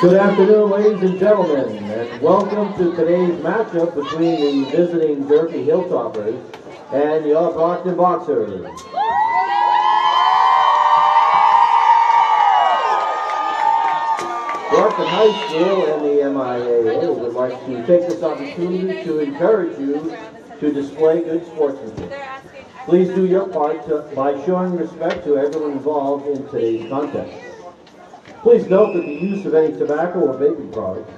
Good afternoon, ladies and gentlemen, and welcome to today's matchup between the visiting Durfee Hilltoppers and your Brockton Boxers. Brockton High School and the MIAA would like to take this opportunity to encourage you to display good sportsmanship. Please do your part by showing respect to everyone involved in today's contest. Please note that the use of any tobacco or vaping products,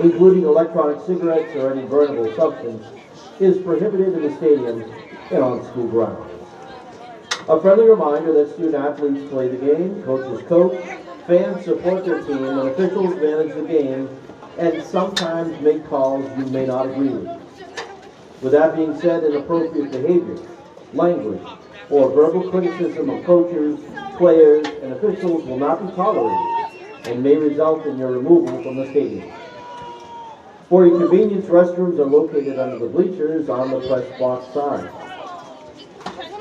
including electronic cigarettes or any burnable substance, is prohibited in the stadiums and on school grounds. A friendly reminder that student athletes play the game, coaches coach, fans support their team, and officials manage the game and sometimes make calls you may not agree with. With that being said, inappropriate behavior, language, or verbal criticism of coaches, players, and officials will not be tolerated and may result in your removal from the stadium. For your convenience, restrooms are located under the bleachers on the press box side.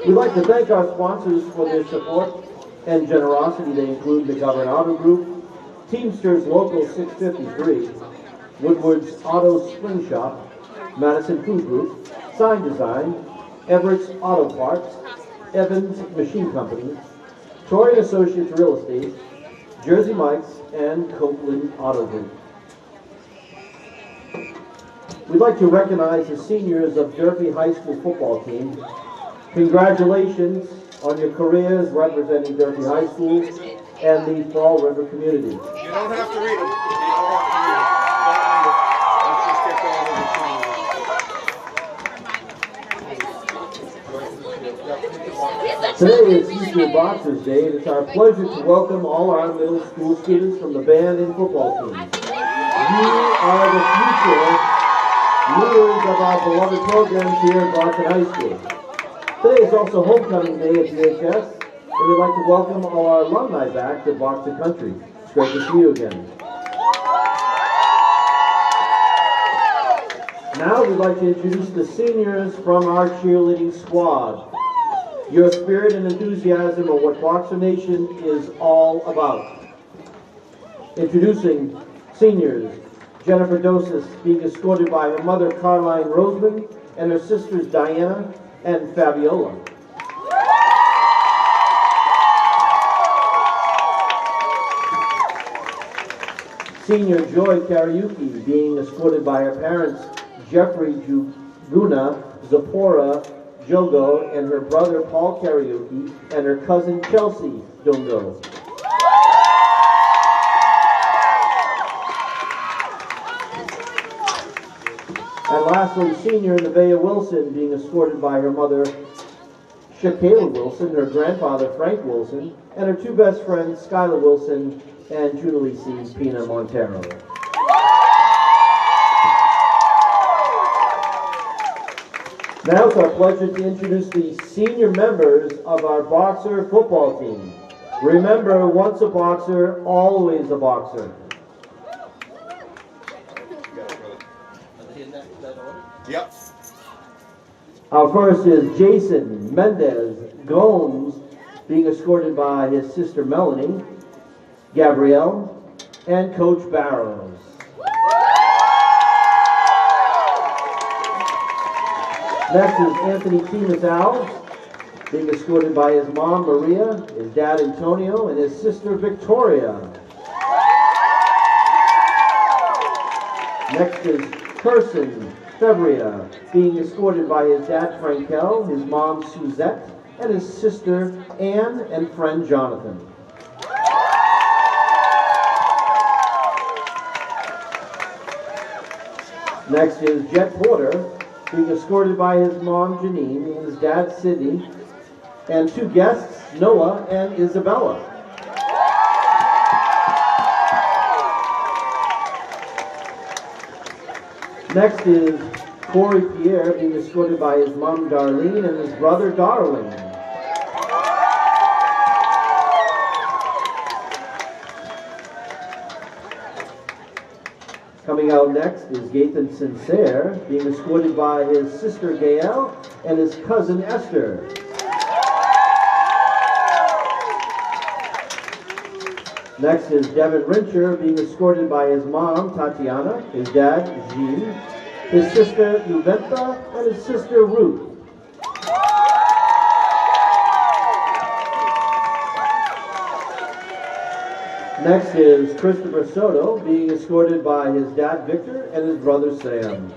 We'd like to thank our sponsors for their support and generosity. They include McGovern Auto Group, Teamsters Local 653, Woodward's Auto Spring Shop, Madison Food Group, Sign Design, Everett's Auto Parts, Evans Machine Company, Troy Associates Real Estate, Jersey Mike's, and Copeland Auto Group. We'd like to recognize the seniors of Durfee High School football team. Congratulations on your careers representing Durfee High School and the Fall River community. You don't have to read them. You don't have to read them. Let's just get going with the song. Today is Future Boxers Day, and it's our pleasure to welcome all our middle school students from the band and football team. You are the future leaders of our beloved programs here at Brockton High School. Today is also homecoming day at DHS, and we'd like to welcome all our alumni back to Brockton Country. It's great to see you again. Now we'd like to introduce the seniors from our cheerleading squad. Your spirit and enthusiasm are what Boxer Nation is all about. Introducing seniors, Jennifer Dosis being escorted by her mother Caroline Roseman and her sisters Diana and Fabiola. Senior Joy Karaoke being escorted by her parents Jeffrey Juguna, Zipporah Jogo, and her brother Paul Karaoke and her cousin Chelsea Dungo. And lastly, senior Nevaeh Wilson being escorted by her mother Shakayla Wilson, her grandfather Frank Wilson, and her two best friends Skylar Wilson and Junalisi Pina Montero. Now it's our pleasure to introduce the senior members of our Boxer football team. Remember, once a boxer, always a boxer. Yep. Our first is Jason Mendez Gomes, being escorted by his sister Melanie, Gabrielle, and Coach Barrows. Next is Anthony T. Mazzal, being escorted by his mom Maria, his dad Antonio, and his sister Victoria. Next is Kirsten Febria, being escorted by his dad Frankel, his mom Suzette, and his sister Anne and friend Jonathan. Next is Jet Porter, being escorted by his mom Janine and his dad Sidney, and two guests, Noah and Isabella. Next is Corey Pierre, being escorted by his mom Darlene and his brother Darwin. Coming out next is Gathan Sincere, being escorted by his sister Gail and his cousin Esther. Next is Devin Rincher being escorted by his mom, Tatiana, his dad, Jean, his sister, Luventa, and his sister, Ruth. Next is Christopher Soto being escorted by his dad, Victor, and his brother, Sam.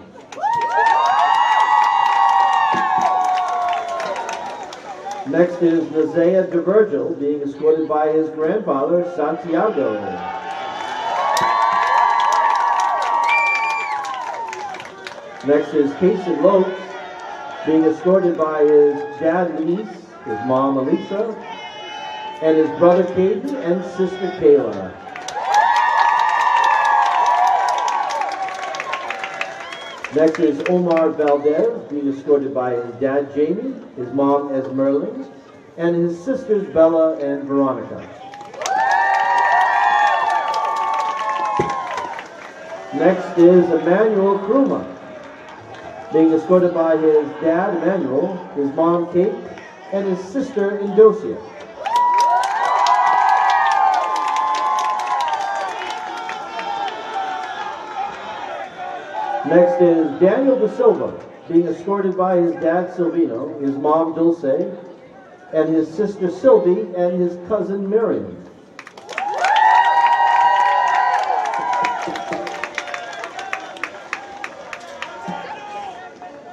Next is Nazea DeVirgil being escorted by his grandfather, Santiago. Next is Casey Lopes being escorted by his dad, Luis, his mom, Elisa, and his brother, Caden, and sister, Kayla. Next is Omar Valdez, being escorted by his dad, Jamie, his mom, Esmeralda, and his sisters, Bella and Veronica. Next is Emmanuel Kruma, being escorted by his dad, Emmanuel, his mom, Kate, and his sister, Indosia. Next is Daniel De Silva, being escorted by his dad, Silvino, his mom, Dulce, and his sister, Sylvie, and his cousin, Miriam.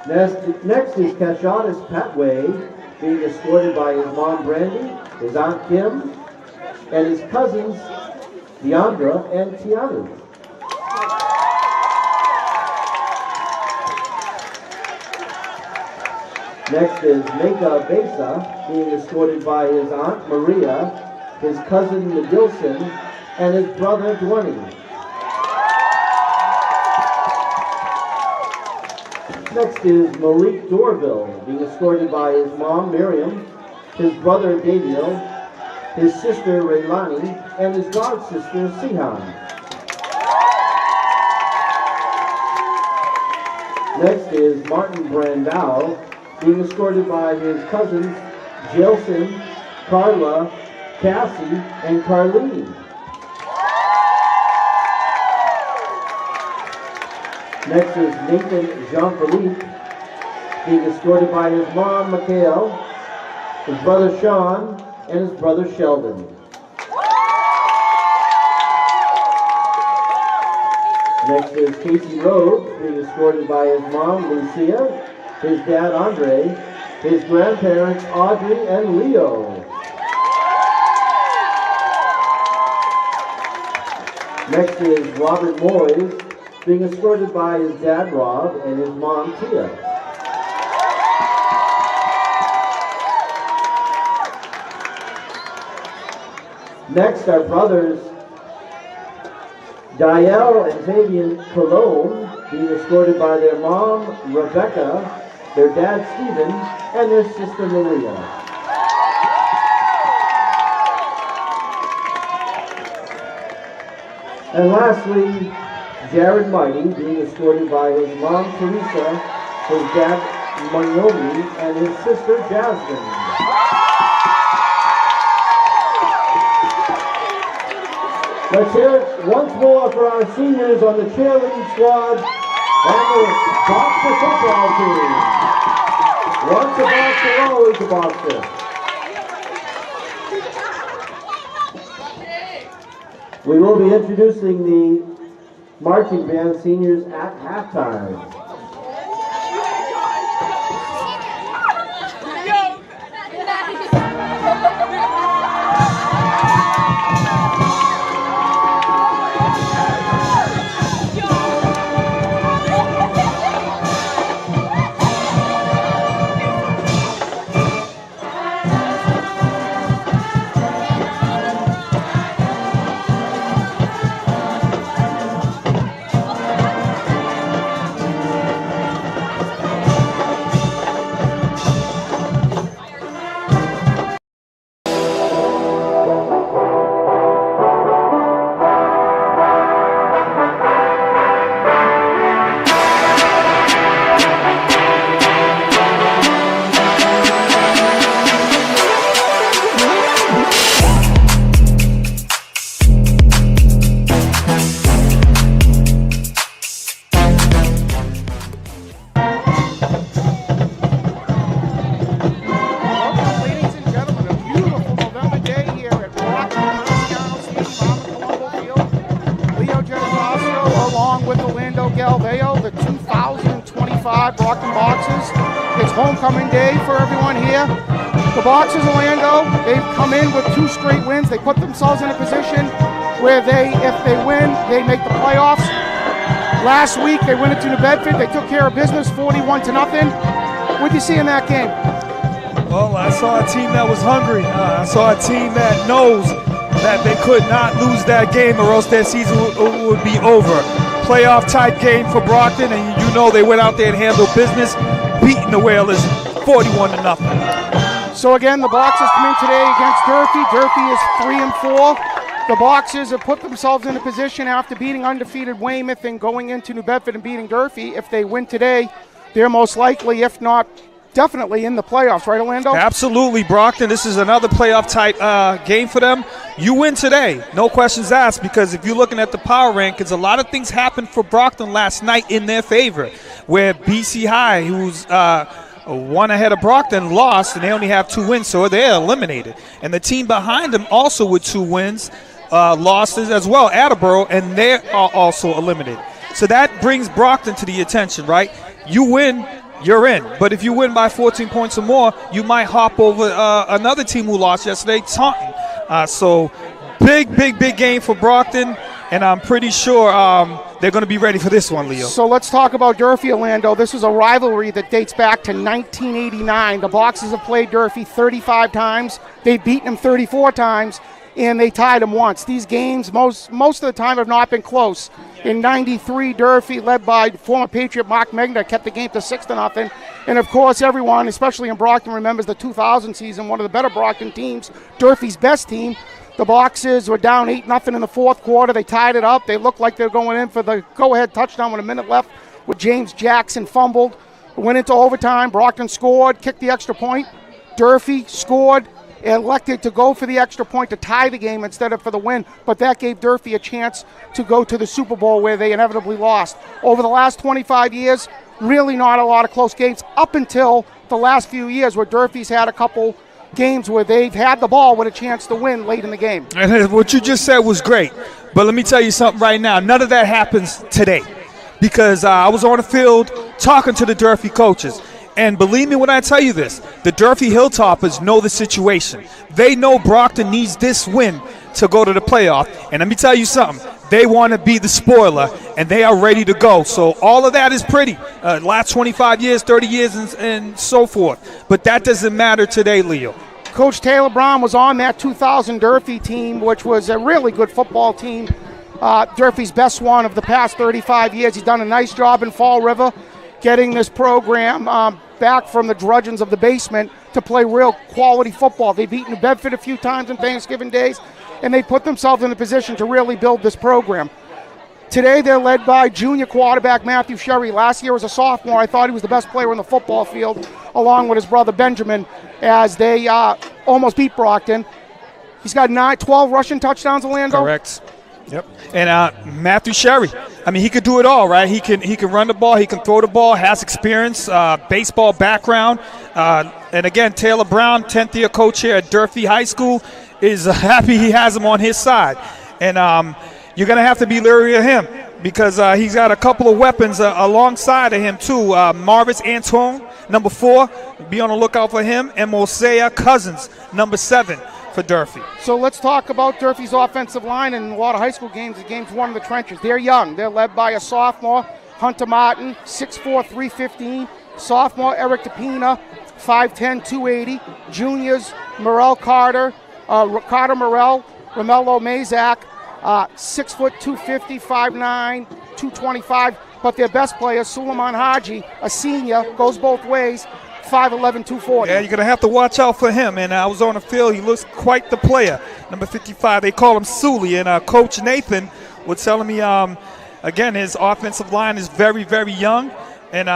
Next is Cashadas Patway, being escorted by his mom, Brandy, his aunt, Kim, and his cousins, Deandra and Tiana. Next is Meka Besa, being escorted by his aunt Maria, his cousin Nadilson, and his brother Dwayne. Next is Malik Dorville, being escorted by his mom Miriam, his brother Daniel, his sister Raylani, and his god sister Sihan. Next is Martin Brandau, being escorted by his cousins, Jelson, Carla, Cassie, and Carlene. Next is Nathan Jean-Philippe, being escorted by his mom, Mikhail, his brother Sean, and his brother Sheldon. Next is Casey Rhodes, being escorted by his mom, Lucia, his dad, Andre, his grandparents, Audrey and Leo. Next is Robert Moyes, being escorted by his dad, Rob, and his mom, Tia. Next, our brothers, Diel and Fabian Cologne, being escorted by their mom, Rebecca, their dad, Stephen, and their sister, Maria. And lastly, Jared Mighty, being escorted by his mom, Teresa, his dad, Mayomi, and his sister, Jasmine. Let's hear it once more for our seniors on the cheerleading squad and the boxer football team. Once a boxer, always a boxer. We will be introducing the marching band seniors at halftime. homecoming day for everyone here. The Boxers Orlando, they've come in with 2 straight wins. They put themselves in a position where if they win, they make the playoffs. Last week, they went into New Bedford. They took care of business 41-0. What did you see in that game? Well, I saw a team that was hungry. I saw a team that knows that they could not lose that game or else their season would be over. Playoff type game for Brockton, and you know they went out there and handled business, beating the Whalers 41-0. So again, the Boxers come in today against Durfee. Durfee is 3-4. The Boxers have put themselves in a position after beating undefeated Weymouth and going into New Bedford and beating Durfee. If they win today, they're most likely, if not definitely, in the playoffs, right, Orlando? Absolutely, Brockton. This is another playoff type game for them. You win today, no questions asked, because if you're looking at the power rankings, a lot of things happened for Brockton last night in their favor, where BC High, who's one ahead of Brockton, lost, and they only have 2 wins, so they're eliminated. And the team behind them also with 2 wins, losses as well, Attleboro, and they are also eliminated. So that brings Brockton to the attention, right? You win, you're in. But if you win by 14 points or more, you might hop over another team who lost yesterday, Taunton. So big game for Brockton, and I'm pretty sure they're going to be ready for this one, Leo. So let's talk about Durfee, Orlando. This is a rivalry that dates back to 1989. The Boxers have played Durfee 35 times. They've beaten them 34 times, and they tied them once. These games, most of the time, have not been close. In 93, Durfee, led by former Patriot Mark Megna, kept the game to 6-0. And, of course, everyone, especially in Brockton, remembers the 2000 season, one of the better Brockton teams, Durfee's best team. The Boxers were down 8-0 in the fourth quarter. They tied it up. They looked like they were going in for the go-ahead touchdown with a minute left, with James Jackson fumbled. Went into overtime. Brockton scored, kicked the extra point. Durfee scored, elected to go for the extra point to tie the game instead of for the win, but that gave Durfee a chance to go to the Super Bowl, where they inevitably lost. Over the last 25 years, really not a lot of close games, up until the last few years, where Durfee's had a couple games where they've had the ball with a chance to win late in the game. And what you just said was great, but let me tell you something right now. None of that happens today, because I was on the field talking to the Durfee coaches. And believe me when I tell you this, the Durfee Hilltoppers know the situation. They know Brockton needs this win to go to the playoff. And let me tell you something, they want to be the spoiler, and they are ready to go. So all of that is pretty. Last 25 years, 30 years, and so forth. But that doesn't matter today, Leo. Coach Taylor Brown was on that 2000 Durfee team, which was a really good football team. Durfee's best one of the past 35 years. He's done a nice job in Fall River, getting this program back from the drudgeons of the basement to play real quality football. They've beaten New Bedford a few times on Thanksgiving days, and they put themselves in a position to really build this program. Today they're led by junior quarterback Matthew Sherry. Last year as a sophomore, I thought he was the best player on the football field, along with his brother Benjamin, as they almost beat Brockton. He's got 12 rushing touchdowns, Orlando. Correct. Yep. And Matthew Sherry, I mean, he could do it all, right? He can run the ball, he can throw the ball, has experience, baseball background. And again, Taylor Brown, 10th year coach here at Durfee High School, is happy he has him on his side. And you're going to have to be leery of him, because he's got a couple of weapons alongside of him too. Marvis Antoine, number 4, be on the lookout for him, and Mosea Cousins, number 7. For Durfee. So let's talk about Durfee's offensive line. In a lot of high school games, the game's won in the trenches. They're young. They're led by a sophomore, Hunter Martin, 6'4", 315. Sophomore, Eric DePina, 5'10", 280. Juniors, Morel Carter, Carter Morel, Romello Mazak, 6 foot, 250, 5'9", 225. But their best player, Suleiman Haji, a senior, goes both ways, 5'11", 240. Yeah, you're going to have to watch out for him. And I was on the field. He looks quite the player. Number 55, they call him Sully. And Coach Nathan was telling me, again, his offensive line is very, very young. And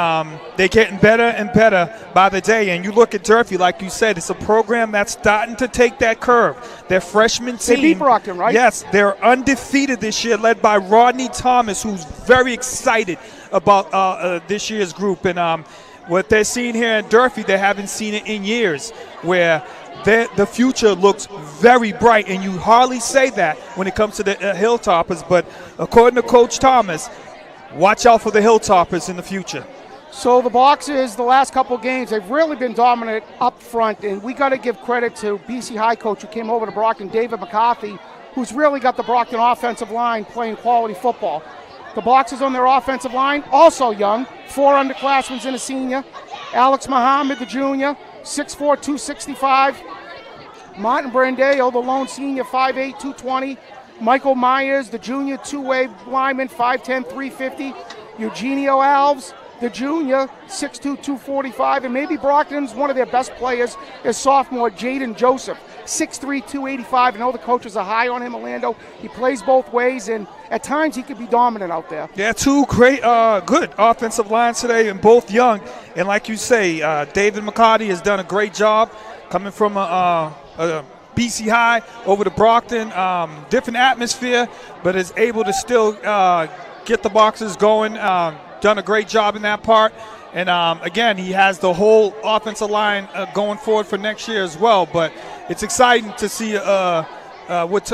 they're getting better and better by the day. And you look at Durfee, like you said, it's a program that's starting to take that curve. Their freshman team. They beat Brockton, right? Yes, they're undefeated this year, led by Rodney Thomas, who's very excited about this year's group. And what they're seeing here at Durfee, they haven't seen it in years, where the future looks very bright. And you hardly say that when it comes to the Hilltoppers. But according to Coach Thomas, watch out for the Hilltoppers in the future. So the Boxers, the last couple games, they've really been dominant up front, and we got to give credit to BC High coach who came over to Brockton, David McCarthy, who's really got the Brockton offensive line playing quality football. The Boxers on their offensive line, also young, 4 underclassmen and a senior. Alex Muhammad, the junior, 6'4", 265. Martin Brandeo, the lone senior, 5'8", 220. Michael Myers, the junior, two-way lineman, 5'10", 350. Eugenio Alves, the junior, 6'2", 245. And maybe Brockton's one of their best players is sophomore Jaden Joseph, 6'3", 285. I know the coaches are high on him, Orlando. He plays both ways, and at times he could be dominant out there. Yeah, 2 great, good offensive lines today, and both young. And like you say, David McCarty has done a great job coming from a BC High over to Brockton. Different atmosphere, but is able to still get the Boxers going. Done a great job in that part. And again, he has the whole offensive line going forward for next year as well. But it's exciting to see what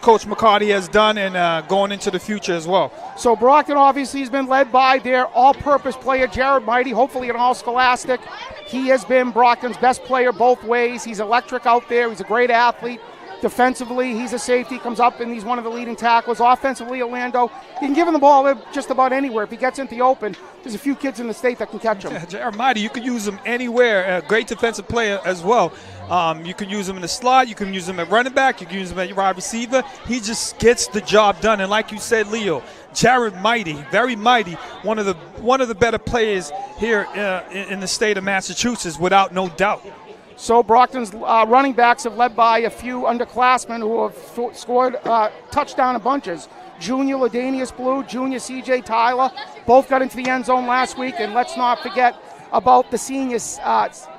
Coach McCarty has done and going into the future as well. So Brockton obviously has been led by their all-purpose player, Jared Mighty, hopefully an all-scholastic. He has been Brockton's best player both ways. He's electric out there. He's a great athlete. Defensively, he's a safety, comes up and he's one of the leading tacklers. Offensively, Orlando, you can give him the ball just about anywhere. If he gets into the open, there's a few kids in the state that can catch him. Yeah, Jared Mighty, you can use him anywhere. A great defensive player as well. You can use him in the slot. You can use him at running back. You can use him at wide receiver. He just gets the job done. And like you said, Leo, Jared Mighty, very mighty, one of the better players here in the state of Massachusetts, without no doubt. So Brockton's running backs have led by a few underclassmen who have scored touchdown in bunches. Junior Ladanius Blue, Junior C.J. Tyler, both got into the end zone last week. And let's not forget about the seniors,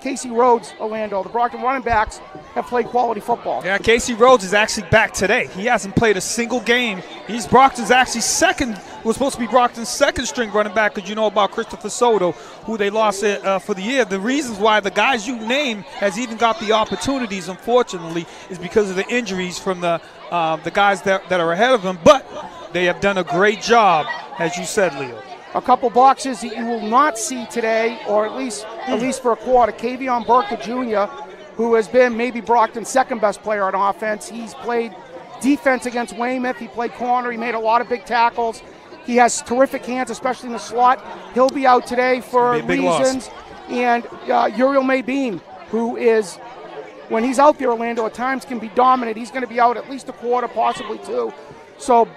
Casey Rhodes, Orlando. The Brockton running backs have played quality football. Yeah, Casey Rhodes is actually back today. He hasn't played a single game. He's Brockton's actually was supposed to be Brockton's second string running back, because you know about Christopher Soto, who they lost for the year. The reasons why the guys you named has even got the opportunities, unfortunately, is because of the injuries from the guys that are ahead of them. But they have done a great job, as you said, Leo. A couple boxes that you will not see today, or at least for a quarter. Kavion Burke, the junior, who has been maybe Brockton's second best player on offense. He's played defense against Weymouth. He played corner. He made a lot of big tackles. He has terrific hands, especially in the slot. He'll be out today for reasons. And Uriel Maybeam, who is, when he's out there, Orlando, at times can be dominant. He's going to be out at least a quarter, possibly 2. So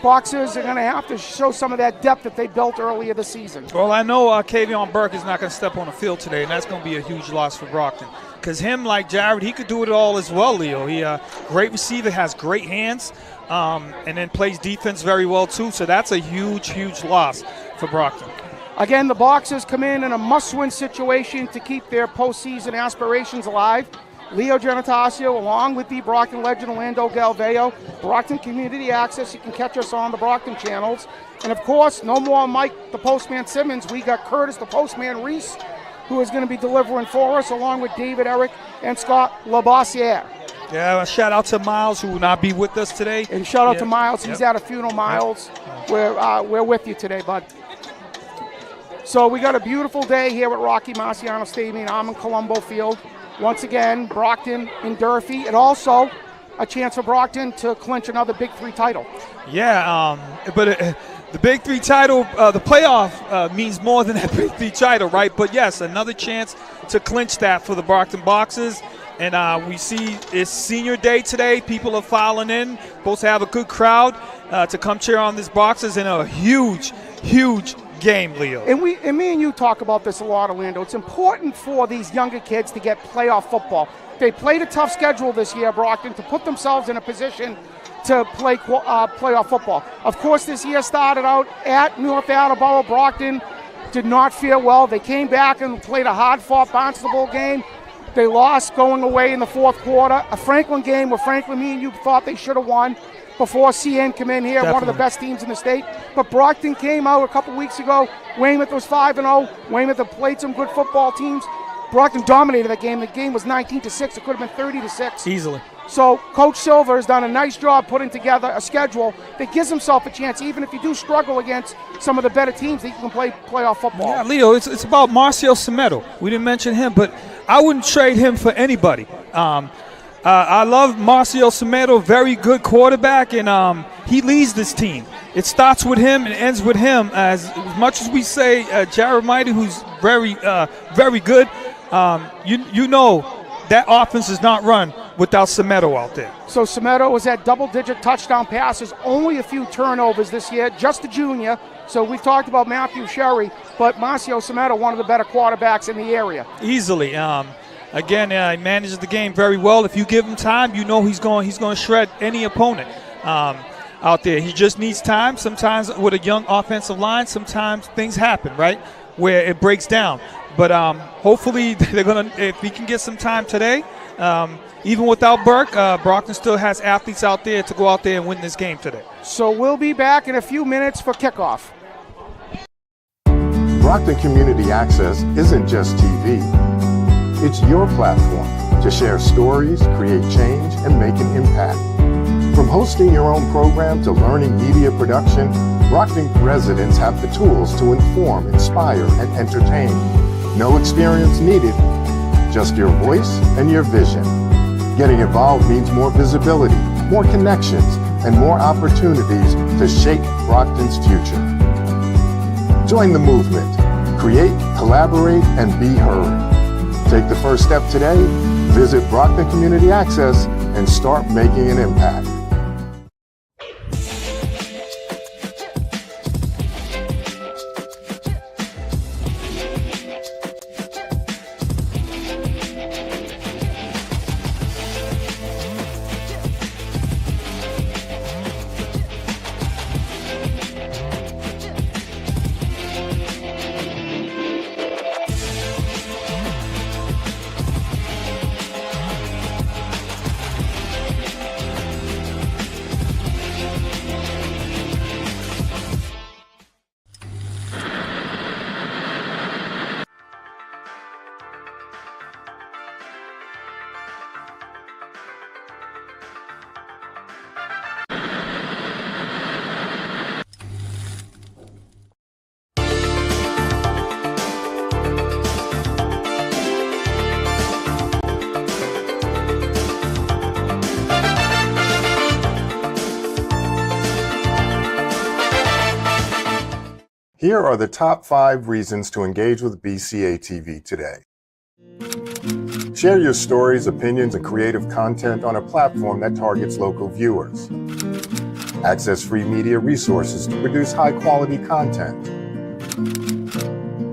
Boxers are going to have to show some of that depth that they built earlier this season. Well, I know Kavion Burke is not going to step on the field today, and that's going to be a huge loss for Brockton. Because him, like Jared, he could do it all as well, Leo. He great receiver, has great hands, and then plays defense very well too. So that's a huge, huge loss for Brockton. Again, the Boxers come in a must-win situation to keep their postseason aspirations alive. Leo Genitaccio, along with the Brockton legend Orlando Galveo. Brockton Community Access, you can catch us on the Brockton channels. And of course, no more Mike the Postman Simmons. We got Curtis the Postman Reese, who is going to be delivering for us, along with David Eric and Scott Labossiere. Yeah, a shout out to Miles, who will not be with us today. And shout out to Miles. He's at a funeral. Miles, we're with you today, bud. So we got a beautiful day here at Rocky Marciano Stadium, Armand Colombo Field. Once again, Brockton and Durfee, and also a chance for Brockton to clinch another Big 3 title. Yeah, but the Big 3 title, the playoff means more than that Big 3 title, right? But yes, another chance to clinch that for the Brockton Boxers. And we see it's senior day today. People are filing in. Supposed to have a good crowd to come cheer on these Boxers in a huge, huge game, Leo. And me and you talk about this a lot, Orlando. It's important for these younger kids to get playoff football. They played a tough schedule this year, Brockton, to put themselves in a position to play playoff football. Of course, this year started out at North Attleboro. Brockton did not fare well. They came back and played a hard-fought Barnstable game. They lost going away in the fourth quarter. A Franklin game where Franklin, me and you thought they should have won before CN came in here, Definitely. one of the best teams in the state. But Brockton came out a couple weeks ago. Weymouth was 5-0. Weymouth had played some good football teams. Brockton dominated that game. The game was 19-6. It could have been 30-6. Easily. So Coach Silver has done a nice job putting together a schedule that gives himself a chance, even if you do struggle against some of the better teams, that you can play playoff football. Yeah, Leo, it's about Marcio Semedo. We didn't mention him, but I wouldn't trade him for anybody. I love Marcio Semedo, very good quarterback, and he leads this team. It starts with him and ends with him. As much as we say Jeremiah, who's very good, you know that offense is not run without Semedo out there. So Semedo was at double-digit touchdown passes, only a few turnovers this year, just a junior. So we've talked about Matthew Sherry, but Marcio Semedo, one of the better quarterbacks in the area. Easily. Again, he manages the game very well. If you give him time, you know he's going to shred any opponent out there. He just needs time. Sometimes with a young offensive line, sometimes things happen, right, where it breaks down. But hopefully they're going to, if we can get some time today, even without Burke, Brockton still has athletes out there to go out there and win this game today. So we'll be back in a few minutes for kickoff. Brockton Community Access isn't just TV. It's your platform to share stories, create change, and make an impact. From hosting your own program to learning media production, Brockton residents have the tools to inform, inspire, and entertain. No experience needed, just your voice and your vision. Getting involved means more visibility, more connections, and more opportunities to shape Brockton's future. Join the movement. Create, collaborate, and be heard. Take the first step today. Visit Brockton Community Access and start making an impact. Here are the top 5 reasons to engage with BCA TV today. Share your stories, opinions, and creative content on a platform that targets local viewers. Access free media resources to produce high-quality content.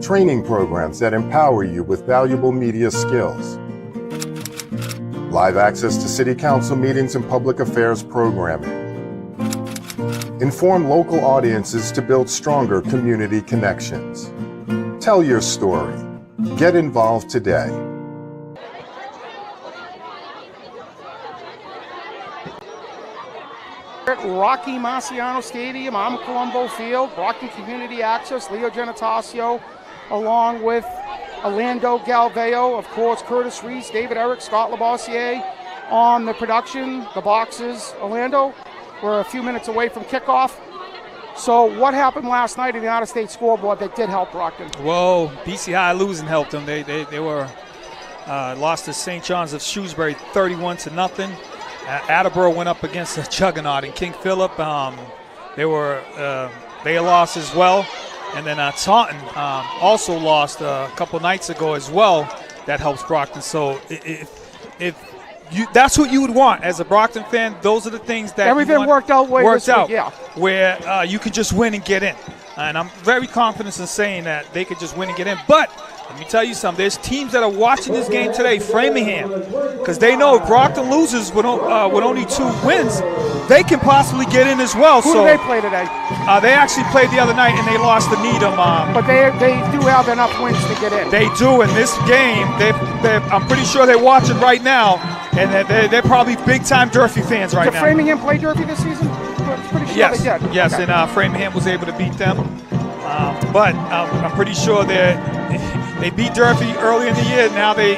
Training programs that empower you with valuable media skills. Live access to city council meetings and public affairs programming. Inform local audiences to build stronger community connections. Tell your story. Get involved today. At Rocky Marciano Stadium, I'm Colombo Field, Brockton Community Access, Leo Genitaccio, along with Orlando Galveo, of course, Curtis Reese, David Eric, Scott Labossiere on the production, the boxes. Orlando, we're a few minutes away from kickoff. So what happened last night in the out-of-state scoreboard that did help Brockton? Well, BC High losing helped them. They were lost to St. John's of Shrewsbury 31-0. Attleboro went up against a juggernaut in King Philip. They lost as well. And then Taunton also lost a couple nights ago as well. That helps Brockton. So if that's what you would want as a Brockton fan. Those are the things that everything worked out this week, yeah. Where you could just win and get in. And I'm very confident in saying that they could just win and get in. But let me tell you something. There's teams that are watching this game today, Framingham, because they know if Brockton loses with only 2 wins, they can possibly get in as well. Who do they play today? They actually played the other night and they lost to Needham. But they do have enough wins to get in. They do. In this game, I'm pretty sure they're watching right now, and they're probably big-time Durfee fans right now. Did Framingham play Durfee this season? Pretty sure yes, they did. Yes, okay. And Framingham was able to beat them. But I'm pretty sure They beat Durfee early in the year. Now they're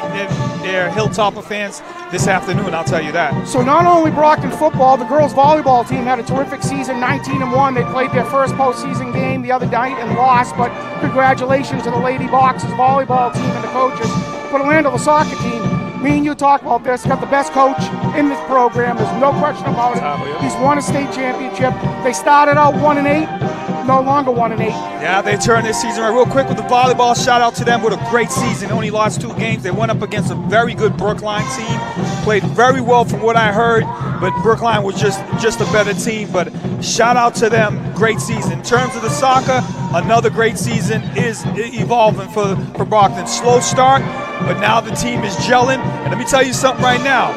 Hilltopper fans this afternoon, I'll tell you that. So not only Brockton football, the girls volleyball team had a terrific season, 19-1. They played their first postseason game the other night and lost, but congratulations to the Lady Boxers volleyball team and the coaches. But Orlando, the soccer team, me and you talk about this, got the best coach in this program. There's no question about it. He's won a state championship. They started out 1-8, no longer 1-8. Yeah, they turned this season around. Real quick with the volleyball, shout out to them with a great season. They only lost 2 games. They went up against a very good Brookline team. Played very well from what I heard, but Brookline was just a better team. But shout out to them, great season. In terms of the soccer, another great season is evolving for Brockton. Slow start, but now the team is gelling. And let me tell you something right now.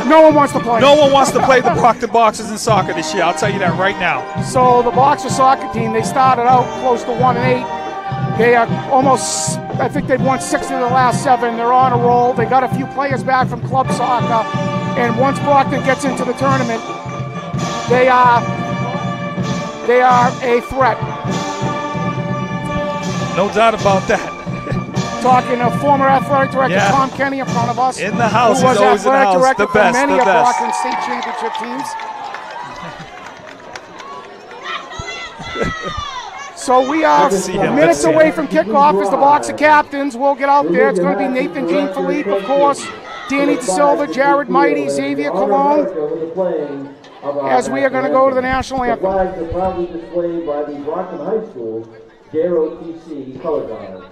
No one wants to play. No one wants to play the Brockton Boxers in soccer this year. I'll tell you that right now. So the Boxer soccer team, they started out close to 1-8. They are almost, I think they've won 6 of the last 7. They're on a roll. They got a few players back from club soccer. And once Brockton gets into the tournament, they are a threat. No doubt about that. Talking to former athletic director Tom Kenny in front of us. In the house, who was he's always in the athletic house. director The best, for many the of best. Brockton state championship teams. So we are minutes away from kickoff as the Boxer captains will get out there. It's going to be Nathan Jean Philippe, of course, Danny DeSilva, Jared Mighty, Xavier Cologne, as we are going to go to the national The anthem. flags are proudly displayed by the Brockton High School Dare OTC color guard.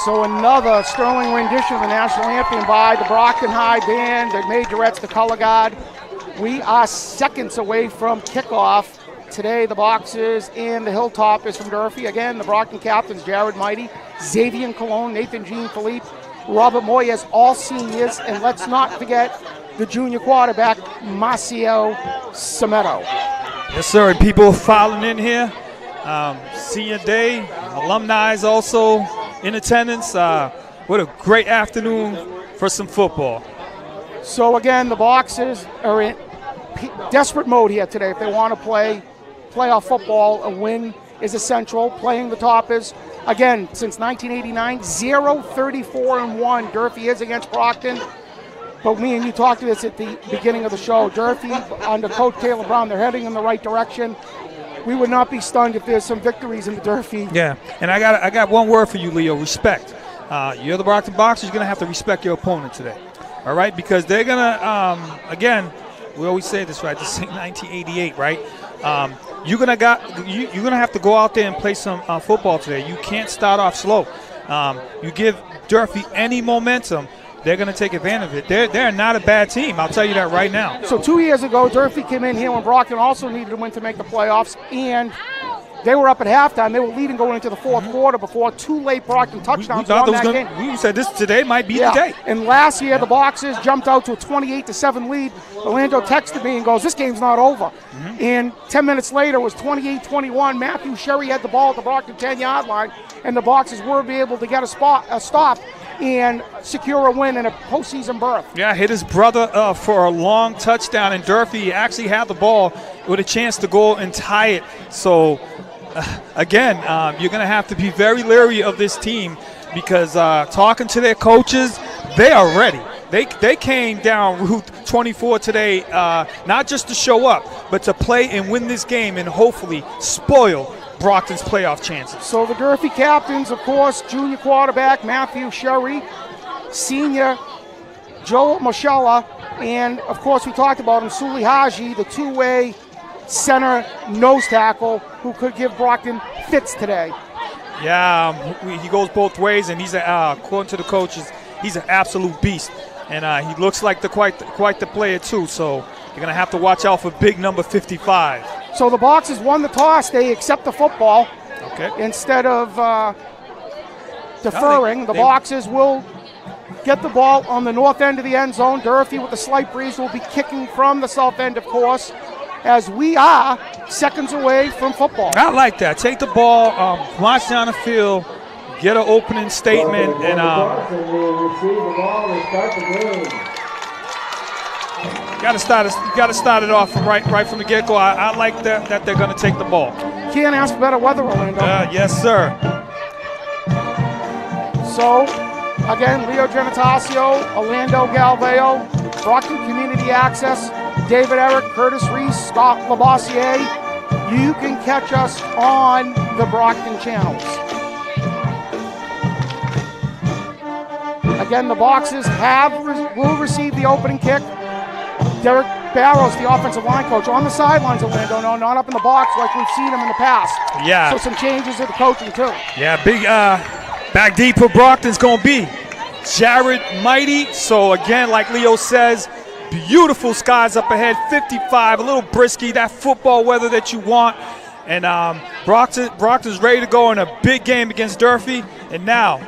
So another sterling rendition of the national anthem by the Brockton High Band, the Majorettes, the color guard. We are seconds away from kickoff. Today, the Boxers and the Hilltoppers from Durfee. Again, the Brockton captains, Jared Mighty, Xavier Cologne, Nathan Jean Philippe, Robert Moyes, all seniors. And let's not forget the junior quarterback, Marcio Sametto. Yes, sir. And people filing in here. Senior day, alumni is also in attendance. What a great afternoon for some football. So again, the Boxers are in desperate mode here today. If they want to play playoff football, a win is essential. Playing the Toppers, again, since 1989, 0-34-1 Durfee is against Brockton. But me and you talked to this at the beginning of the show. Durfee, under Coach Taylor Brown, they're heading in the right direction. We would not be stunned if there's some victories in the Durfee. Yeah, and I got one word for you, Leo, respect. You're the Brockton Boxers, you're going to have to respect your opponent today. All right, because they're going to, again, we always say this, right? This is 1988, right? You're gonna have to go out there and play some football today. You can't start off slow. You give Durfee any momentum, they're going to take advantage of it. They're not a bad team. I'll tell you that right now. So 2 years ago, Durfee came in here when Brockton also needed to win to make the playoffs, and they were up at halftime. They were leading going into the fourth quarter before 2 late Brockton touchdowns won that game. We said this today might be the day. And last year, the Boxers jumped out to a 28-7 lead. Orlando texted me and goes, "This game's not over." And 10 minutes later, it was 28-21. Matthew Sherry had the ball at the Brockton 10-yard line, and the Boxers were able to get a stop and secure a win and a postseason berth. Yeah, hit his brother for a long touchdown, and Durfee actually had the ball with a chance to go and tie it. So again, you're going to have to be very leery of this team because talking to their coaches, they are ready. They came down Route 24 today, not just to show up, but to play and win this game and hopefully spoil Brockton's playoff chances. So the Durfee captains, of course, junior quarterback Matthew Sherry, senior Joe Moshella, and of course we talked about him, Suli Haji, the two-way center nose tackle who could give Brockton fits today. Yeah, he goes both ways, and he's according to the coaches, he's an absolute beast, and he looks like quite the player too. So you're gonna have to watch out for big number 55. So the Boxers won the toss. They accept the football. Okay. Instead of deferring, the Boxers will get the ball on the north end of the end zone. Durfee, with a slight breeze, will be kicking from the south end, of course, as we are seconds away from football. I like that. Take the ball, march down the field, get an opening statement, and got to start it off from right from the get-go. I like that they're going to take the ball. Can't ask for better weather, Orlando. Yes, sir. So, again, Leo Genitaccio, Orlando Galveo, Brockton Community Access, David Eric, Curtis Reese, Scott Labossiere. You can catch us on the Brockton channels. Again, the Boxers will receive the opening kick. Derek Barrows, the offensive line coach, on the sidelines, Orlando, no, not up in the box like we've seen him in the past. Yeah. So some changes at the coaching too. Yeah, big back deep for Brockton's going to be Jared Mighty. So again, like Leo says, beautiful skies up ahead, 55, a little brisky, that football weather that you want. And Brockton's ready to go in a big game against Durfee. And now,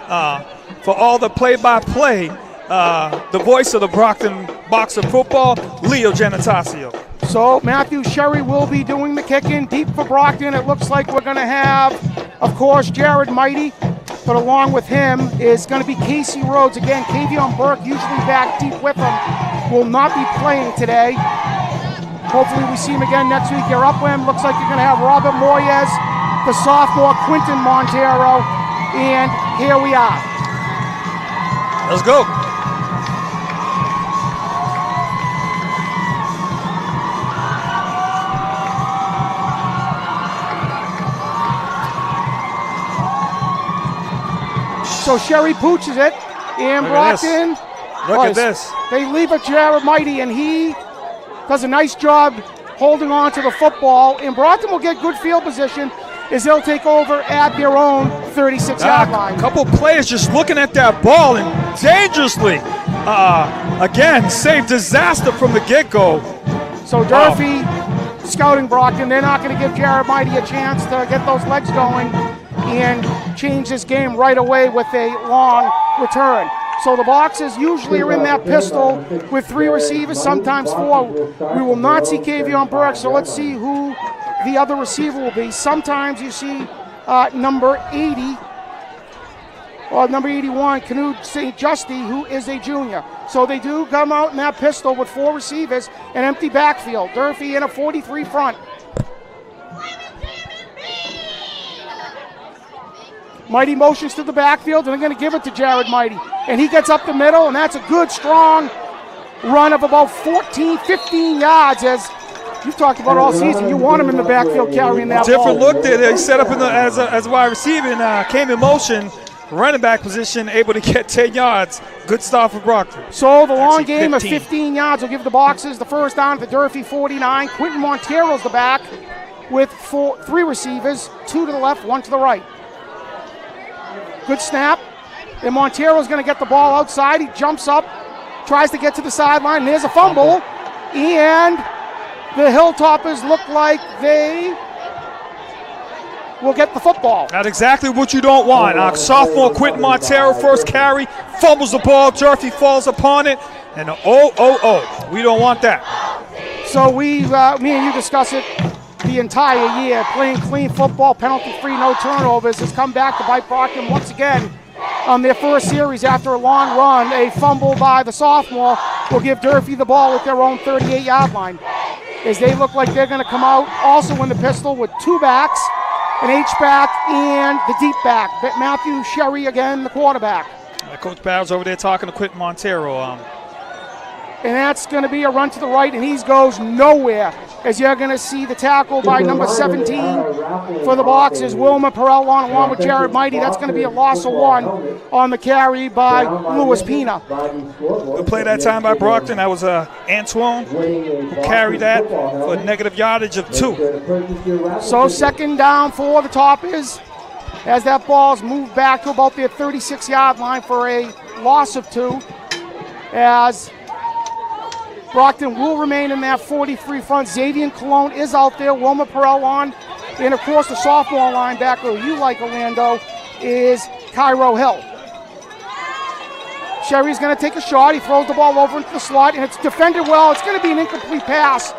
for all the play-by-play, the voice of the Brockton Boxer football, Leo Genitaccio. So Matthew Sherry will be doing the kicking deep for Brockton. It looks like we're going to have, of course, Jared Mighty, but along with him is going to be Casey Rhodes. Again, Kavion Burke, usually back deep with him, will not be playing today. Hopefully we see him again next week here upwind. Looks like you're going to have Robert Moyes, the sophomore Quinton Montero, and here we are. Let's go. So Sherry pooches it, and Brockton. Look at this. They leave it Jared Mighty, and he does a nice job holding on to the football. And Brockton will get good field position as they'll take over at their own 36-yard line. A couple players just looking at that ball and dangerously, again, save disaster from the get-go. So Durfee scouting Brockton. They're not going to give Jared Mighty a chance to get those legs going and change this game right away with a long return. So the Boxers usually are in that pistol with 3 receivers, sometimes 4. We will not see Kavion Burke, so let's see who the other receiver will be. Sometimes you see number 80 or number 81, Canute St. Justy, who is a junior. So they do come out in that pistol with 4 receivers, an empty backfield. Durfee in a 43 front. Mighty motions to the backfield, and they're going to give it to Jared Mighty. And he gets up the middle, and that's a good, strong run of about 14, 15 yards. As you've talked about all season, you want him in the backfield carrying that ball. Different look there. He set up as a wide receiver and came in motion, running back position, able to get 10 yards. Good start for Brockton. So the long game of 15 yards will give the Boxers the first down at the Durfee 49. Quinton Montero's the back with 3 receivers, 2 to the left, 1 to the right. Good snap, and Montero's going to get the ball outside. He jumps up, tries to get to the sideline. There's a fumble, and the Hilltoppers look like they will get the football. That's exactly what you don't want. Sophomore Quinton Montero, first carry, fumbles the ball. Durfee falls upon it, and we don't want that. So me and you discuss it the entire year. Playing clean football, penalty-free, no turnovers, has come back to bite Brockton once again on their first series after a long run. A fumble by the sophomore will give Durfee the ball at their own 38-yard line, as they look like they're going to come out also in the pistol with 2 backs. an H-back and the deep back. Matthew Sherry again, the quarterback. Coach Barrow's over there talking to Quentin Montero. And that's going to be a run to the right, and he goes nowhere, as you're going to see the tackle by number 17 for the Boxers, Wilmer Perelon, along with Jared Mighty. That's going to be a loss of 1 on the carry by Louis Pina. Good play that time by Brockton. That was Antoine who carried that for a negative yardage of 2. So second down for the Toppers, as that ball's moved back to about their 36-yard line for a loss of 2, as Brockton will remain in that 43 front. Xavier Cologne is out there. Wilmer Perelon. And, of course, the sophomore linebacker you like, Orlando, is Cairo Hill. Sherry's going to take a shot. He throws the ball over into the slot, and it's defended well. It's going to be an incomplete pass,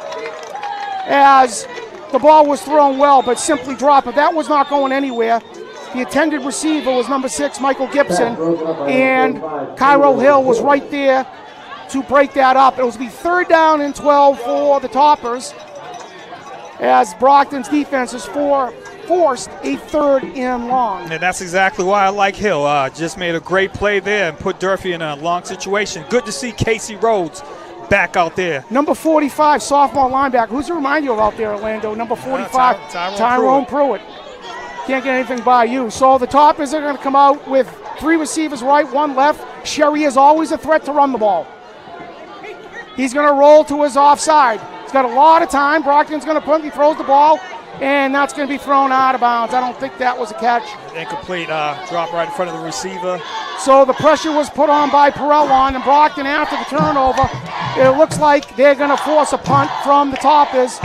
as the ball was thrown well, but simply dropped. But that was not going anywhere. The intended receiver was number 6, Michael Gibson, and Cairo Hill was right there to break that up. It was be 3rd down and 12 for the Toppers, as Brockton's defense is forced a 3rd and long. And that's exactly why I like Hill. Just made a great play there and put Durfee in a long situation. Good to see Casey Rhodes back out there. Number 45, sophomore linebacker. Who's to remind you of out there, Orlando? Number 45, Tyrone Pruitt. Can't get anything by you. So the Toppers are going to come out with 3 receivers right, 1 left. Sherry is always a threat to run the ball. He's going to roll to his offside. He's got a lot of time. Brockton's going to put him. He throws the ball, and that's going to be thrown out of bounds. I don't think that was a catch. Incomplete drop right in front of the receiver. So the pressure was put on by Perelon, and Brockton, after the turnover, it looks like they're going to force a punt from the Toppers.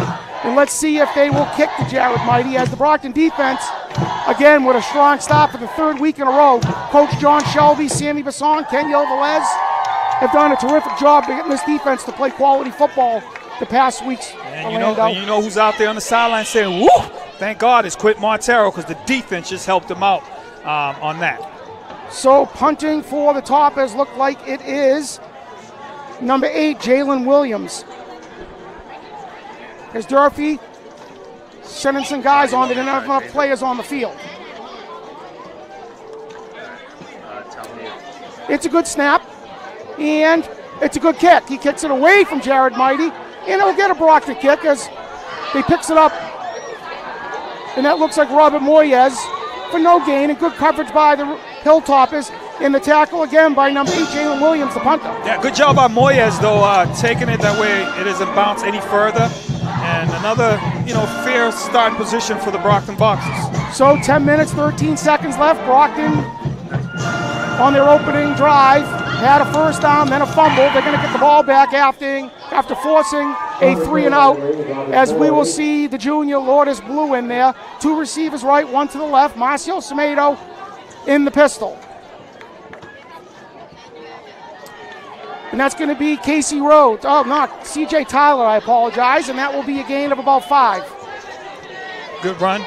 And let's see if they will kick to Jared Mighty, as the Brockton defense, again, with a strong stop for the 3rd week in a row. Coach John Shelby, Sammy Basson, Kenyo Velez have done a terrific job getting this defense to play quality football the past weeks. And you know who's out there on the sideline saying, woo, thank God it's Quentin Montero, because the defense just helped him out on that. So punting for the Toppers look like it is number 8, Jalen Williams. As Durfee sending some guys on, they didn't have enough players on the field. It's a good snap, and it's a good kick. He kicks it away from Jared Mighty, and it'll get a Brockton kick as he picks it up. And that looks like Robert Moyes for no gain, and good coverage by the Hilltoppers. In the tackle again by number 8, Jalen Williams, the punter. Yeah, good job by Moyes, though, taking it that way it doesn't bounce any further. And another, fair starting position for the Brockton Boxers. So 10 minutes, 13 seconds left. Brockton, on their opening drive, had a first down, then a fumble. They're going to get the ball back after forcing a 3-and-out, as we will see the junior Lourdes Blue in there. 2 receivers right, 1 to the left. Marcio Semedo in the pistol. And that's going to be Casey Rhodes. Oh, not C.J. Tyler, I apologize. And that will be a gain of about 5. Good run.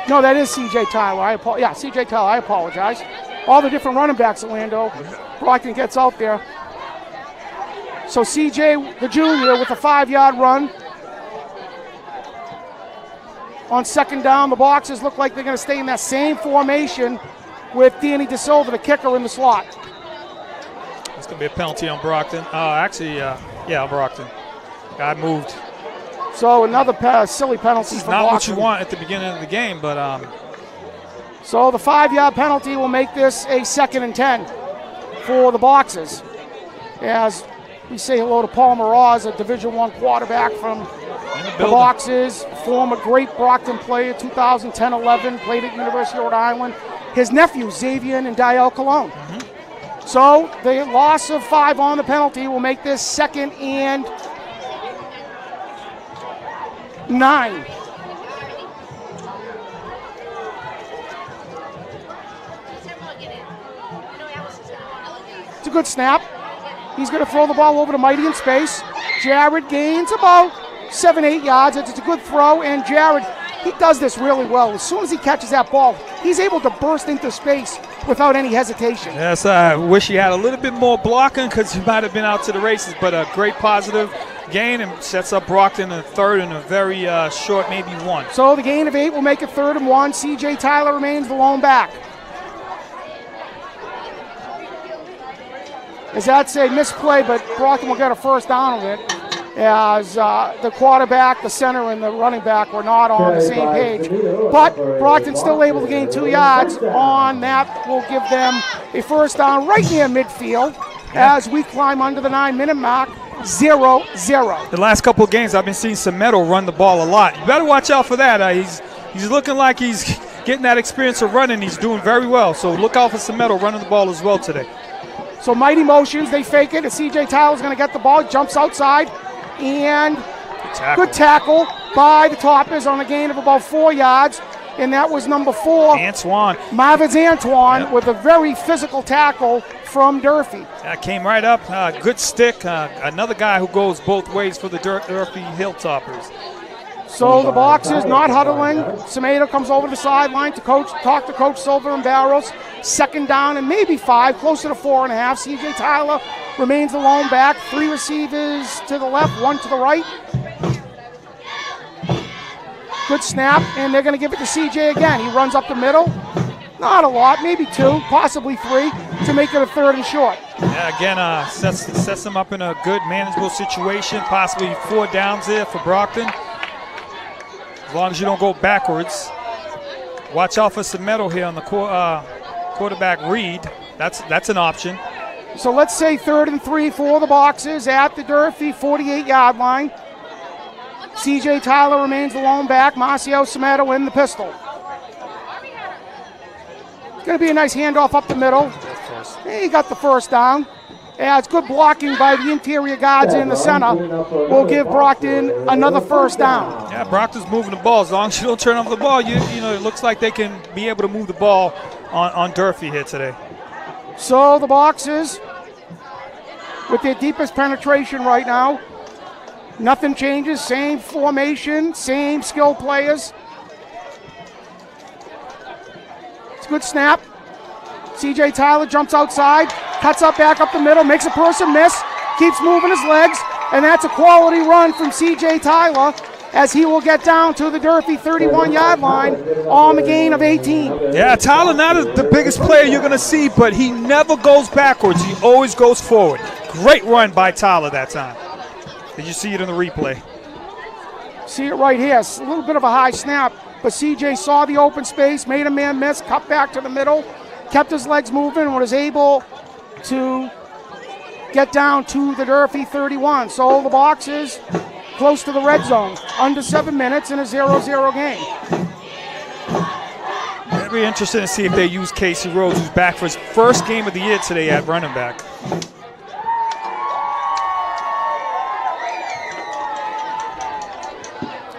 No, that is C.J. Tyler. C.J. Tyler, I apologize. All the different running backs, Orlando. Brockton gets out there. So C.J., the junior, with a 5-yard run. On second down, the Boxers look like they're going to stay in that same formation with Danny DeSilva, the kicker, in the slot. It's going to be a penalty on Brockton. Brockton. Guy moved. So another silly penalty for Brockton. Not what you want at the beginning of the game, but... So the 5-yard penalty will make this a 2nd and 10 for the Boxers. As we say hello to Paul Mraz, a Division I quarterback from the Boxers, former great Brockton player, 2010-11, played at University of Rhode Island. His nephews, Xavier and Dial Cologne. Mm-hmm. So the loss of 5 on the penalty will make this 2nd and 9. It's a good snap. He's going to throw the ball over to Mighty in space. Jared gains about 7-8 yards. It's a good throw, and Jared, he does this really well. As soon as he catches that ball, he's able to burst into space without any hesitation. Yes, I wish he had a little bit more blocking, because he might have been out to the races, but a great positive gain and sets up Brockton in third in a very short, maybe 1. So the gain of 8 will make it 3rd and 1. C.J. Tyler remains the lone back. As that's a misplay, but Brockton will get a first down of it, as the quarterback, the center, and the running back were not on the same page. But Brockton's still able to gain 2 yards. On that will give them a first down right near midfield as we climb under the 9-minute mark, 0-0. The last couple of games, I've been seeing Semedo run the ball a lot. You better watch out for that. He's looking like he's getting that experience of running. He's doing very well. So look out for Semedo running the ball as well today. So mighty motions, they fake it, and C.J. Tyler's going to get the ball, jumps outside, and good tackle by the Toppers on a gain of about 4 yards, and that was number 4, Antoine. Marvin's Antoine, with a very physical tackle from Durfee. That came right up, good stick, another guy who goes both ways for the Durfee Hilltoppers. So the Boxers not huddling. Semedo comes over the sideline to talk to Coach Silver and Barrows. 2nd down and maybe 5, closer to 4.5. C.J. Tyler remains the lone back. 3 receivers to the left, 1 to the right. Good snap, and they're going to give it to C.J. again. He runs up the middle. Not a lot, maybe 2, possibly 3, to make it a 3rd and short. Yeah, again, sets them up in a good, manageable situation. Possibly 4 downs there for Brockton. As long as you don't go backwards. Watch out for Semedo here on the quarterback read. That's an option. So let's say 3rd and 3 for the Boxers at the Durfee 48-yard line. C.J. Tyler remains the lone back. Marcio Semedo in the pistol. It's going to be a nice handoff up the middle. He got the first down. Yeah, it's good blocking by the interior guards in the center. Will give Brockton another first down. Yeah, Brockton's moving the ball. As long as you don't turn over the ball, you know, it looks like they can be able to move the ball on Durfee here today. So the Boxers, with their deepest penetration right now, nothing changes. Same formation, same skill players. It's a good snap. C.J. Tyler jumps outside, cuts up back up the middle, makes a person miss, keeps moving his legs, and that's a quality run from C.J. Tyler as he will get down to the Durfee 31-yard line on the gain of 18. Yeah, Tyler not the biggest player you're going to see, but he never goes backwards. He always goes forward. Great run by Tyler that time. Did you see it in the replay? See it right here. It's a little bit of a high snap, but C.J. saw the open space, made a man miss, cut back to the middle, kept his legs moving, and was able to get down to the Durfee 31. So the Boxers close to the red zone, under 7 minutes in a 0-0 game. Very interesting to see if they use Casey Rhodes, who's back for his first game of the year today at running back.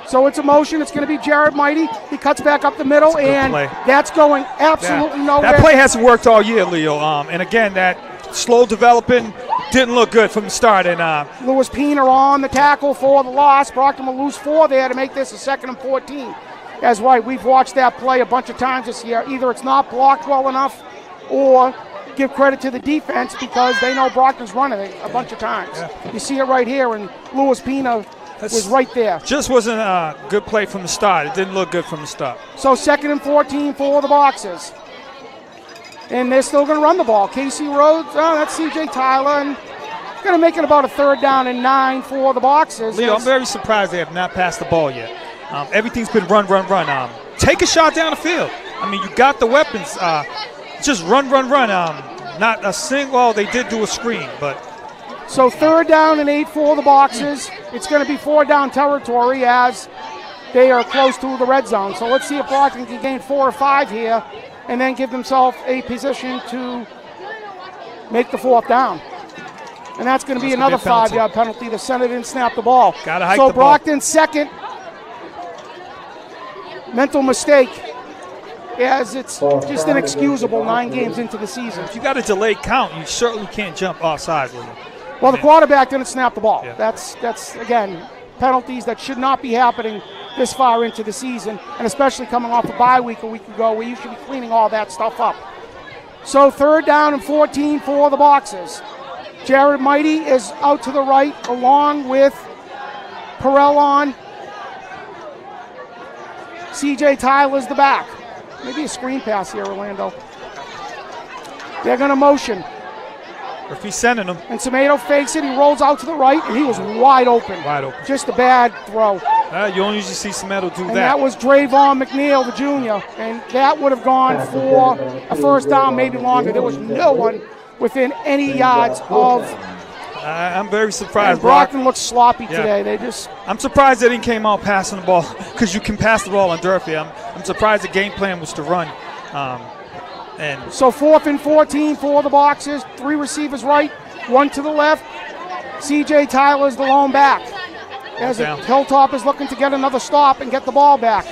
So it's a motion. It's going to be Jared Mighty. He cuts back up the middle, and that's going absolutely nowhere. That play hasn't worked all year, Leo. And again, that slow developing didn't look good from the start. And Lewis Pena on the tackle for the loss. Brockton will lose 4 there to make this a 2nd and 14. That's right. We've watched that play a bunch of times this year. Either it's not blocked well enough, or give credit to the defense because they know Brockton's running it a bunch of times. Yeah. You see it right here, and Lewis Pena was right there. Just wasn't a good play from the start. It didn't look good from the start. So 2nd and 14 for the Boxers. And they're still going to run the ball. Casey Rhodes, that's C.J. Tyler, and going to make it about a 3rd down and 9 for the Boxers. Leo, I'm very surprised they have not passed the ball yet. Everything's been run. Take a shot down the field. I mean, you got the weapons. Just run. Not a single, they did do a screen, but. So 3rd down and 8 for the Boxers. It's going to be 4 down territory as they are close to the red zone. So let's see if Brockton can gain 4 or 5 here and then give themselves a position to make the 4th down. And that's going to be another 5-yard penalty. The center didn't snap the ball. Gotta hike so the ball. Brockton's second mental mistake, as it's just inexcusable 9 games into the season. If you got a delayed count, you certainly can't jump offside with it. Well, the quarterback didn't snap the ball. Yeah. That's again, penalties that should not be happening this far into the season, and especially coming off a bye week a week ago where you should be cleaning all that stuff up. So 3rd down and 14 for the Boxers. Jared Mighty is out to the right along with Perel on. C.J. Tyler's the back. Maybe a screen pass here, Orlando. They're going to motion. Durfee sending him. And Tomato fakes it. He rolls out to the right, and he was wide open. Wide open. Just a bad throw. You don't usually see Tomato do And that. that was Drayvon McNeil, the junior. And that would have gone for a first down, maybe longer. There was no one within any yards of. I'm very surprised. And Brockton looks sloppy today. I'm surprised they didn't came out passing the ball because you can pass the ball on Durfee. I'm surprised the game plan was to run. So 4th and 14 for the Boxers. 3 receivers right, 1 to the left. C.J. Tyler's the lone back. As Hilltop is looking to get another stop and get the ball back.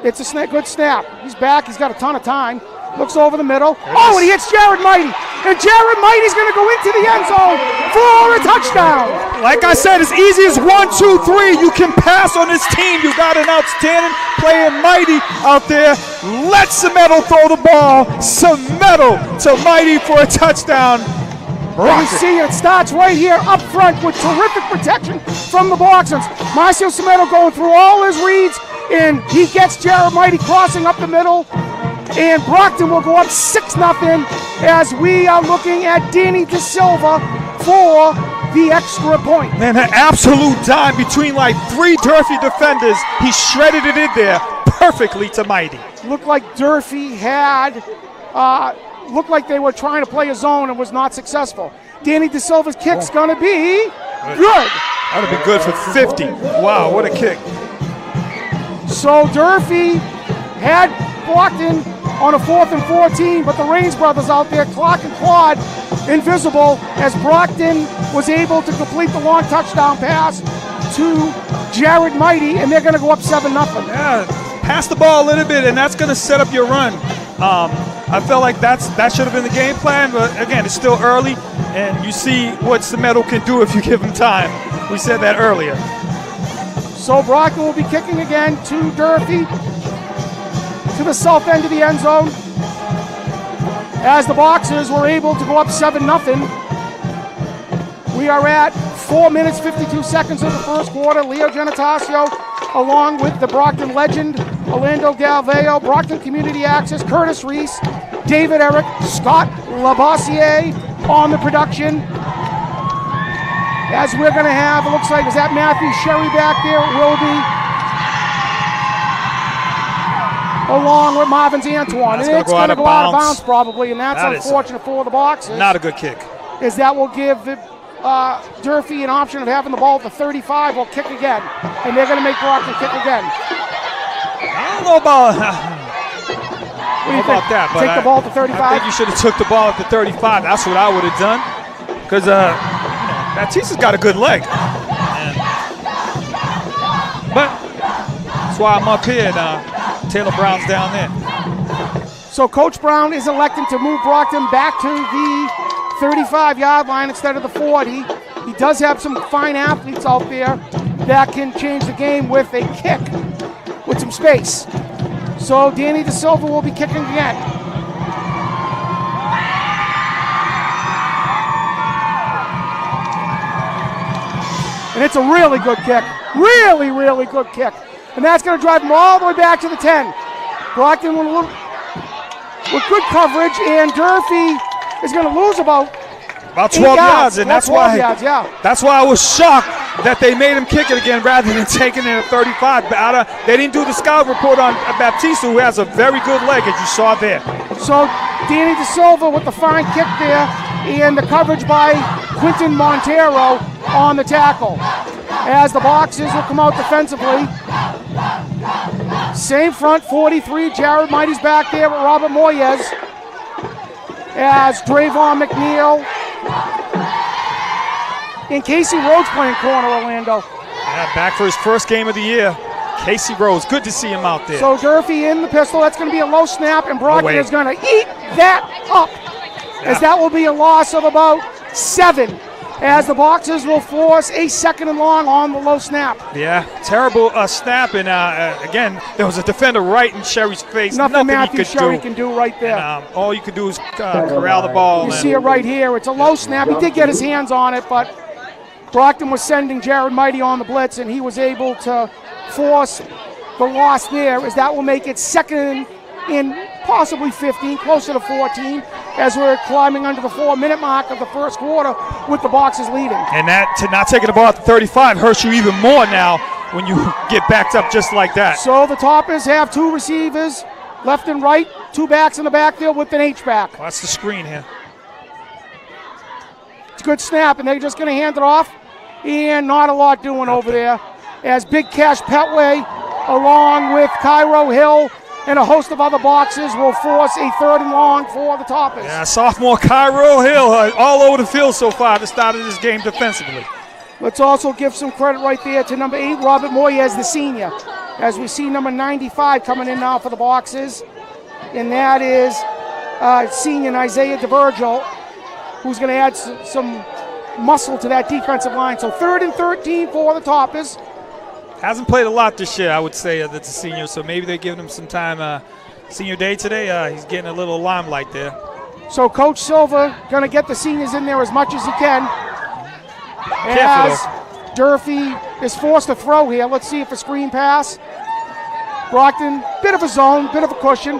It's a good snap. He's back. He's got a ton of time. Looks over the middle. Oh, and he hits Jared Mighty. And Jared Mighty's going to go into the end zone for a touchdown. Like I said, as easy as 1, 2, 3, you can pass on this team. You got an outstanding player, Mighty, out there. Let Semedo throw the ball. Semedo to Mighty for a touchdown. You see it starts right here up front with terrific protection from the Boxers. Marcio Semedo going through all his reads, and he gets Jared Mighty crossing up the middle. And Brockton will go up 6-0 as we are looking at Danny De Silva for the extra point. Man, an absolute dime between like 3 Durfee defenders. He shredded it in there perfectly to Mighty. Looked like Durfee had, looked like they were trying to play a zone and was not successful. Danny De Silva's kick's gonna be good. That would be good for 50. Wow, what a kick. So Durfee had Brockton on a 4th and 14, but the Raines brothers out there, Clark and Claude, invisible as Brockton was able to complete the long touchdown pass to Jared Mighty, and they're going to go up 7-0. Yeah, pass the ball a little bit, and that's going to set up your run. I felt like that should have been the game plan, but again, it's still early, and you see what Semedo can do if you give him time. We said that earlier. So Brockton will be kicking again to Durfee, to the south end of the end zone, as the Boxers were able to go up 7-0. We are at 4 minutes, 52 seconds of the first quarter. Leo Genitasio, along with the Brockton legend, Orlando Galveo, Brockton Community Access, Curtis Reese, David Eric, Scott Labossiere on the production. As we're going to have, it looks like, is that Matthew Sherry back there? It will be. Along with Marvin's Antoine. And it's going to go out of bounds probably, and that's unfortunate for the Boxers. Not a good kick. Is that will give the Durfee an option of having the ball at the 35 or kick again. And they're going to make Brockton kick again. I don't know about, that, but take the ball at the 35? I think you should have took the ball at the 35. That's what I would have done. Because Baptista's got a good leg. But that's why I'm up here now. Taylor Brown's down there. So Coach Brown is electing to move Brockton back to the 35-yard line instead of the 40. He does have some fine athletes out there that can change the game with a kick with some space. So Danny De Silva will be kicking again. And it's a really good kick. Really, really good kick. And that's going to drive him all the way back to the 10. Brockton with good coverage, and Durfee is going to lose about 12 yards, and that's why I was shocked that they made him kick it again rather than taking it at 35. But they didn't do the scout report on Baptista, who has a very good leg, as you saw there. So Danny De Silva with the fine kick there, and the coverage by Quinton Montero on the tackle. As the Boxers will come out defensively. Same front, 43. Jared Mighty's back there with Robert Moyes. As Drayvon McNeil and Casey Rhodes playing corner, Orlando. Yeah, back for his first game of the year. Casey Rhodes, good to see him out there. So Durfee in the pistol. That's going to be a low snap, and Brockton is going to eat that up. As that will be a loss of about 7. as the Boxers will force a 2nd and long on the low snap. Yeah, terrible snap, and again, there was a defender right in Sherry's face. Nothing he Matthew could Sherry do. can do right there. And, all you could do is corral the ball. You see it right here. It's a low snap. He did get his hands on it, but Brockton was sending Jared Mighty on the blitz, and he was able to force the loss there, as that will make it 2nd and possibly 15, closer to 14, as we're climbing under the 4-minute mark of the first quarter with the Boxers leading. And that, to not taking the ball at the 35, hurts you even more now when you get backed up just like that. So the Toppers have 2 receivers, left and right, 2 backs in the backfield with an H-back. Well, that's the screen here. It's a good snap, and they're just going to hand it off, and not a lot doing over there, as Big Cash Petway, along with Cairo Hill and a host of other Boxers, will force a 3rd and long for the Toppers. Yeah, sophomore Cairo Hill all over the field so far at the start of this game defensively. Let's also give some credit right there to number 8, Robert Moyes, the senior, as we see number 95 coming in now for the Boxers, and that is senior Isaiah DeVirgil, who's going to add some muscle to that defensive line. So 3rd and 13 for the Toppers. Hasn't played a lot this year, I would say, that's a senior, so maybe they're giving him some time. Senior day today, he's getting a little limelight there. So Coach Silva going to get the seniors in there as much as he can. As Durfee is forced to throw here. Let's see if a screen pass. Brockton, bit of a zone, bit of a cushion.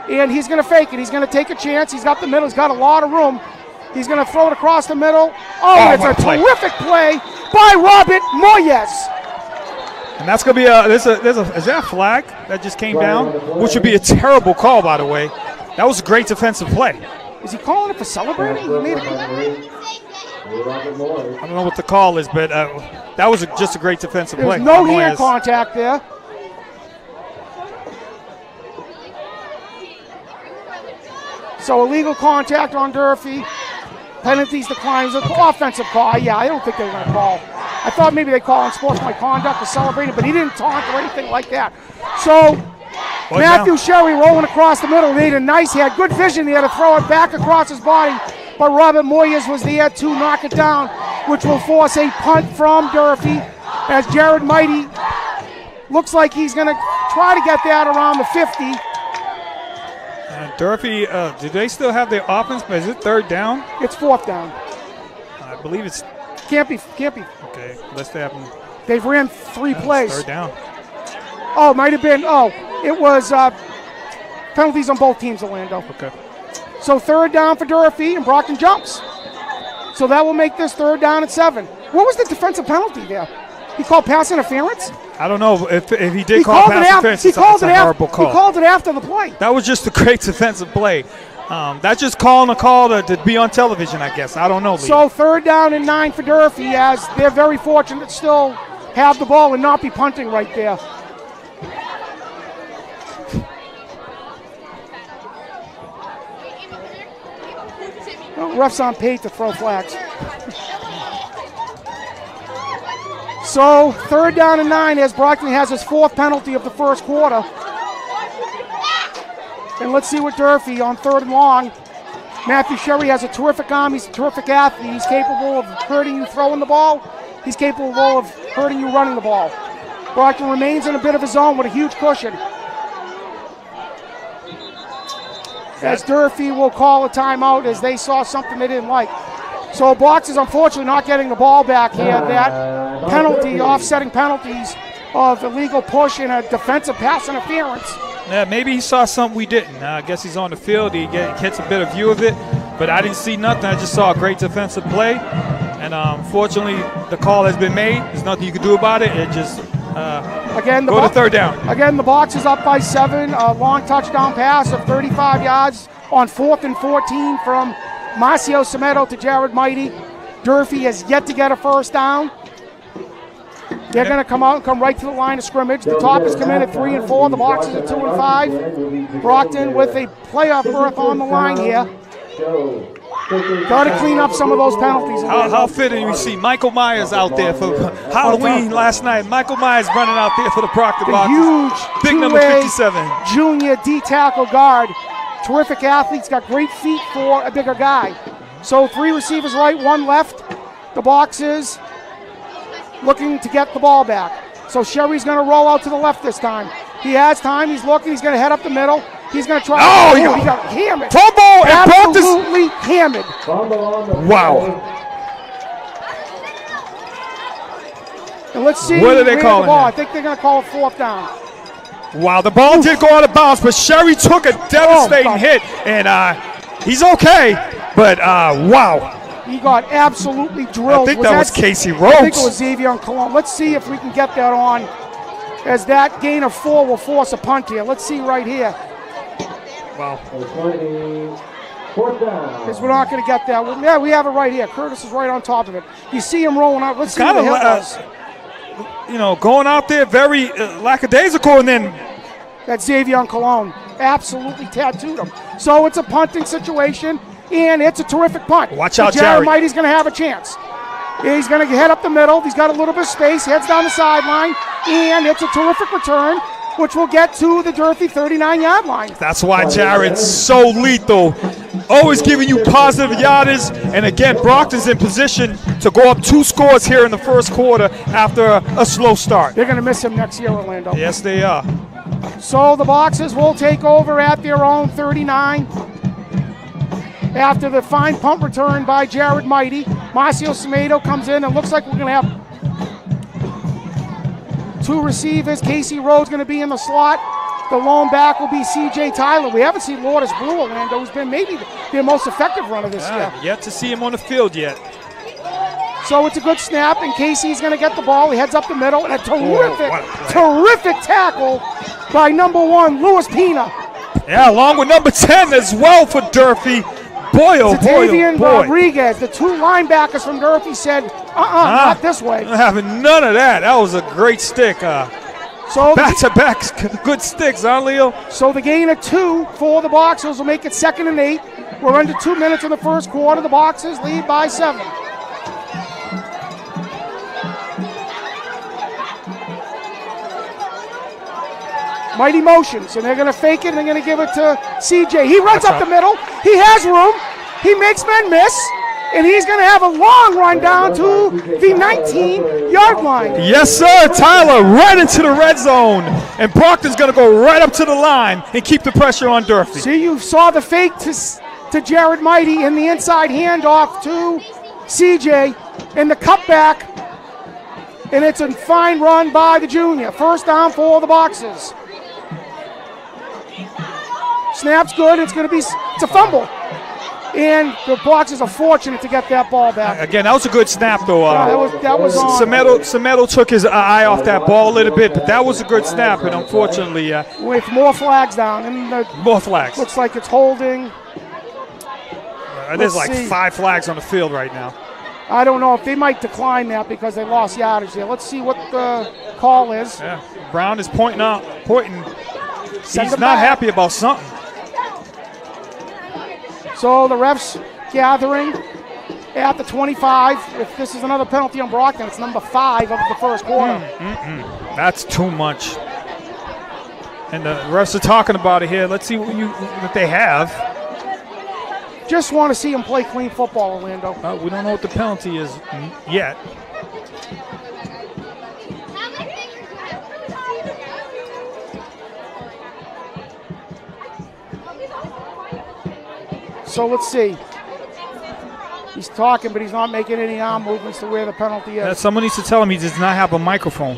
And he's going to fake it. He's going to take a chance. He's got the middle. He's got a lot of room. He's going to throw it across the middle. Oh, it's a terrific play by Robert Moyes. And that's going to be is that a flag that just came down? Which would be a terrible call, by the way. That was a great defensive play. Is he calling it for celebrating? He made it. I I don't know what the call is, but that was just a great defensive play. There's no hand contact there. So illegal contact on Durfee. Penalties declines. Offensive call. Yeah, I don't think they're going to call. I thought maybe they call on sportsmanlike conduct to celebrate it, but he didn't taunt or anything like that. So Matthew Sherry rolling across the middle. Made a nice, he had good vision there to throw it back across his body, but Robert Moyes was there to knock it down, which will force a punt from Durfee, as Jared Mighty looks like he's going to try to get that around the 50. Durfee, do they still have their offense? But is it 3rd down? It's 4th down. I believe it's. Can't be. Okay, let's have them. They've ran 3 plays. 3rd down. Oh, it might have been. Oh, it was penalties on both teams, Orlando. Okay. So 3rd down for Durfee, and Brockton jumps. So that will make this 3rd down and 7. What was the defensive penalty there? He called pass interference? I don't know if he did call pass interference. It's a horrible call. He called it after the play. That was just a great defensive play. That's just calling a call to be on television, I guess. I don't know, Lee. So 3rd down and 9 for Durfee, as they're very fortunate to still have the ball and not be punting right there. Well, refs aren't paid to throw flags. So 3rd down and 9 as Brockton has his 4th penalty of the first quarter. And let's see what Durfee on 3rd and long. Matthew Sherry has a terrific arm. He's a terrific athlete. He's capable of hurting you throwing the ball. He's capable of hurting you running the ball. Brockton remains in a bit of a zone with a huge cushion. As Durfee will call a timeout as they saw something they didn't like. So Boxers unfortunately not getting the ball back here. That penalty, offsetting penalties of illegal push and a defensive pass interference. Yeah, maybe he saw something we didn't. I guess he's on the field. He gets a bit of view of it, but I didn't see nothing. I just saw a great defensive play, and unfortunately, the call has been made. There's nothing you can do about it. It just again, go to 3rd down. Again, the Boxers up by 7. A long touchdown pass of 35 yards on 4th and 14 from Marcio Semedo to Jared Mighty. Durfee has yet to get a 1st down. They're going to come out and come right to the line of scrimmage. The Toppers come in at 3 and 4. The Boxers at 2 and 5. Brockton with a playoff berth on the line here. Got to clean up some of those penalties. How fitting we see Michael Myers out there for Halloween last night. Michael Myers running out there for the Brockton Boxers. Huge big number 57. Junior D-tackle guard. Terrific athletes, got great feet for a bigger guy. So 3 receivers right, 1 left. The boxes looking to get the ball back. So Sherry's going to roll out to the left this time. He has time. He's looking. He's going to head up the middle. He's going to try. Oh, he got hammered. Fumble and absolutely hammered. Wow. And let's see. What are they calling? I think they're going to call it 4th down. Wow, the ball did go out of bounds, but Sherry took a devastating hit, and he's okay. But wow. He got absolutely drilled. I think that was Casey Rhodes. I think it was Xavier Cologne. Let's see if we can get that on, as that gain of 4 will force a punt here. Let's see right here. Wow. Because we're not going to get that. Yeah, we have it right here. Curtis is right on top of it. You see him rolling out. Let's see what the hit was. Going out there very lackadaisical, and then that's Xavier Cologne. Absolutely tattooed him. So it's a punting situation, and it's a terrific punt. Watch out, Jared Mighty's going to have a chance. He's going to head up the middle. He's got a little bit of space. Heads down the sideline, and it's a terrific return, which will get to the Durfee 39-yard line. That's why Jared's so lethal. Always giving you positive yardage. And again, Brockton's in position to go up 2 scores here in the first quarter after a slow start. They're going to miss him next year, Orlando. Yes, they are. So the Boxers will take over at their own 39 after the fine punt return by Jared Mighty. Marcio Semedo comes in, and looks like we're going to have 2 receivers. Casey Rhodes going to be in the slot. The lone back will be C.J. Tyler. We haven't seen Lourdes Blue, Orlando, who's been maybe their most effective runner this year. Yet to see him on the field yet. So it's a good snap, and Casey's going to get the ball. He heads up the middle, and a terrific tackle by number 1, Luis Pina. Yeah, along with number 10 as well for Durfee. Boy, oh boy, oh boy. Rodriguez, the 2 linebackers from Durfee said, not this way. Not having none of that. That was a great stick. So back-to-back good sticks, huh, Leo? So the gain of 2 for the Boxers will make it 2nd and 8. We're under 2 minutes in the first quarter. The Boxers lead by 7. Mighty motions, and they're going to fake it, and they're going to give it to CJ. He runs up the middle. He has room. He makes men miss, and he's going to have a long run down to the 19-yard line. Yes, sir. Tyler right into the red zone, and Brockton's going to go right up to the line and keep the pressure on Durfee. See, you saw the fake to Jared Mighty in the inside handoff to CJ, and the cutback, and it's a fine run by the junior. First down for the Boxers. Snap's good. It's a fumble. And the Boxers are fortunate to get that ball back. Again, that was a good snap, though. That was on. Semedo took his eye off that ball a little bit, but that was a good snap, and unfortunately... with more flags down. And more flags. Looks like it's holding. There's like 5 flags on the field right now. I don't know if they might decline that because they lost yardage there. Let's see what the call is. Yeah. Brown is pointing. He's not happy about something. So the refs gathering at the 25. If this is another penalty on Brockton, it's number 5 of the first quarter. That's too much. And the refs are talking about it here. Let's see what they have. Just want to see him play clean football, Orlando. We don't know what the penalty is yet. So let's see. He's talking, but he's not making any arm movements to where the penalty is. Someone needs to tell him he does not have a microphone.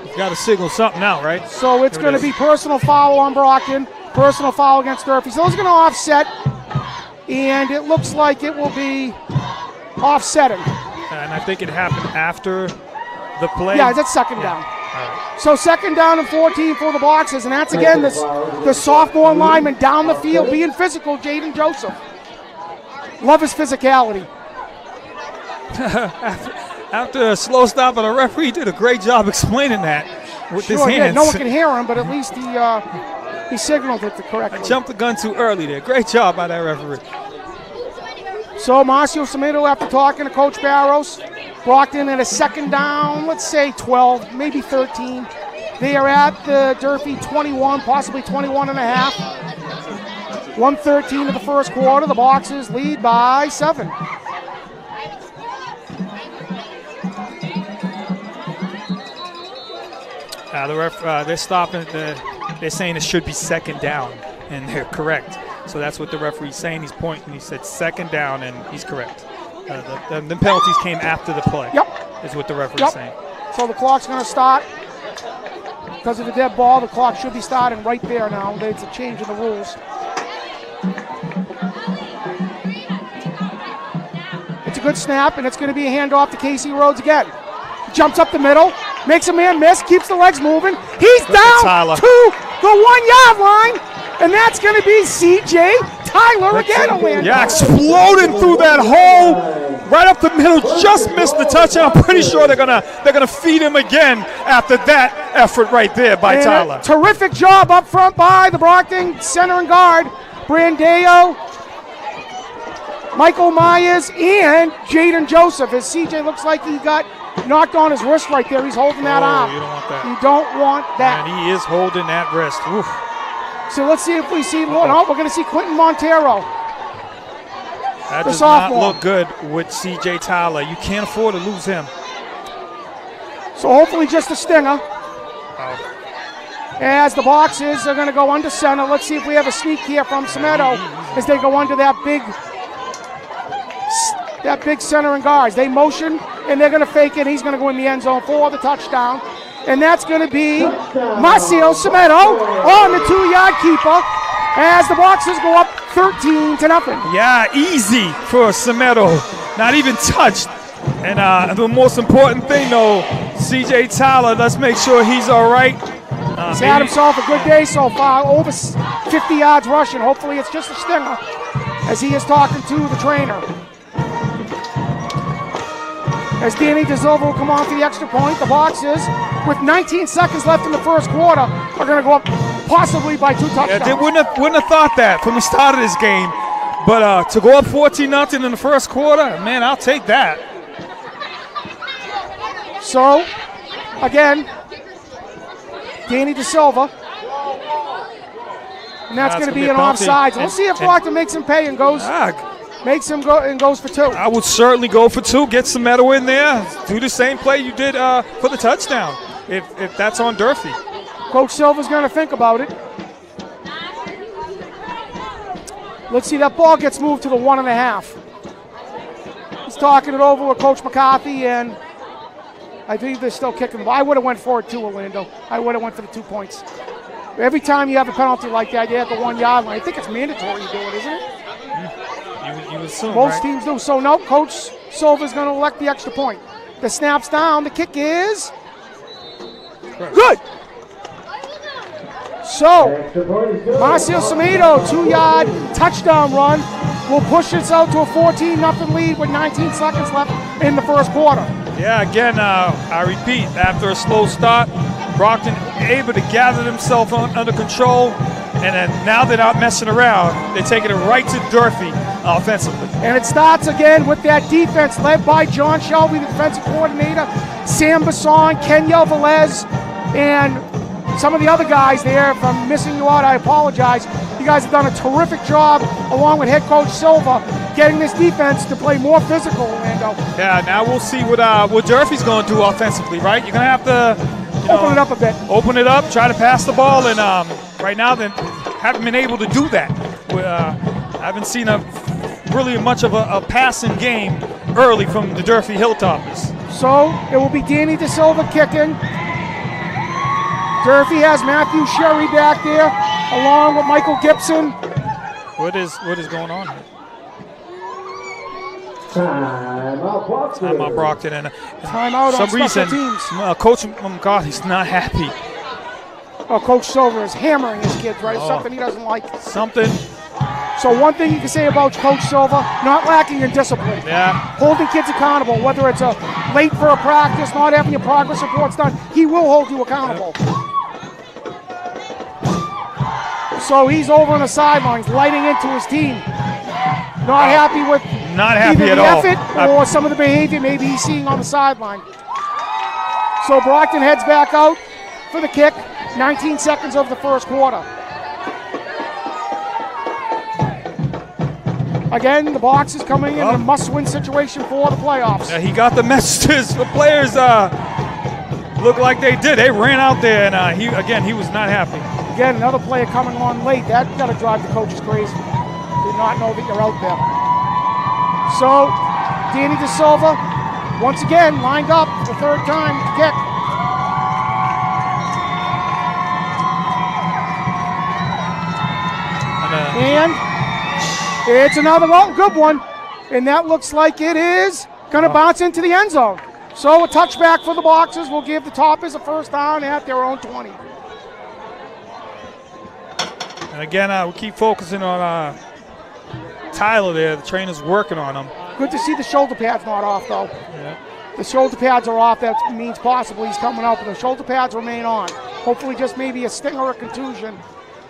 He's got to signal something out, right? So it's going to be personal foul on Brockton, personal foul against Durfee. So it's going to offset, and it looks like it will be offsetting. And I think it happened after the play. Yeah, that's 2nd down. Right. So 2nd down and 14 for the Boxers, and that's again the sophomore lineman down the field being physical, Jaden Joseph. Love his physicality. After a slow stop on the referee, he did a great job explaining that with his hands. Yeah, no one can hear him, but at least he signaled it correctly. I jumped the gun too early there. Great job by that referee. So Marcio Semedo, after talking to Coach Barros, Brockton at a 2nd down, let's say 12, maybe 13. They are at the Durfee 21, possibly 21 and a half. 1:13 of the first quarter. The Boxers lead by 7. The ref, they're stopping. They're saying it should be second down, and they're correct. So that's what the referee's saying. He's pointing. He said second down, and he's correct. The penalties came after the play. Yep. Is what the referee's saying. So the clock's going to start. Because of the dead ball, the clock should be starting right there now. It's a change in the rules. It's a good snap, and it's going to be a handoff to Casey Rhodes again. Jumps up the middle, makes a man miss, keeps the legs moving. He's down to the 1-yard line, and that's going to be C.J. Tyler again, Orlando. Yeah, exploding through that hole right up the middle. Just missed the touchdown. I'm pretty sure they're gonna feed him again after that effort right there by Tyler. Terrific job up front by the Brockton center and guard, Brandeo, Michael Myers, and Jaden Joseph. As C.J. looks like he got knocked on his wrist right there. He's holding that arm. You don't want that. You don't want that. And he is holding that wrist. Oof. So let's see if we see, we're going to see Quentin Montero. That does not look good with C.J. Tyler. You can't afford to lose him. So hopefully just a stinger. As the Boxers are going to go under center. Let's see if we have a sneak here from Semedo as they go under that big center and guards. They motion, and they're going to fake it. He's going to go in the end zone for the touchdown. And that's going to be Marcio Semedo on the 2-yard keeper as the Boxers go up 13-0. Yeah, easy for Semedo. Not even touched. And the most important thing, though, C.J. Tyler, let's make sure he's all right. He's had himself a good day so far, over 50 yards rushing. Hopefully it's just a stinger as he is talking to the trainer. As Danny DeSilva will come on for the extra point, the Boxers, with 19 seconds left in the first quarter, are going to go up possibly by 2 touchdowns. Yeah, they wouldn't have thought that from the start of this game. But to go up 14-0 in the first quarter, man, I'll take that. So, again, Danny DeSilva. And that's going to be an offsides. We'll see if Brockton makes him pay and goes. Makes him go and goes for 2. I would certainly go for 2. Get some metal in there. Do the same play you did for the touchdown, if that's on Durfee. Coach Silva's going to think about it. Let's see, that ball gets moved to the 1.5. He's talking it over with Coach McCarthy, and I think they're still kicking the ball. I would have went for it too, Orlando. I would have went for the 2 points. Every time you have a penalty like that, you're at the 1-yard line. I think it's mandatory you do it, isn't it? You assume, most teams do. So no, Coach Silva's going to elect the extra point. The snap's down. The kick is good. So Marcio Semedo, 2-yard touchdown run, will push us out to a 14-0 lead with 19 seconds left in the first quarter. Yeah, again, I repeat, after a slow start, Brockton able to gather themselves under control, and then now they're not messing around. They're taking it right to Durfee offensively. And it starts again with that defense led by John Shelby, the defensive coordinator, Sam Basson, Kenyel Velez, and some of the other guys there. If I'm missing you out, I apologize. You guys have done a terrific job, along with head coach Silva, getting this defense to play more physical, Orlando. Yeah, now we'll see what Durfee's going to do offensively, right? You're going to have to open it up a bit. Open it up, try to pass the ball, and right now they haven't been able to do that. I haven't seen really much of a passing game early from the Durfee Hilltoppers. So it will be Danny DeSilva kicking. Durfee has Matthew Sherry back there, along with Michael Gibson. What is going on here? Timeout Brockton. And timeout on special teams. Coach McCarthy's not happy. Oh, Coach Silver is hammering his kids, right? Something he doesn't like. Something. So one thing you can say about Coach Silva, not lacking in discipline. Yeah. Holding kids accountable, whether it's late for a practice, not having your progress reports done, he will hold you accountable. So he's over on the sidelines, lighting into his team. Not happy with either the effort or some of the behavior maybe he's seeing on the sideline. So Brockton heads back out for the kick. 19 seconds of the first quarter. Again, the box is coming in a must-win situation for the playoffs. Yeah, he got the messages. The players look like they did. They ran out there, and he was not happy. Again, another player coming on late. That got to drive the coaches crazy. Did not know that you're out there. So, Danny De Silva, once again, lined up for the third time to kick. And it's another good one. And that looks like it is going to bounce into the end zone. So a touchback for the Boxers will give the Toppers a first down at their own 20. And again, we keep focusing on Tyler there. The trainer's working on him. Good to see the shoulder pads not off, though. Yeah. The shoulder pads are off. That means possibly he's coming out, but the shoulder pads remain on. Hopefully just maybe a sting or a contusion,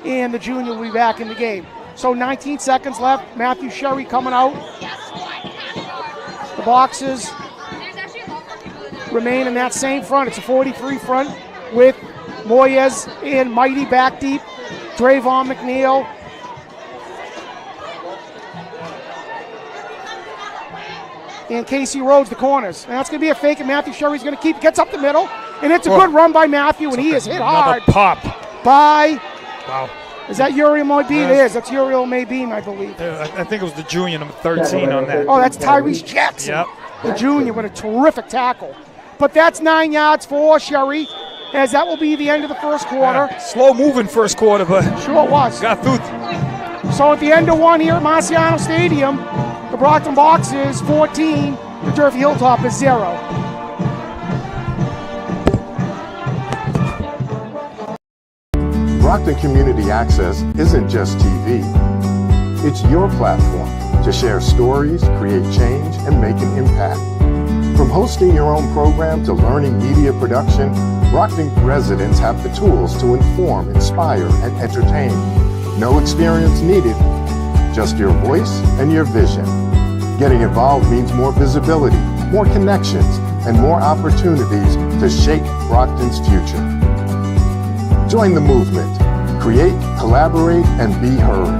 and the junior will be back in the game. So 19 seconds left. Matthew Sherry coming out. The Boxers remain in that same front. It's a 43 front with Moyes and Mighty back deep. Drayvon McNeil. And Casey Rhodes, the corners. And that's going to be a fake, and Matthew Sherry's going to keep, gets up the middle, and it's a good run by Matthew, and he is hit hard. Pop. By, wow. Is that Uriel Mabine? It is. That's Uriel Mabine, I believe. I think it was the junior, number 13 on that. Oh, that's Tyrese Jackson. Yep. The junior with a terrific tackle. But that's 9 yards for Sherry, as that will be the end of the first quarter. Slow moving first quarter, but sure it was. Got through. So at the end of one here at Marciano Stadium, the Brockton Boxers 14, the Durfee Hilltop is 0. Brockton Community Access isn't just TV. It's your platform to share stories, create change, and make an impact. From hosting your own program to learning media production, Brockton residents have the tools to inform, inspire, and entertain. No experience needed, just your voice and your vision. Getting involved means more visibility, more connections, and more opportunities to shape Brockton's future. Join the movement. Create, collaborate, and be heard.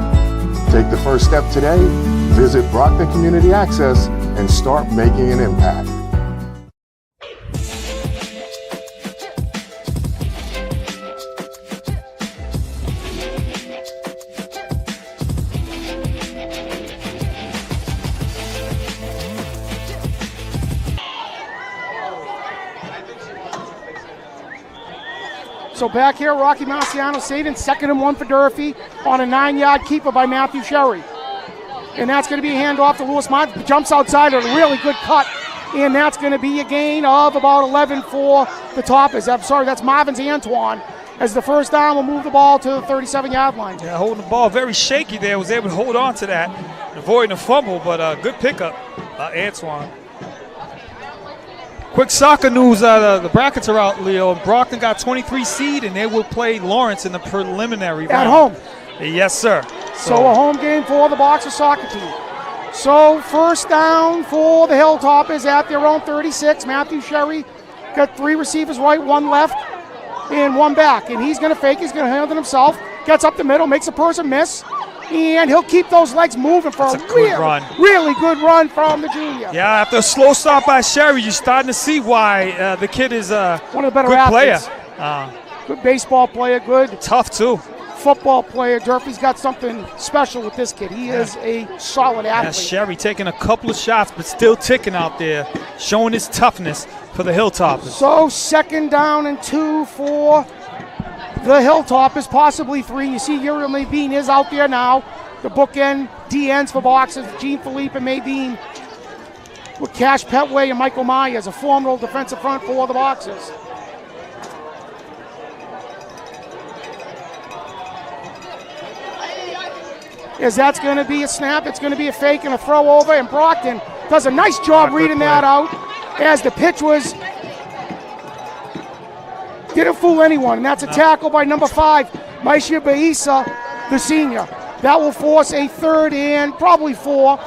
Take the first step today. Visit Brockton Community Access and start making an impact. So back here, Rocky Marciano Stadium, 2nd and 1 for Durfee on a 9-yard keeper by Matthew Sherry. And that's going to be a handoff to Lewis Martin. Jumps outside at a really good cut. And that's going to be a gain of about 11 for the Toppers. I'm sorry, that's Marvin's Antoine. As the first down will move the ball to the 37-yard line. Yeah, holding the ball very shaky there. Was able to hold on to that, avoiding a fumble, but good pickup by Antoine. Quick soccer news, the brackets are out, Leo. Brockton got 23 seed, and they will play Lawrence in the preliminary round. At home. Yes, sir. So a home game for the Boxer soccer team. So first down for the Hilltoppers at their own 36. Matthew Sherry got 3 receivers right, 1 left, and 1 back. And he's going to fake, he's going to handle it himself. Gets up the middle, makes a person miss. And he'll keep those legs moving for a really good run from the junior. Yeah, after a slow start by Sherry, you're starting to see why the kid is one of the better good athletes. Player. Good baseball player, good. Tough, too. Football player. Durfee's got something special with this kid. He is a solid athlete. Yeah, Sherry taking a couple of shots, but still ticking out there, showing his toughness for the Hilltoppers. So 2nd down and 2 for the Hilltoppers, possibly 3. You see Uriel Mabine is out there now. The bookend DNs for Boxers, Jean Philippe and Mabine with Cash Petway and Michael Myers, a formidable defensive front for the Boxers. As that's going to be a snap, it's going to be a fake and a throw over, and Brockton does a nice job reading that out as the pitch was. Didn't fool anyone, and that's a tackle by number 5, Maisha Baisa, the senior. That will force a 3rd and probably 4,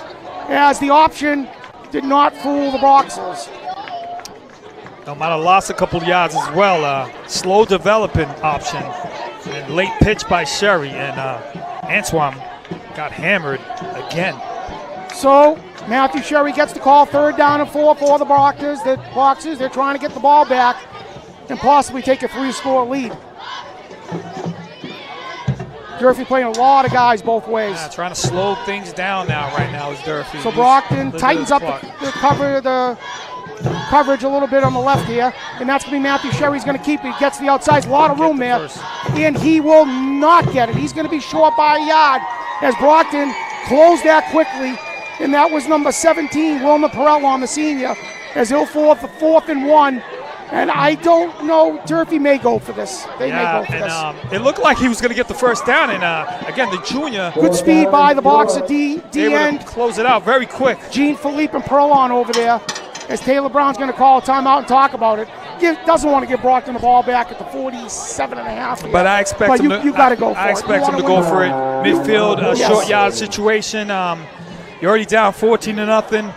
as the option did not fool the Boxers. They might have lost a couple of yards as well. Slow developing option, and late pitch by Sherry, and Antoine got hammered again. So Matthew Sherry gets the call, 3rd down and 4 for the Boxers. They're trying to get the ball back and possibly take a 3-score lead. Durfee playing a lot of guys both ways. Yeah, trying to slow things down right now is Durfee. So Brockton tightens up the coverage a little bit on the left here, and that's going to be Matthew Sherry. He's going to keep it. He gets the outside, a lot of room there, and he will not get it. He's going to be short by a yard as Brockton closed that quickly, and that was number 17, Wilmer Perrell, the senior, as he'll force the 4th and 1. And I don't know, Durfee may go for this. They may go for this. It looked like he was going to get the first down, and again, the junior. Good speed by the Boxer D end. Close it out very quick. Gene Philippe and Perlon over there, as Taylor Brown's going to call a timeout and talk about it. Doesn't want to give Brockton the ball back at the 47.5. But I expect him you got to go for it. I expect him to go for it. Midfield, short yard situation. You're already down 14-0.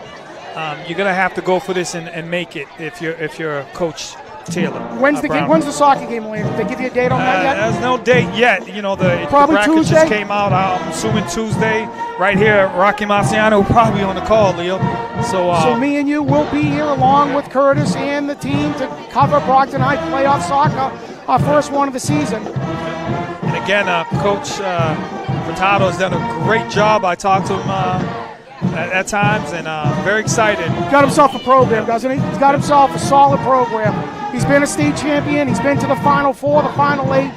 You're gonna have to go for this and make it if you're Coach Taylor. When's the soccer game, William? Did they give you a date on that yet? There's no date yet. You know, the bracket Tuesday? just came out. I'm assuming Tuesday. Right here, Rocky Marciano will probably be on the call, Leo. So me and you will be here along with Curtis and the team to cover Brockton High playoff soccer, our first one of the season. And again, Coach Furtado has done a great job. I talked to him at times, and very excited. Got himself a program, doesn't he? He's got himself a solid program. He's been a state champion. He's been to the Final 4, the Final 8,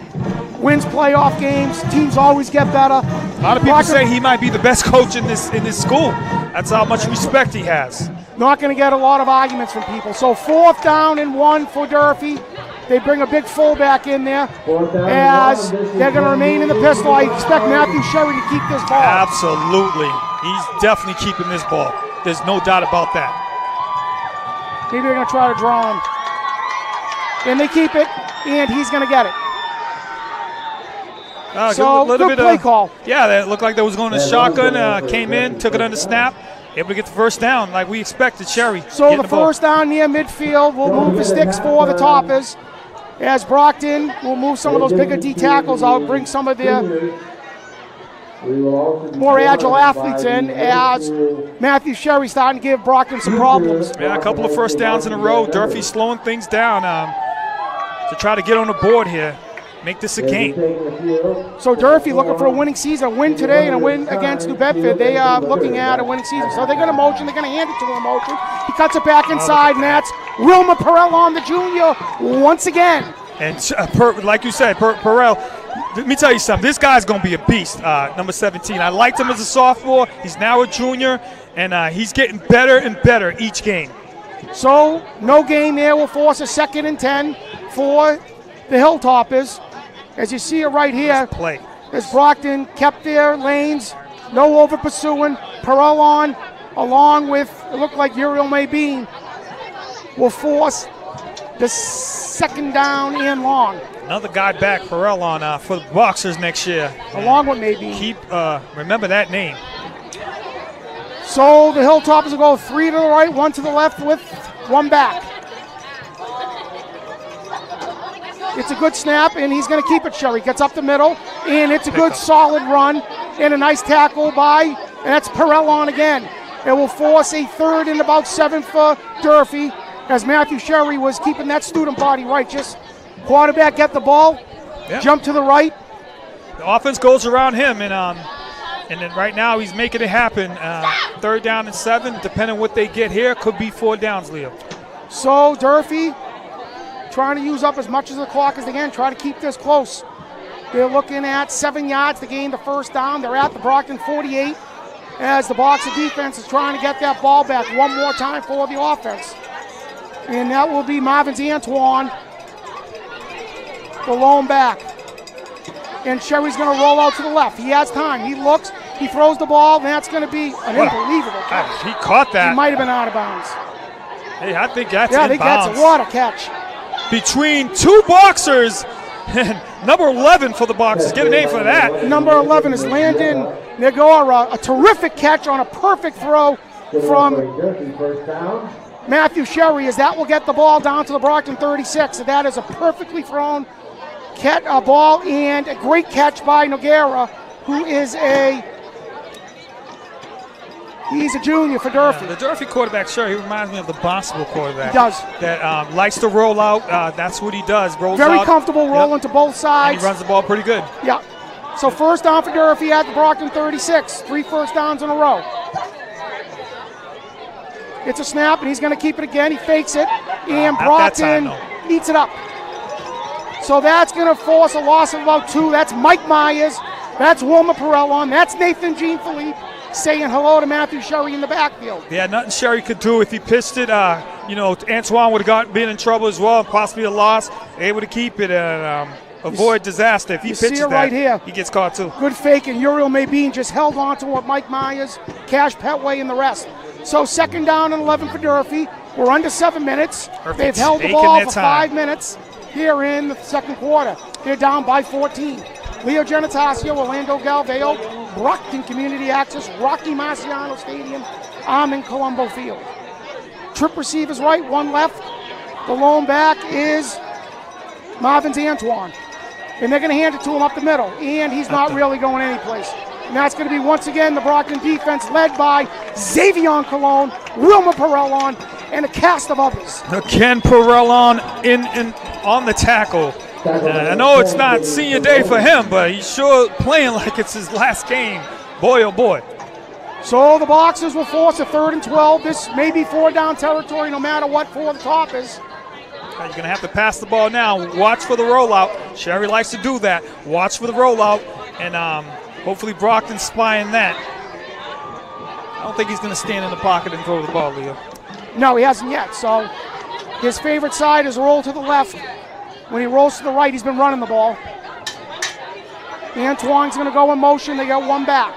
wins playoff games. Teams always get better. A lot of people say he might be the best coach in this school. That's how much respect he has. Not going to get a lot of arguments from people. So 4th down and 1 for Durfee. They bring a big fullback in there as they're going to remain in the pistol. I expect Matthew Sherry to keep this ball. Absolutely. He's definitely keeping this ball. There's no doubt about that. Maybe they're going to try to draw him. And they keep it, and he's going to get it. So, good play call. Yeah, that looked like they was going to shotgun. Came in, took it under snap. Able to get the first down like we expected, Sherry. So the first down near midfield will move the sticks for the Toppers. As Brockton will move some of those bigger D tackles out, bring some of their more agile athletes in, as Matthew Sherry starting to give Brockton some problems. Yeah, a couple of first downs in a row. Durfee slowing things down to try to get on the board here. Make this a game. So Durfee looking for a winning season, a win today and a win against New Bedford. They are looking at a winning season. So they're going to motion. They're going to hand it to him in motion. He cuts it back inside, and that's Wilmer Perrell, the junior, once again. And like you said, Perrell, let me tell you something. This guy's going to be a beast, number 17. I liked him as a sophomore. He's now a junior, and he's getting better and better each game. So no gain there will force a 2nd and 10 for the Hilltoppers. As you see it right here, as Brockton kept their lanes, no over pursuing. Perrell along with, it looked like Uriel Maybeen, will force the 2nd down and long. Another guy back, Perrell, for the Boxers next year. Along with Maybeen. Remember that name. So the Hilltoppers will go 3 to the right, 1 to the left with 1 back. It's a good snap, and he's going to keep it, Sherry. Gets up the middle, and it's a good solid run, and a nice tackle and that's Perrell again. It will force a 3rd and about 7 for Durfee, as Matthew Sherry was keeping that student body right. Just quarterback get the ball, jump to the right. The offense goes around him, and then right now he's making it happen. 3rd down and 7, depending on what they get here, could be 4 downs, Leo. So Durfee trying to use up as much of the clock as they can, try to keep this close. They're looking at 7 yards to gain the first down. They're at the Brockton 48 as the Boxer defense is trying to get that ball back one more time for the offense. And that will be Marvin's Antoine, the lone back. And Sherry's going to roll out to the left. He has time. He looks, he throws the ball, and that's going to be an unbelievable catch. He caught that. He might have been out of bounds. Hey, I think that's I think that's a water catch. Between 2 Boxers and number 11 for the Boxers. Get a name for that. Number 11 is Landon Negora. A terrific catch on a perfect throw from Matthew Sherry, as that will get the ball down to the Brockton 36. So that is a perfectly thrown ball, and a great catch by Noguera, who is a He's a junior for Durfee. The Durfee quarterback, sure, he reminds me of the Barnstable quarterback. He does. That likes to roll out. That's what he does. Rolls Very out. comfortable rolling to both And sides. he runs the ball pretty good. Yeah. So first down for Durfee at the Brockton 36. 3 first downs in a row. It's a snap, and he's going to keep it again. He fakes it, and Not that time, Brockton eats it up. So that's going to force a loss of about 2. That's Mike Myers. That's Wilma Perellon. That's Nathan Jean Philippe saying hello to Matthew Sherry in the backfield. Yeah, nothing Sherry could do if he pitched it. Antoine would have been in trouble as well, possibly a loss. Able to keep it and avoid disaster. If he pitches see it right here. he gets caught too. Good fake, and Uriel Maybeen just held on to what Mike Myers, Cash Petway, and the rest. So second down and 11 for Durfee. We're under 7 minutes. Perfect. They've held the Taking ball their for time. 5 minutes here in the second quarter. They're down by 14. Leo Genitacio, Orlando Galveo, Brockton Community Access, Rocky Marciano Stadium, in Colombo Field. Trip receivers right, 1 left. The lone back is Marvin's Antoine. And they're going to hand it to him up the middle. And he's not really going anyplace. And that's going to be, once again, the Brockton defense led by Xavier Colon, Wilma Perellon, and a cast of others. Ken Perellon in on the tackle. I know it's not senior day for him, but he's sure playing like it's his last game. Boy, oh boy. So the Boxers will force a 3rd and 12. This may be 4-down territory no matter what for the Toppers. You're going to have to pass the ball now. Watch for the rollout. Sherry likes to do that. Watch for the rollout, and hopefully Brockton's spying that. I don't think he's going to stand in the pocket and throw the ball, Leo. No, he hasn't yet. So his favorite side is roll to the left. When he rolls to the right, he's been running the ball. Antoine's going to go in motion. They got 1 back.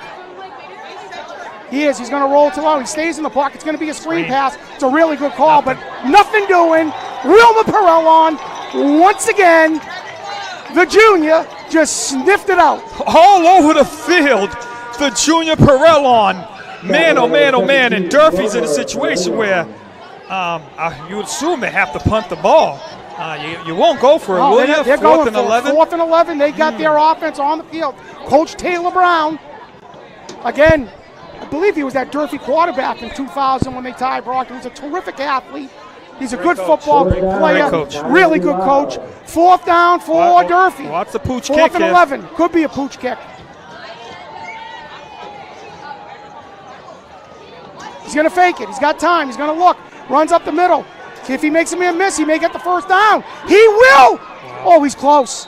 He's going to roll to the left. He stays in the pocket. It's going to be a screen pass. It's a really good call, but nothing doing. Wilma Perellon, once again, the junior just sniffed it out. All over the field, the junior Perellon. Man, oh man, oh man. And Durfee's in a situation where you would assume they have to punt the ball. You won't go for it, will you? They're 4th going and for 11? 4th and 11. They got their offense on the field. Coach Taylor Brown, again, I believe he was that Durfee quarterback in 2000 when they tied Brockton. He's a terrific athlete. He's a good football player. Coach. Really good coach. 4th down for Durfee. What's the pooch 4th kick and here? 11. Could be a pooch kick. He's going to fake it. He's got time. He's going to look. Runs up the middle. See if he makes a man miss. He may get the 1st down. He will. Oh, he's close.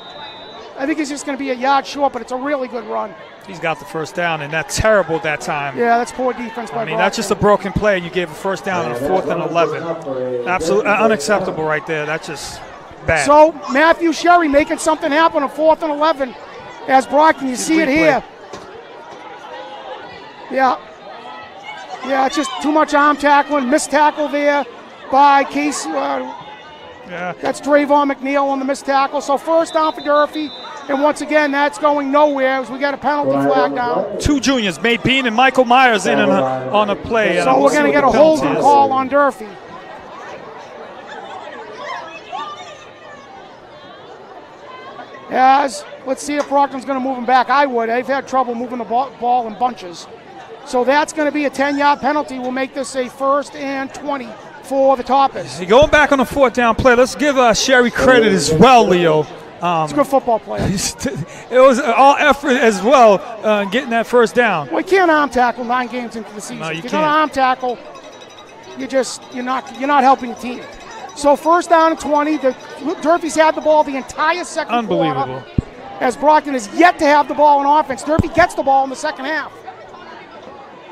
I think he's just going to be a yard short, but it's a really good run. He's got the 1st down, and that's terrible that time. Yeah, that's poor defense by Brockton. That's just a broken play. You gave a 1st down on a 4th and 11. Absolutely unacceptable right there. That's just bad. So Matthew Sherry making something happen on 4th and 11 as Brockton. You see it here. Yeah, it's just too much arm tackling. Missed tackle there by Casey. That's Drayvon McNeil on the missed tackle. So 1st down for Durfee. And once again, that's going nowhere as we got a penalty flag down. 2 juniors, Maybeen and Michael Myers in on a play. So we're going to get a holding call on Durfee. Let's see if Brockton's going to move him back. I would. They've had trouble moving the ball in bunches. So that's going to be a 10-yard penalty. We'll make this a 1st and 20 for the Toppers. Going back on the 4th down play, let's give Sherry credit as well, Leo. It's a good football player. It was all effort as well getting that 1st down. Well, you can't arm tackle 9 games into the season. No, you if you're can't. going to arm tackle, you're not helping the team. So 1st down and 20. Durfee's had the ball the entire second quarter. Unbelievable. As Brockton has yet to have the ball in offense. Durfee gets the ball in the second half.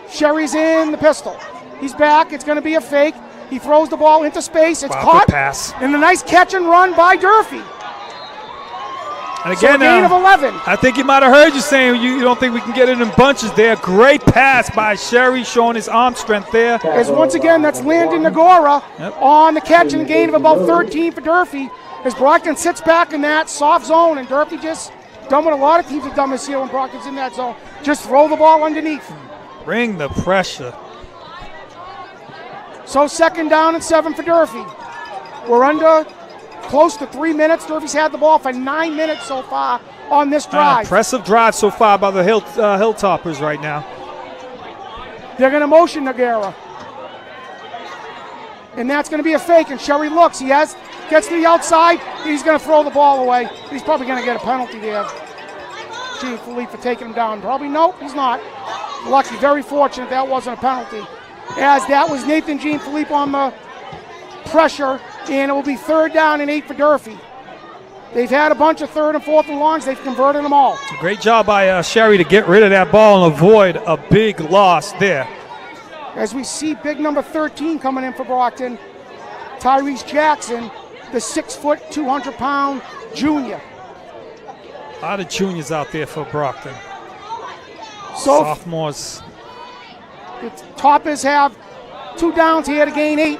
Sherry's in the pistol. He's back. It's going to be a fake. He throws the ball into space. It's caught. Good pass. And a nice catch and run by Durfee. And again, so a gain of 11. I think he might have heard you saying you don't think we can get it in bunches there. Great pass by Sherry, showing his arm strength there. As once again, that's Landon Nagora on the catch and a gain of about 13 for Durfee. As Brockton sits back in that soft zone, and Durfee just done what a lot of teams have done this year when Brockton's in that zone. Just throw the ball underneath. Bring the pressure. So 2nd down and 7 for Durfee. We're under close to 3 minutes. Durfee's had the ball for 9 minutes so far on this drive. Impressive drive so far by the Hilltoppers right now. They're going to motion Noguera. And that's going to be a fake, and Sherry looks. Gets to the outside. He's going to throw the ball away. He's probably going to get a penalty there. Jean Philippe for taking him down. Probably nope, he's not. Lucky, very fortunate that wasn't a penalty. As that was Nathan Jean Philippe on the pressure, and it will be 3rd down and 8 for Durfee. They've had a bunch of 3rd and 4th and longs. They've converted them all. Great job by Sherry to get rid of that ball and avoid a big loss there. As we see big number 13 coming in for Brockton, Tyrese Jackson, the 6', 200-pound junior. A lot of juniors out there for Brockton. So sophomores. The Toppers have 2 downs here to gain 8.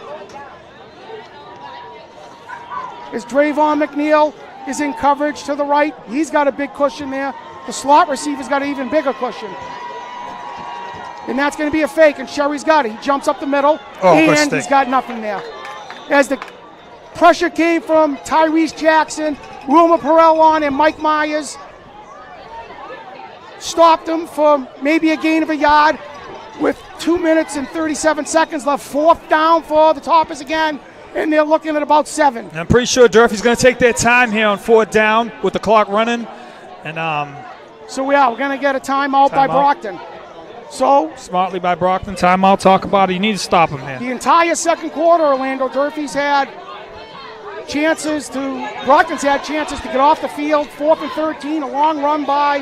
As Drayvon McNeil is in coverage to the right, he's got a big cushion there. The slot receiver's got an even bigger cushion. And that's going to be a fake, and Sherry's got it. He jumps up the middle, and he's got nothing there. As the pressure came from Tyrese Jackson, Wilmer Perel and Mike Myers stopped him for maybe a gain of a yard with 2 minutes and 37 seconds left. 4th down for the Toppers again, and they're looking at about 7. I'm pretty sure Durfee's going to take their time here on 4th down with the clock running. And so we're going to get a timeout by Brockton. So smartly by Brockton, timeout, talk about it. You need to stop him here. The entire second quarter, Orlando, Durfee's had chances Brockton's had chances to get off the field. 4th and 13, a long run by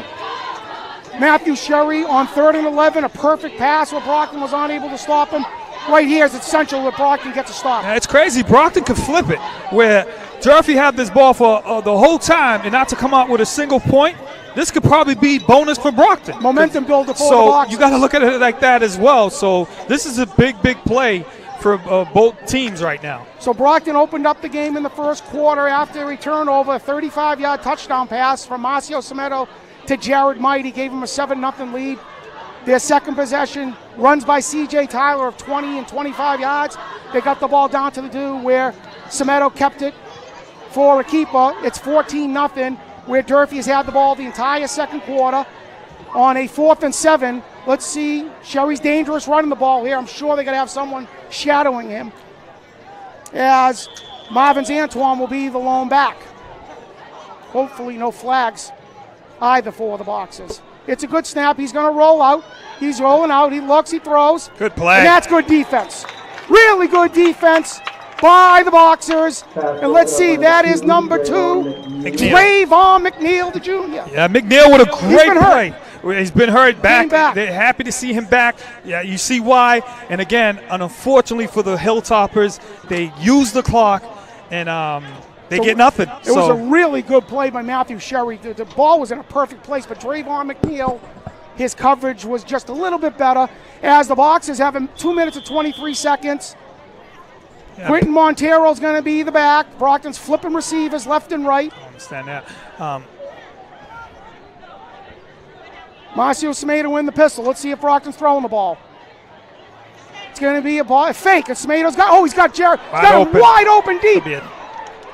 Matthew Sherry on 3rd and 11, a perfect pass where Brockton was unable to stop him. Right here is essential that Brockton gets a stop. Yeah, it's crazy. Brockton could flip it, where Durfee had this ball for the whole time and not to come out with a single point. This could probably be bonus for Brockton. Momentum builder for the So Boxers. you got to look at it like that as well. So this is a big play for both teams right now. So Brockton opened up the game in the first quarter after a turnover, a 35-yard touchdown pass from Marcio Semedo to Jared Might. He gave him a 7-0 lead. Their second possession runs by C.J. Tyler of 20 and 25 yards. They got the ball down to the do where Semedo kept it for a keeper. It's 14-0. Where Durfee has had the ball the entire second quarter. On a 4th and 7, let's see. Sherry's dangerous running the ball here. I'm sure they're going to have someone shadowing him. As Marvin's Antoine will be the lone back. Hopefully no flags either for the Boxers. It's a good snap. He's going to roll out. He's rolling out. He looks. He throws. Good play. And that's good defense. Really good defense by the Boxers. And let's see, that is number 2, Drayvon McNeil, the junior. Yeah, McNeil with a great play. Hurt. He's been hurt back. Back. They're happy to see him back. Yeah, you see why. And again, unfortunately for the Hilltoppers, they use the clock and they get nothing. It was a really good play by Matthew Sherry. The ball was in a perfect place, but Drayvon McNeil, his coverage was just a little bit better. As the Boxers have 2 minutes and 23 seconds. Yeah. Quentin Montero's going to be the back. Brockton's flipping receivers left and right. I understand that. Marcio Semedo in the pistol. Let's see if Brockton's throwing the ball. It's going to be a fake. And Semedo's he's got Jared. He's got him wide open deep.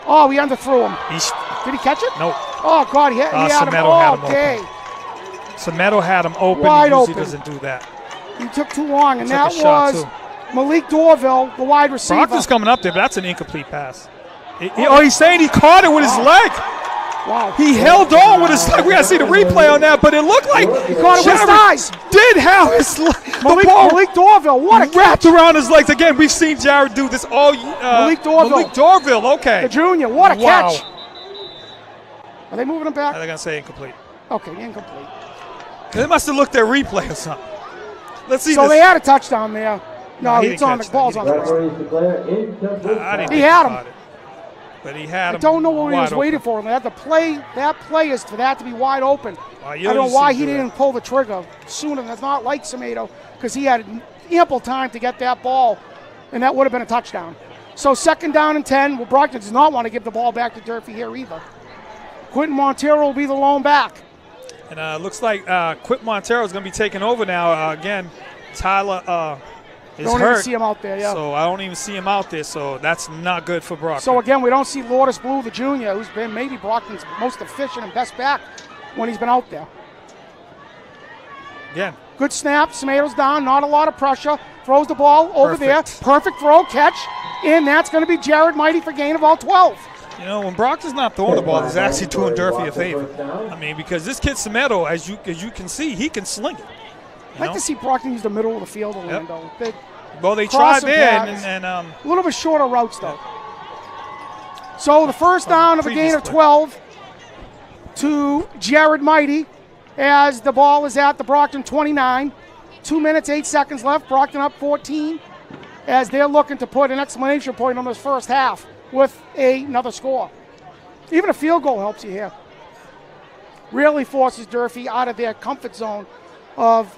Oh, he underthrew him. Did he catch it? Nope. Oh, God, he had him. Okay. Semedo had him open. Wide he usually open. doesn't do that. He took too long, and that was Malik Dorville, the wide receiver. Brockton's coming up there, but that's an incomplete pass. He's saying he caught it with his leg. Wow. He held on with his leg. We got to see the replay on that, but it looked like he caught it with his eyes. Did have his Malik Dorville, what a wrapped catch. around his legs. Again, we've seen Jared do this all Malik Dorville. Okay. The junior, what a catch. Are they moving him back? They're going to say incomplete. Okay, incomplete. They must have looked at replay or something. Let's see so this. they had a touchdown there. No, it's on the ball's on the wrist. He had him. But he had him. I don't know what he was waiting for. That play is for that to be wide open. I don't know why he didn't pull the trigger sooner. That's not like Semedo, because he had ample time to get that ball, and that would have been a touchdown. So 2nd down and 10. Well, Brockton does not want to give the ball back to Durfee here either. Quentin Montero will be the lone back. And looks like Quentin Montero is going to be taking over now. Again, Tyler is don't hurt. even see him out there, yeah. So I don't even see him out there, so that's not good for Brockton. So again, we don't see Lourdes Blue, the junior, who's been maybe Brockton's most efficient and best back when he's been out there. Again. Good snap. Tomatoes down. Not a lot of pressure. Throws the ball over there. Perfect. Perfect throw, catch. And that's going to be Jared Mighty for gain of all 12. You know, when Brockton's not throwing the ball, he's actually doing Durfee a favor. I mean, because this kid Semedo, as you can see, he can sling it. I'd like to see Brockton use the middle of the field, Orlando. Well, they tried there, pads. and A little bit shorter routes, though. So the first down of a gain of 12 to Jared Mighty as the ball is at the Brockton 29. 2 minutes, 8 seconds left. Brockton up 14 as they're looking to put an exclamation point on this first half with another score. Even a field goal helps you here. Really forces Durfee out of their comfort zone of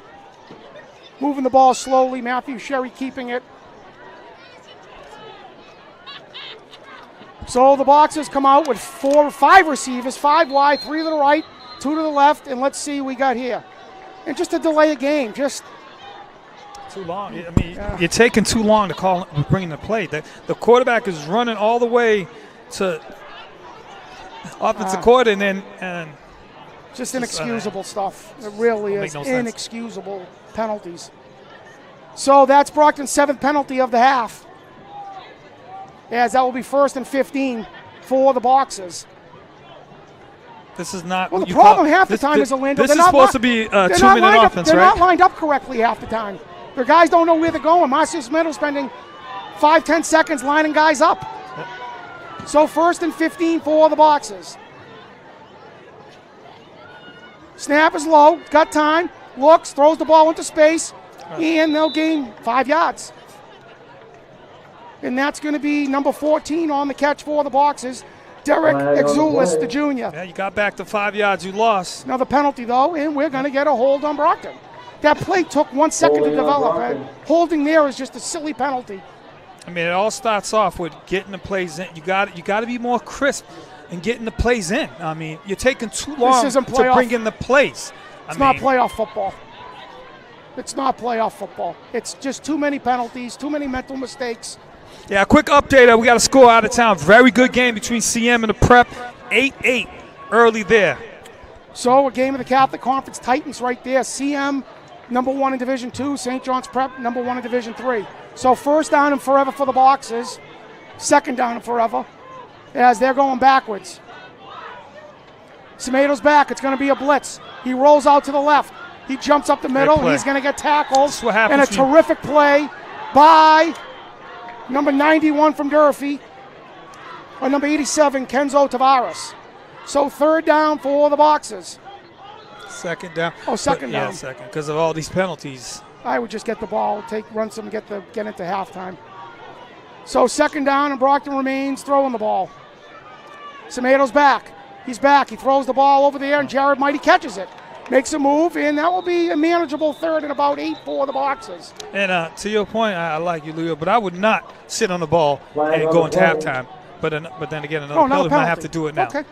moving the ball slowly. Matthew Sherry keeping it. So the Boxers come out with 4 or 5 receivers, 5 wide, 3 to the right, 2 to the left, and let's see what we got here. And just to delay a game, just too long. I mean, you're taking too long to bring the play. The quarterback is running all the way to offensive court, and then just inexcusable stuff. It really is no inexcusable penalties. So that's Brockton's 7th penalty of the half, as that will be 1st and 15 for the Boxers. This is not. Well, the problem half the time is Orlando. This is supposed to be a 2-minute offense, right? They're not lined up correctly half the time. Their guys don't know where they're going. Marcio Smith spending 5-10 seconds lining guys up. Yep. So 1st and 15 for the Boxers. Snap is low, got time, looks, throws the ball into space, and they'll gain 5 yards. And that's going to be number 14 on the catch for the Boxers, Derek Exulis, the junior. Yeah, you got back to 5 yards, you lost. Another penalty, though, and we're going to get a hold on Brockton. That play took 1 second to develop. Holding there is just a silly penalty. I mean, it all starts off with getting the plays in. You got to be more crisp in getting the plays in. I mean, you're taking too long to bring in the plays. It's not playoff football. It's not playoff football. It's just too many penalties, too many mental mistakes. Yeah, a quick update. We got a score out of town. Very good game between CM and the Prep. 8-8 early there. So a game of the Catholic Conference Titans right there. CM number 1 in Division 2. St. John's Prep number 1 in Division 3. So 1st down and forever for the Boxers. 2nd down and forever as they're going backwards. Tomatoes back. It's going to be a blitz. He rolls out to the left. He jumps up the middle, and he's going to get tackled. That's what happens. And a terrific play by number 91 from Durfee, or number 87, Kenzo Tavares. So 3rd down for the Boxers. 2nd down. Oh, 2nd down. Yeah, 2nd, because of all these penalties. I would just get the ball, run some, get into halftime. So 2nd down, and Brockton remains throwing the ball. Tomatoes back. He's back. He throws the ball over there, and Jared Mighty catches it. Makes a move, and that will be a manageable 3rd and about 8 for the Boxers. And to your point, I like you, Leo, but I would not sit on the ball and go into halftime. But then again, another penalty might have to do it now. Okay.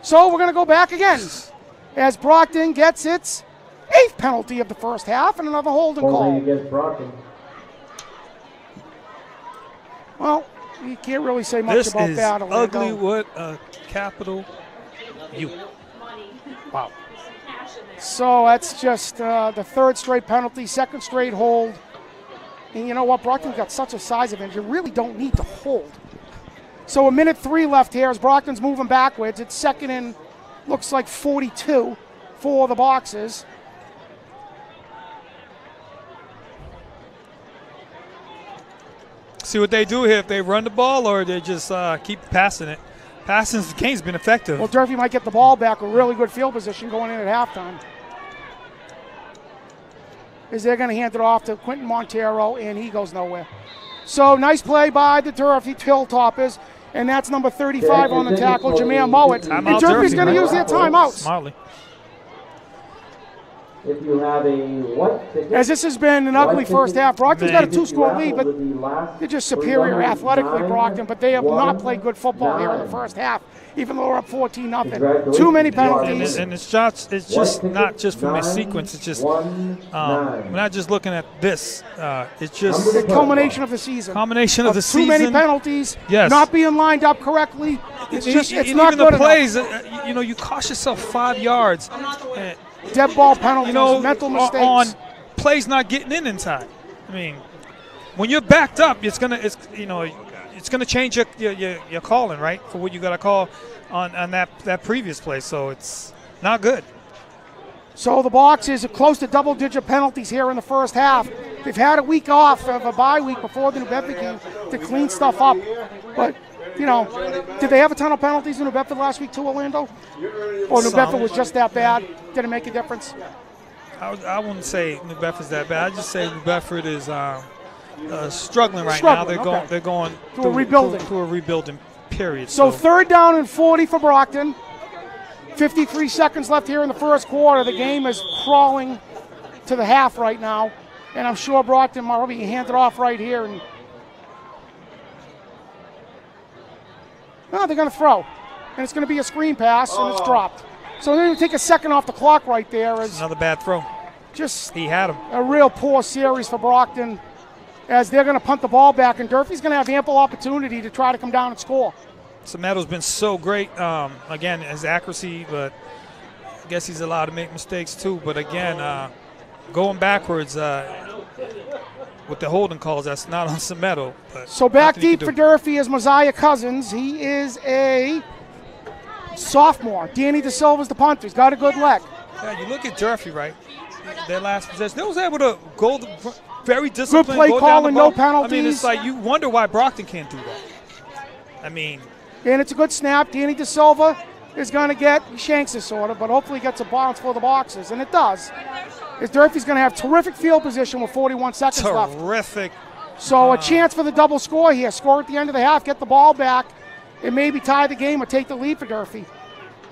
So we're going to go back again as Brockton gets its 8th penalty of the first half and another holding call. Against Brockton. Well, you can't really say much about that. This is ugly with a capital U. Wow. So that's just the 3rd straight penalty, 2nd straight hold. And you know what? Brockton's got such a size advantage. You really don't need to hold. So 1:03 left here as Brockton's moving backwards. It's 2nd and looks like 42 for the Boxers. See what they do here, if they run the ball or they just keep passing it. Passing the game's been effective. Well, Durfee might get the ball back, a really good field position going in at halftime. Is they're going to hand it off to Quentin Montero, and he goes nowhere. So nice play by the Durfee Hilltoppers, and that's number 35 on the tackle, Jameer Mowat. And Durfee's going to use their timeouts. Smartly. If you have a white ticket, as this has been an ugly first half. Brockton's got a 2-score lead, but they're just superior athletically, Brockton, but they have not played good football here in the first half, even though we're up 14-0. Too many penalties. And it's just not just from a sequence. It's just we're not just looking at this. It's just the culmination of the season. Too many penalties. Yes. Not being lined up correctly. It's not even good the plays. enough. You cost yourself 5 yards. dead ball penalties, mental mistakes. On plays not getting in time. I mean, when you're backed up, it's gonna change your calling, right, for what you got to call on that previous play. So it's not good. So the Boxers are close to double-digit penalties here in the first half. They've had a week off of a bye week before the New Bedford game to clean stuff up. But, did they have a ton of penalties in New Bedford last week too, Orlando? Or New Bedford was just that bad? Did it make a difference? I wouldn't say New Bedford's that bad. I just say New Bedford is struggling right now. They're going through a rebuilding period. So 3rd down and 40 for Brockton. 53 seconds left here in the first quarter. The game is crawling to the half right now, and I'm sure Brockton might probably hand it off right here. And no, they're going to throw, and it's going to be a screen pass, and it's dropped. So they're going to take a second off the clock right there. Another bad throw. Just he had him. A real poor series for Brockton, as they're going to punt the ball back, and Durfee's going to have ample opportunity to try to come down and score. Sameto's been so great, again, his accuracy, but I guess he's allowed to make mistakes too. But again, going backwards with the holding calls, that's not on Sameto. So back deep for Durfee is Mosiah Cousins. He is a sophomore. Danny DeSilva's the punter. He's got a good leg. Yeah, you look at Durfee, right? Their last possession, they was able to go very disciplined. Good play calling, no penalties. I mean, it's like you wonder why Brockton can't do that. I mean, and it's a good snap. Danny DeSilva is going to get shanks this sort of, but hopefully gets a bounce for the Boxers, and it does. Is Durfee's going to have terrific field position with 41 seconds left. Terrific. So a chance for the double score here. Score at the end of the half, get the ball back, and maybe tie the game or take the lead for Durfee.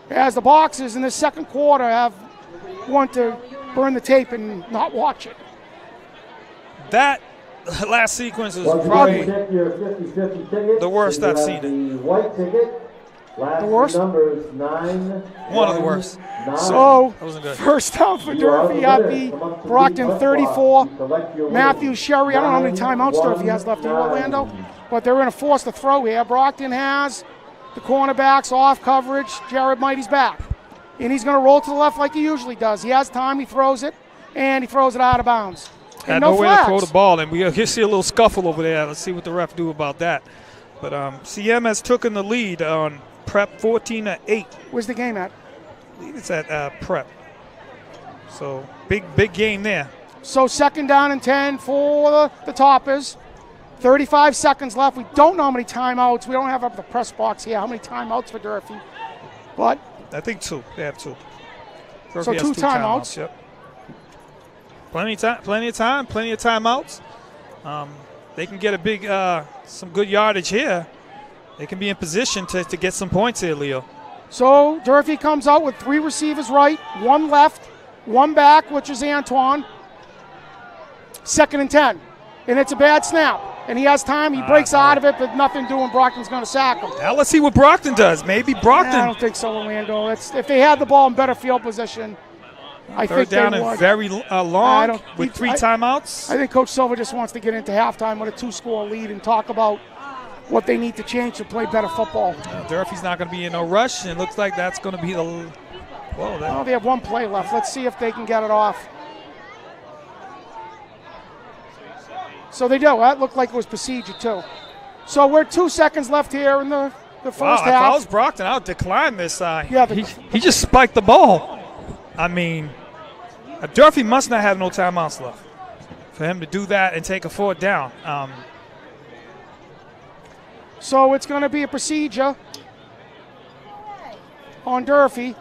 As the Boxers in this second quarter have want to burn the tape and not watch it. That last sequence is probably the worst I've seen it. The worst? One of the worst. So, first down for Durfee at the Brockton 34. Matthew Sherry, I don't know how many timeouts Durfee has left in Orlando, but they're going to force the throw here. Brockton has the cornerbacks off coverage. Jared Mighty's back. And he's going to roll to the left like he usually does. He has time, he throws it, and he throws it out of bounds. Had no way to throw the ball, and we see a little scuffle over there. Let's see what the ref do about that. But CM has taken the lead on Prep 14-8. Where's the game at? I believe it's at Prep. So big game there. So 2nd down and 10 for the Toppers. 35 seconds left. We don't know how many timeouts. We don't have up the press box here. How many timeouts for Durfee? But I think 2. They have 2. Durfee so has 2 timeouts. Yep. Plenty of time, plenty of timeouts. They can get a big, some good yardage here. They can be in position to get some points here, Leo. So Durfee comes out with 3 receivers right, 1 left, 1 back, which is Antoine. 2nd and 10. And it's a bad snap. And he has time. He breaks out of it, but nothing doing. Brockton's going to sack him. Now let's see what Brockton does. Maybe Brockton. I don't think so, Orlando. If they had the ball in better field position, I think they would. 3rd down and very long with 3 timeouts. I think Coach Silva just wants to get into halftime with a 2-score lead and talk about what they need to change to play better football. Durfee's not going to be in no rush, and it looks like that's going to be the. Well, they have 1 play left. Let's see if they can get it off. So they do. That looked like it was procedure, too. So we're 2 seconds left here in the first half. If I was Brockton, I would decline this. Yeah, he just spiked the ball. I mean, Durfee must not have no timeouts left for him to do that and take a 4th down. So it's going to be a procedure on Durfee,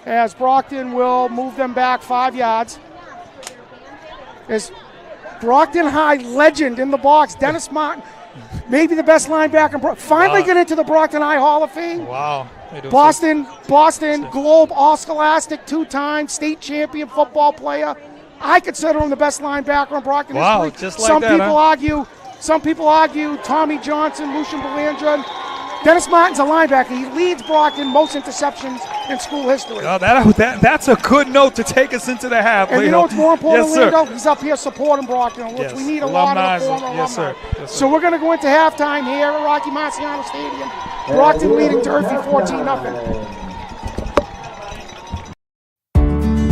as Brockton will move them back 5 yards. As Brockton High legend in the box, Dennis Martin, maybe the best linebacker, finally get into the Brockton High Hall of Fame. Wow. Boston Globe All-Scholastic 2-time state champion football player. I consider him the best linebacker in Brockton history. Just like Some people argue Tommy Johnson, Lucian Belandra. Dennis Martin's a linebacker. He leads Brockton most interceptions in school history. Oh, that's a good note to take us into the half. And you know what's more important, yes, Orlando? He's up here supporting Brockton, which we need a lot of the former alumni. Yes, sir. So we're going to go into halftime here at Rocky Marciano Stadium. Brockton leading Durfee 14-0.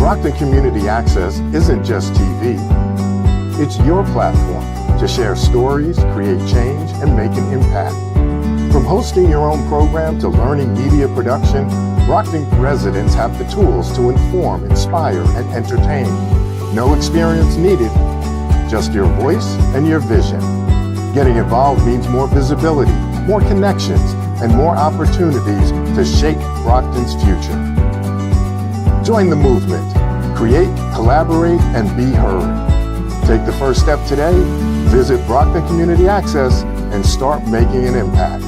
Brockton Community Access isn't just TV. It's your platform to share stories, create change, and make an impact. From hosting your own program to learning media production, Brockton residents have the tools to inform, inspire, and entertain. No experience needed, just your voice and your vision. Getting involved means more visibility, more connections, and more opportunities to shape Brockton's future. Join the movement. Create, collaborate, and be heard. Take the first step today. Visit Brockton Community Access and start making an impact.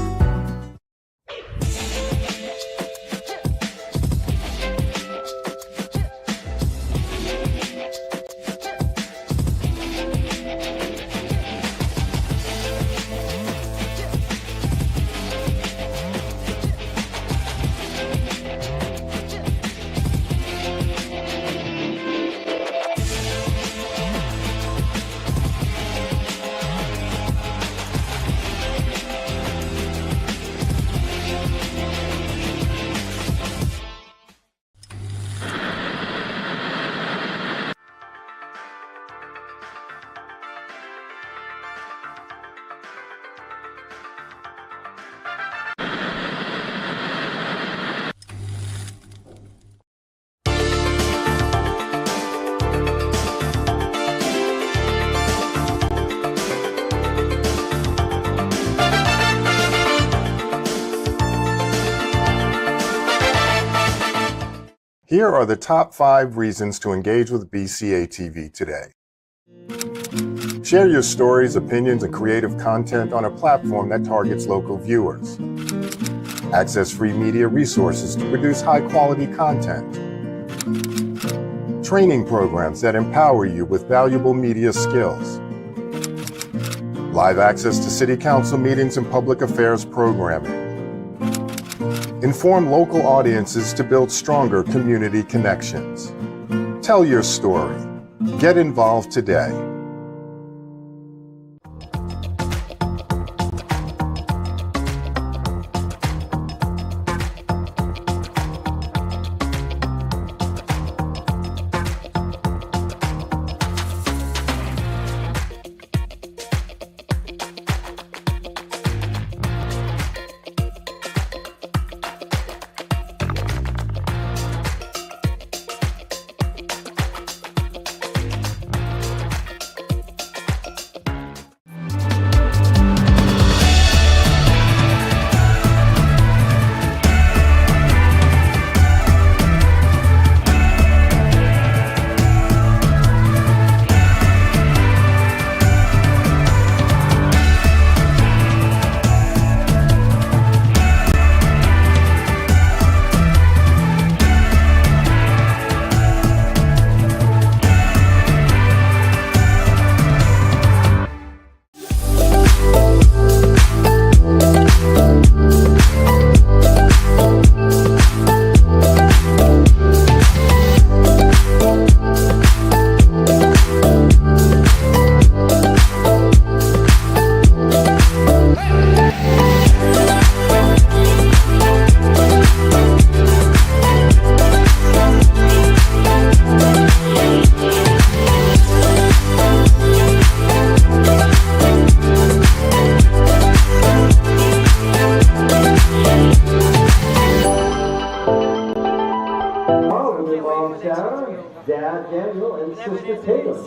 Here are the top 5 reasons to engage with BCA TV today. Share your stories, opinions, and creative content on a platform that targets local viewers. Access free media resources to produce high-quality content. Training programs that empower you with valuable media skills. Live access to city council meetings and public affairs programming. Inform local audiences to build stronger community connections. Tell your story. Get involved today. Dad Daniel, and Sister Taylor.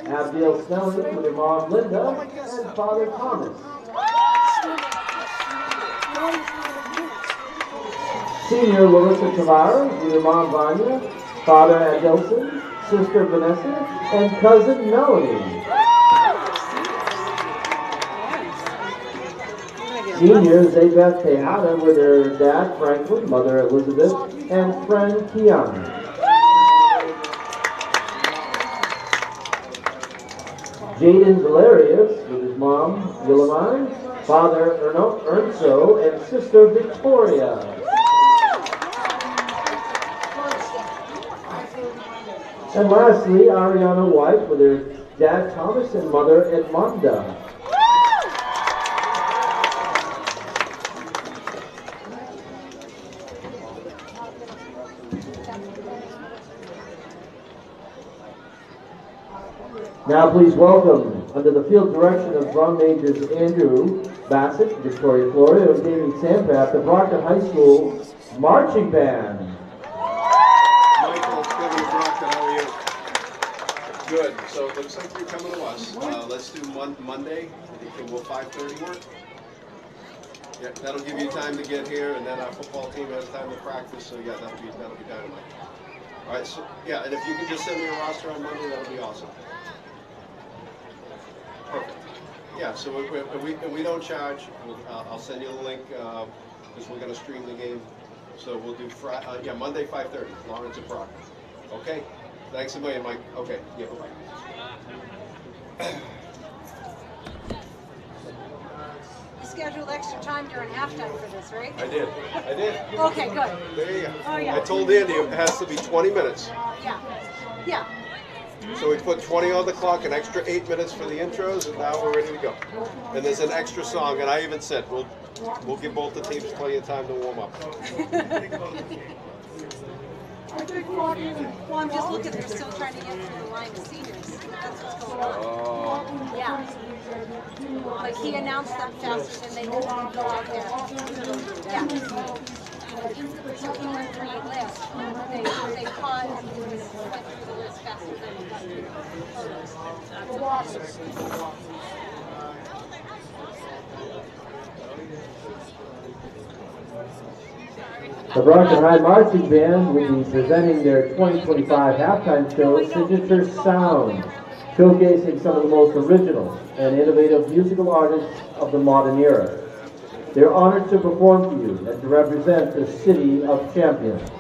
Abigail Snelling with her mom Linda and Father Thomas. Senior Larissa Tavares with her mom Vanya, Father Adelson, Sister Vanessa, and Cousin Melanie. Senior Zabeth Tejada with her dad Franklin, mother Elizabeth, and friend Kiana. Jaden Valerius with his mom Willamine, Father Ernso, and Sister Victoria. And lastly, Ariana White with her dad Thomas and mother Edmonda. Now please welcome, under the field direction of drum majors Andrew Bassett, Victoria, Florida, and Davey Sampath, the Brockton High School Marching Band. Michael, it's Kevin Brockton. How are you? Good. So it looks like you're coming to us. Let's do Monday. Will 5:30 work? Yeah, that'll give you time to get here, and then our football team has time to practice. So yeah, that'll be dynamite. All right. So yeah, and if you can just send me a roster on Monday, that'll be awesome. Perfect. Yeah. So we don't charge. I'll send you the link because we're going to stream the game. So we'll do Monday 5:30. Lawrence and Brockton. Okay. Thanks a million, Mike. Okay. Yeah. Bye. You scheduled extra time during halftime for this, right? I did. Okay, good. There you go. Oh, yeah. I told Andy it has to be 20 minutes. Yeah. Yeah. So we put 20 on the clock, an extra 8 minutes for the intros, and now we're ready to go. And there's an extra song, and I even said we'll give both the teams plenty of time to warm up. Well, I'm just looking, they're still trying to get through the line of seniors. That's what's going on. Yeah. Like he announced them faster than they could go out there. Yeah. So he went 3 last. They caught and went through the list faster than they got through the photos. The Brockton High Marching Band will be presenting their 2025 halftime show, Signature Sound, showcasing some of the most original and innovative musical artists of the modern era. They're honored to perform for you and to represent the City of Champions.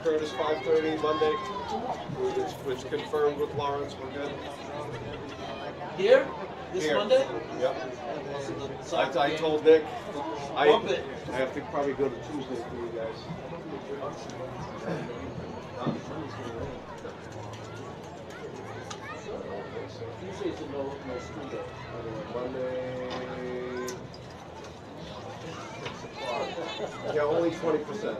Curtis 5:30 Monday, which confirmed with Lawrence. We're good. Here? This Monday? Yep. I told Nick I have to probably go to Tuesday for you guys. Tuesday's a no school day. Monday. Yeah, only 20%.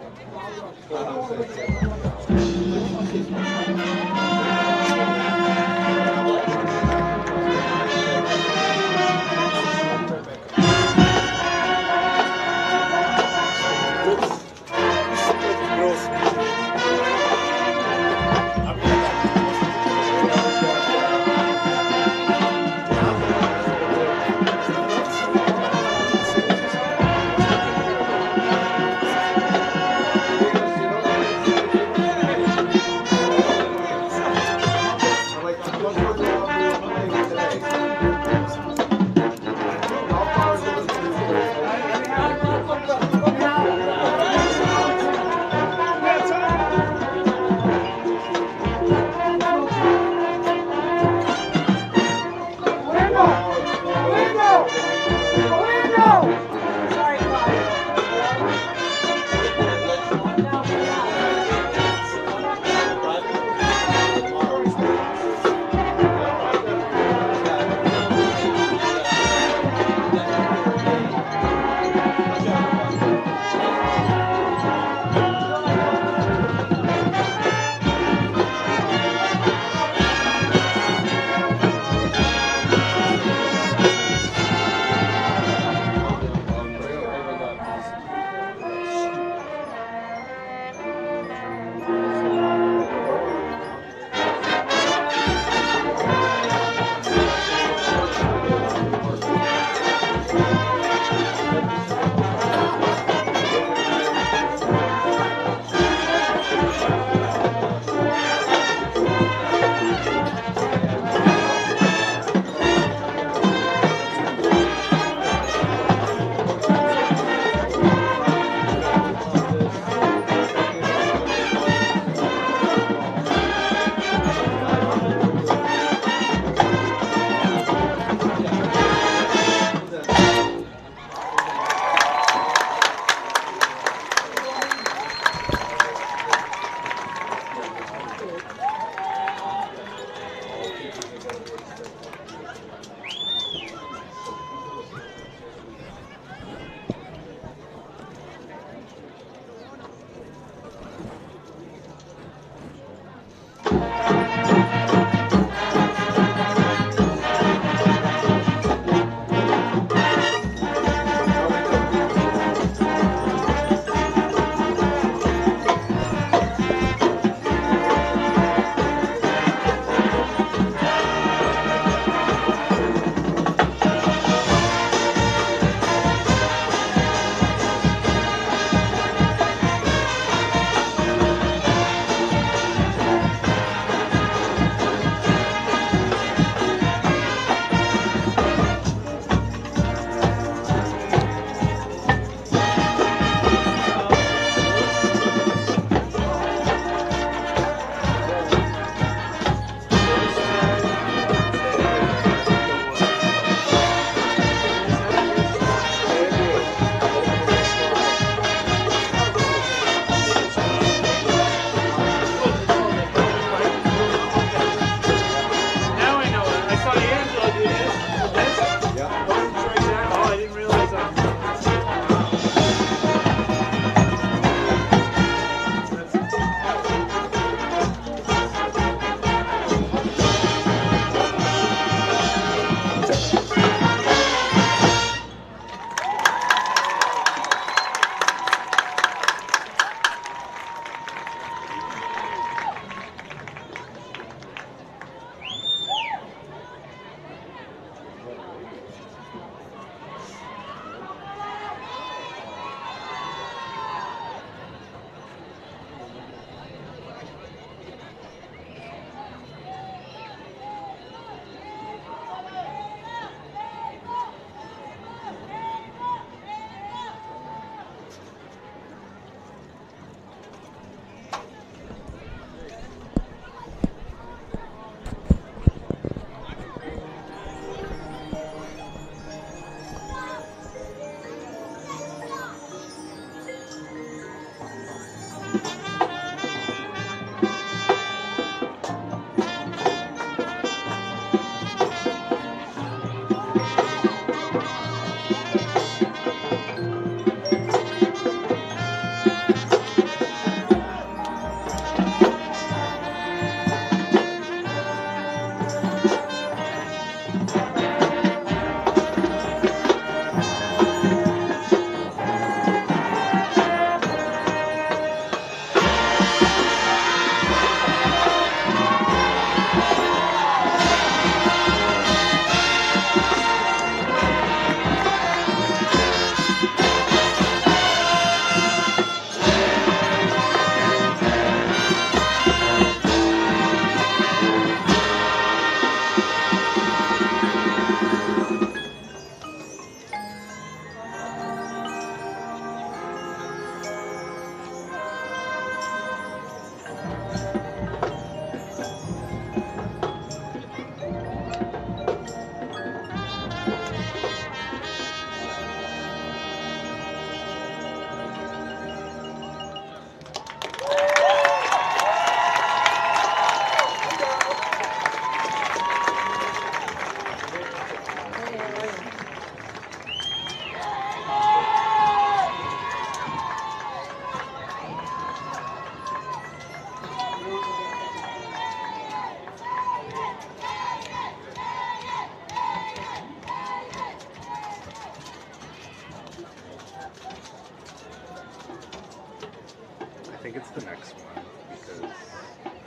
think it's the next one because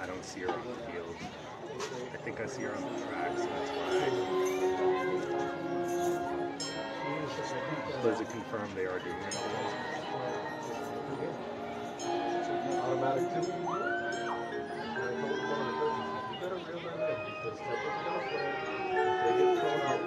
I don't see her on the field. I think I see her on the track, so that's why. So is it confirmed they are doing it all? Automatic too. You better reel them in because they're going to play. If they get thrown out.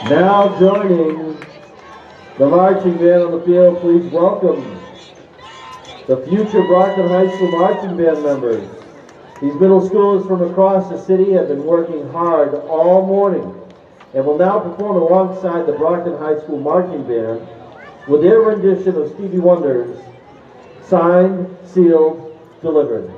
Now joining the marching band on the field, please welcome the future Brockton High School marching band members. These middle schoolers from across the city have been working hard all morning and will now perform alongside the Brockton High School marching band with their rendition of Stevie Wonder's Signed, Sealed, Delivered.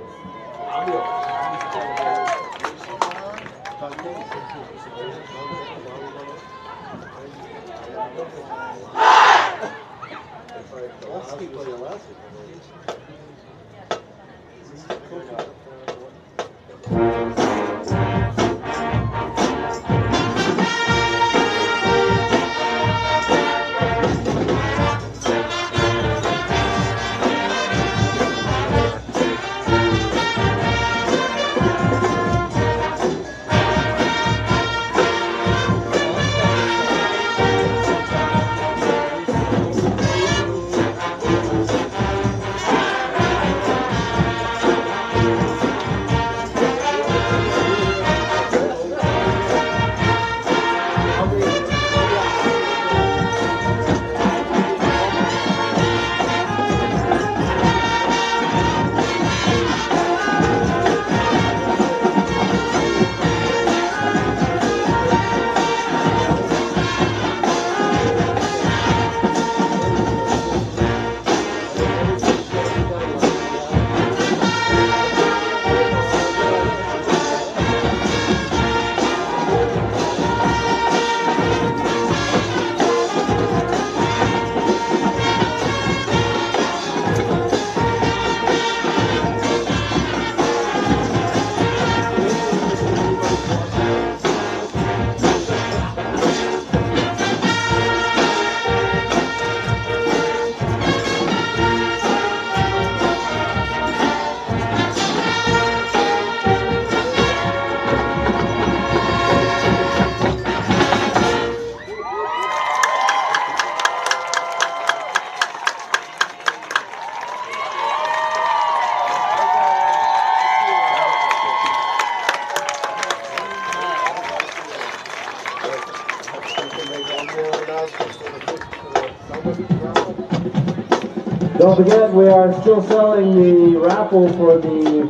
Don't forget, we are still selling the raffle for the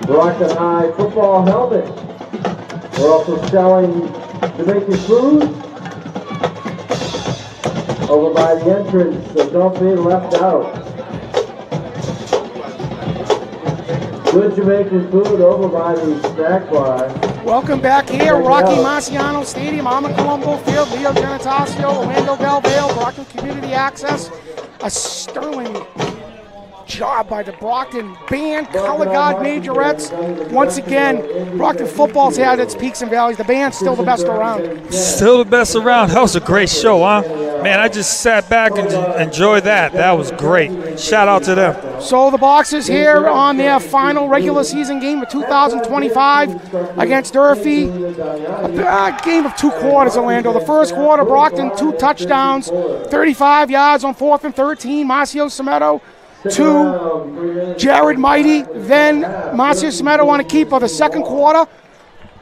Brockton High football helmet. We're also selling Jamaican food over by the entrance, so don't be left out. Good Jamaican food over by the snack bar. Welcome back here, Rocky Marciano Stadium, Armand Colombo Field, Leo Genitaccio, Orlando Del Valle, Brockton Community Access. A sterling job by the Brockton band, color guard majorettes. Once again, Brockton football's had its peaks and valleys. The band's still the best around. Still the best around. That was a great show, huh? Man, I just sat back and enjoyed that. That was great. Shout out to them. So the Boxers here on their final regular season game of 2025 against Durfee. A game of 2 quarters, Orlando. The first quarter, Brockton 2 touchdowns, 35 yards on 4th and 13. Marcio Semedo to Jared Mighty. Then Marcio Semedo on a keeper. The second quarter,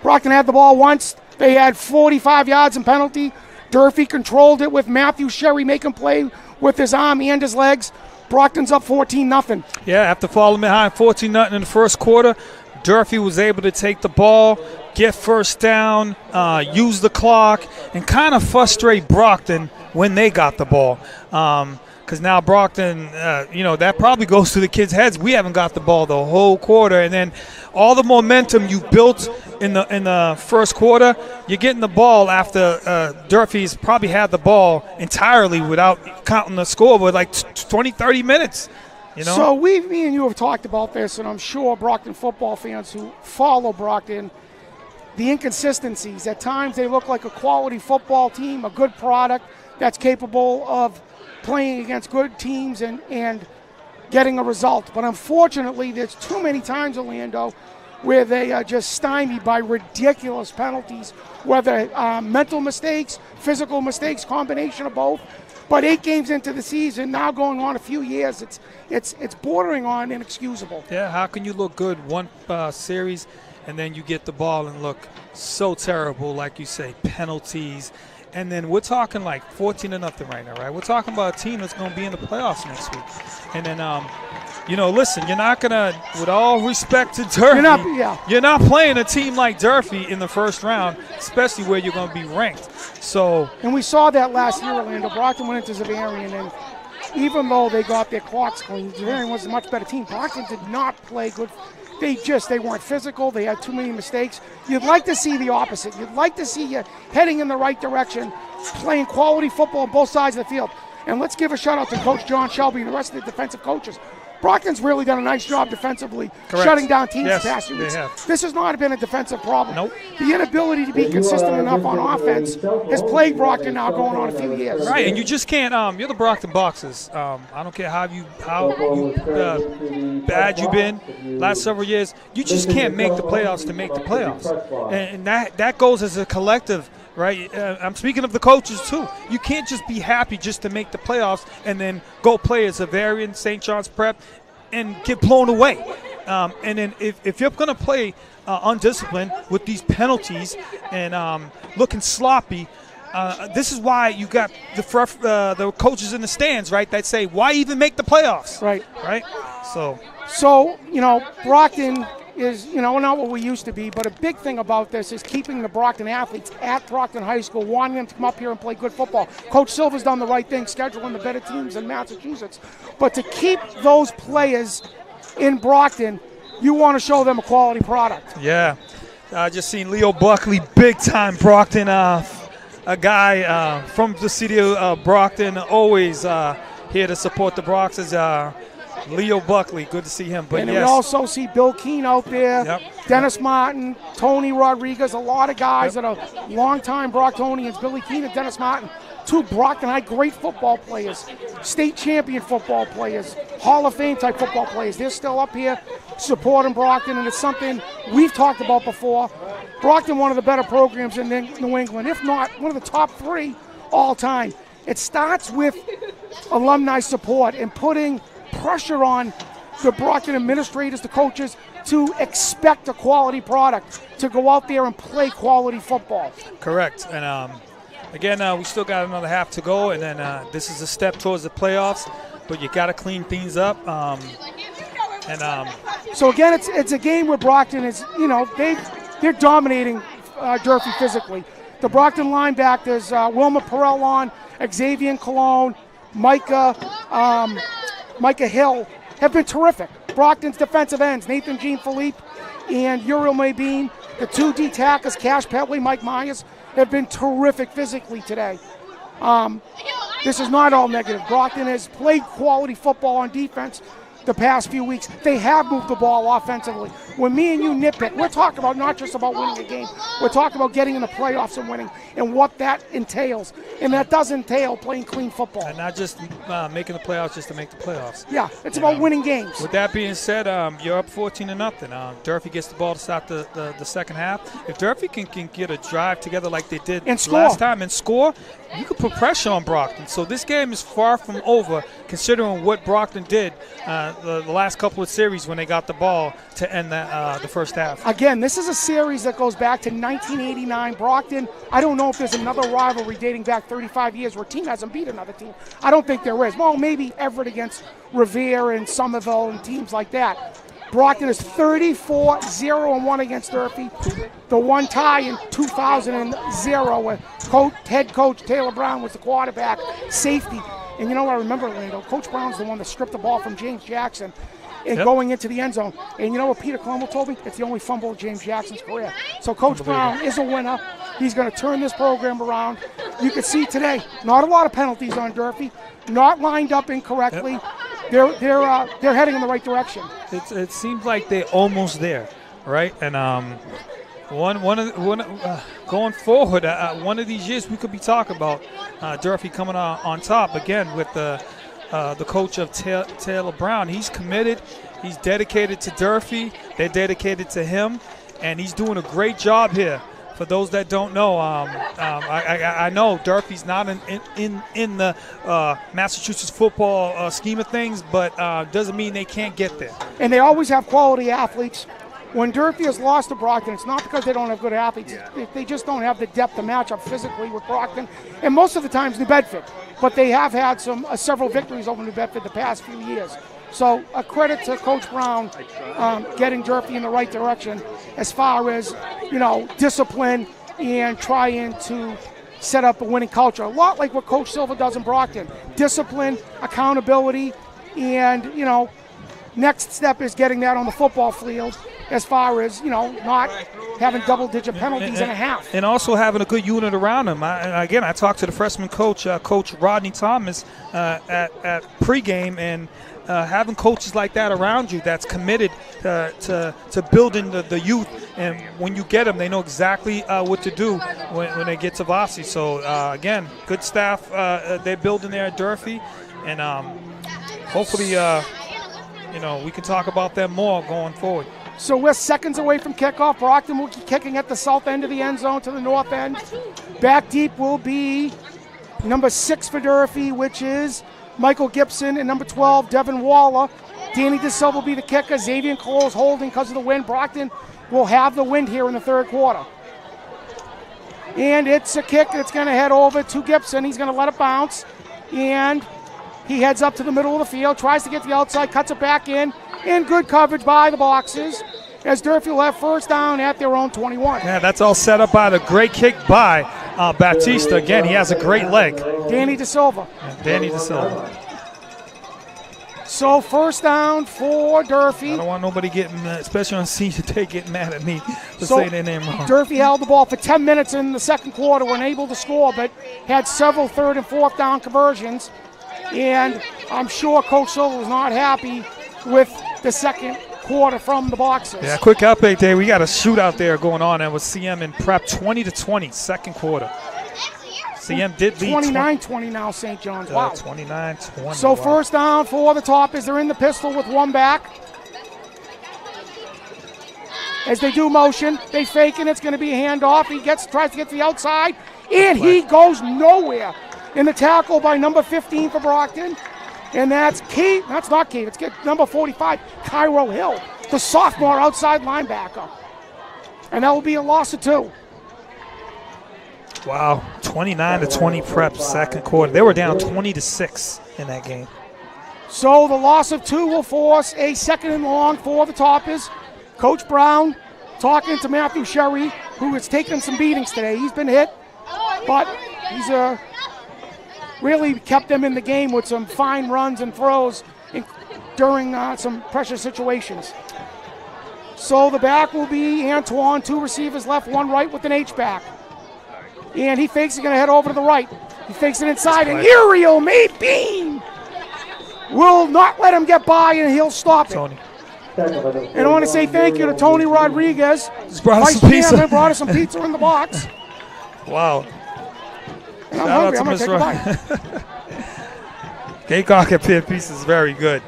Brockton had the ball once. They had 45 yards in penalty. Durfee controlled it with Matthew Sherry making play with his arm and his legs. Brockton's up 14-0. Yeah, after falling behind 14-0 in the first quarter, Durfee was able to take the ball, get first down, use the clock, and kind of frustrate Brockton when they got the ball. Because now Brockton, that probably goes to the kids' heads. We haven't got the ball the whole quarter, and then all the momentum you built in the first quarter, you're getting the ball after Durfee's probably had the ball entirely without counting the score with like 20, 30 minutes. So me and you have talked about this, and I'm sure Brockton football fans who follow Brockton, the inconsistencies. At times they look like a quality football team, a good product that's capable of playing against good teams and getting a result. But unfortunately, there's too many times, Orlando, where they are just stymied by ridiculous penalties, whether mental mistakes, physical mistakes, combination of both. But 8 games into the season, now going on a few years, it's bordering on inexcusable. Yeah, how can you look good one series and then you get the ball and look so terrible, like you say, penalties. And then we're talking like 14-0 right now, right? We're talking about a team that's going to be in the playoffs next week. And then, listen, you're not going to, with all respect to Durfee, you're not playing a team like Durfee in the first round, especially where you're going to be ranked. And we saw that last year, Orlando. Brockton went into Zavarian, and even though they got their clocks clean, Zavarian was a much better team. Brockton did not play good. They weren't physical. They had too many mistakes. You'd like to see the opposite. You'd like to see you heading in the right direction, playing quality football on both sides of the field. And let's give a shout out to Coach John Shelby and the rest of the defensive coaches. Brockton's really done a nice job defensively, shutting down teams the past few weeks. This has not been a defensive problem. Nope. The inability to be consistent enough on offense has plagued Brockton now going on a few years. Right, and you just can't. You're the Brockton Boxers. I don't care how bad you've been last several years. You just can't make the playoffs to make the playoffs, and that goes as a collective. Right, I'm speaking of the coaches too. You can't just be happy just to make the playoffs and then go play as Zavarian, St. John's Prep, and get blown away. And then if you're going to play undisciplined with these penalties and looking sloppy, this is why you got the coaches in the stands, right? That say, why even make the playoffs? Right. So Brockton is, not what we used to be, but a big thing about this is keeping the Brockton athletes at Brockton High School, wanting them to come up here and play good football. Coach Silver's done the right thing, scheduling the better teams in Massachusetts. But to keep those players in Brockton, you want to show them a quality product. Yeah. I just seen Leo Buckley, big-time Brockton, a guy from the city of Brockton, always here to support the Boxers. Leo Buckley, good to see him. But we also see Bill Keene out there, Dennis Martin, Tony Rodriguez, a lot of guys that are longtime Brocktonians. Billy Keene and Dennis Martin, 2 Brockton High great football players, state champion football players, Hall of Fame type football players. They're still up here supporting Brockton, and it's something we've talked about before. Brockton, one of the better programs in New England, if not one of the top 3 all time. It starts with alumni support and putting pressure on the Brockton administrators, the coaches, to expect a quality product, to go out there and play quality football. Correct. And Again, we still got another half to go, and then this is a step towards the playoffs. But you got to clean things up. So again, it's a game where Brockton is, they're dominating Durfee physically. The Brockton linebackers, Wilma Perellon, Xavier Cologne, Micah Hill, have been terrific. Brockton's defensive ends, Nathan Jean Philippe and Uriel Mabine, the 2 D tackles, Cash Petley, Mike Myers, have been terrific physically today. This is not all negative. Brockton has played quality football on defense the past few weeks. They have moved the ball offensively. When me and you nitpick, we're talking about not just about winning a game. We're talking about getting in the playoffs and winning and what that entails. And that does entail playing clean football. And not just making the playoffs just to make the playoffs. Yeah, it's about winning games. With that being said, you're up 14-0. Durfee gets the ball to start the second half. If Durfee can get a drive together like they did last time and score, you could put pressure on Brockton. So this game is far from over, considering what Brockton did the last couple of series when they got the ball to end the first half. Again, this is a series that goes back to 1989. Brockton, I don't know if there's another rivalry dating back 35 years where a team hasn't beat another team. I don't think there is. Well, maybe Everett against Revere and Somerville and teams like that. Brockton is 34-0-1 against Durfee. The one tie in 2000 where head coach Taylor Brown was the quarterback, safety. And you know what I remember, Orlando? Coach Brown's the one that stripped the ball from James Jackson and going into the end zone. And you know what Peter Colombo told me? It's the only fumble of James Jackson's career. So Coach Brown is a winner. He's going to turn this program around. You can see today, not a lot of penalties on Durfee, not lined up incorrectly. They're heading in the right direction. It seems like they're almost there, right? And going forward, one of these years we could be talking about Durfee coming on top again with the coach of Taylor Brown. He's committed. He's dedicated to Durfee. They're dedicated to him, and he's doing a great job here. For those that don't know, I know Durfee's not in the Massachusetts football scheme of things, but doesn't mean they can't get there. And they always have quality athletes. When Durfee has lost to Brockton, it's not because they don't have good athletes. They just don't have the depth to match up physically with Brockton, and most of the times New Bedford. But they have had several victories over New Bedford the past few years. So a credit to Coach Brown getting Durfee in the right direction as far as, discipline and trying to set up a winning culture. A lot like what Coach Silva does in Brockton. Discipline, accountability, and, next step is getting that on the football field as far as, not having double-digit penalties and a half. And also having a good unit around him. I talked to the freshman coach, Coach Rodney Thomas, at pregame, and having coaches like that around you that's committed to building the youth, and when you get them, they know exactly what to do when they get to varsity. So, again, good staff they're building there at Durfee, and hopefully, we can talk about them more going forward. So we're seconds away from kickoff. Brockton will be kicking at the south end of the end zone to the north end. Back deep will be number 6 for Durfee, which is Michael Gibson, and number 12, Devin Waller. Danny DeSilva will be the kicker. Xavier Cologne holding because of the wind. Brockton will have the wind here in the third quarter. And it's a kick that's going to head over to Gibson. He's going to let it bounce. And he heads up to the middle of the field, tries to get to the outside, cuts it back in good coverage by the boxes, as Durfee will have first down at their own 21. Yeah, that's all set up by the great kick by Baptista. Again, he has a great leg. Danny DeSilva. Danny DeSilva. So first down for Durfee. I don't want nobody getting, especially on senior day, getting mad at me for saying their name wrong. Durfee held the ball for 10 minutes in the second quarter, were unable to score, but had several third and fourth down conversions. And I'm sure Coach Silva was not happy with the second quarter from the boxes. Yeah, quick update there. We got a shootout there going on, and with CM in prep 20-20, second quarter. CM did lead 29-20 now, St. John's. Wow. 29-20. So first down for the top as they're in the pistol with one back. As they do motion, they fake it. It's going to be a handoff. He tries to get to the outside, and he goes nowhere. In the tackle by number 15 for Brockton. And that's Kate. That's not Kate. It's number 45, Cairo Hill, the sophomore outside linebacker. And that will be a loss of 2. Wow, 29-20 Prep second quarter. They were down 20-6 in that game. So the loss of 2 will force a second and long for the Toppers. Coach Brown talking to Matthew Sherry, who has taken some beatings today. He's been hit, but he's really kept them in the game with some fine runs and throws during some pressure situations. So the back will be Antoine, 2 receivers left, 1 right with an H-back. And he fakes, he's going to head over to the right. He fakes it inside, and Uriel Maybean will not let him get by, and he'll stop it. Tony. And I want to say thank you to Tony Rodriguez. Brought us Vice some pizza. Chairman brought us some pizza in the box. Wow. And I'm Shout hungry. out I'm going to to take a bite. Gamecock at Pier Piece is very good.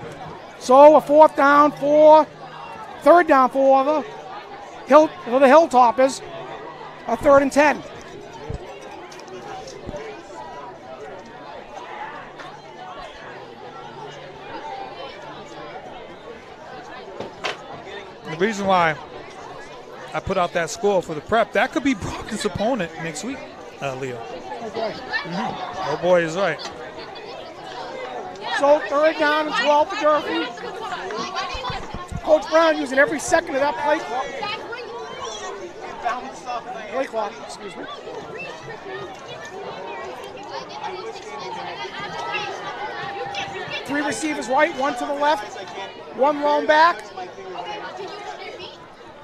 So a third down for the Hilltoppers. A 3rd and 10. The reason why I put out that score for the Prep, that could be Brockton's opponent next week, Leo. Oh boy is right. So 3rd down and 12 for Durfee. Coach Brown using every second of that play clock. Excuse me. Three receivers right, 1 to the left, 1 lone back.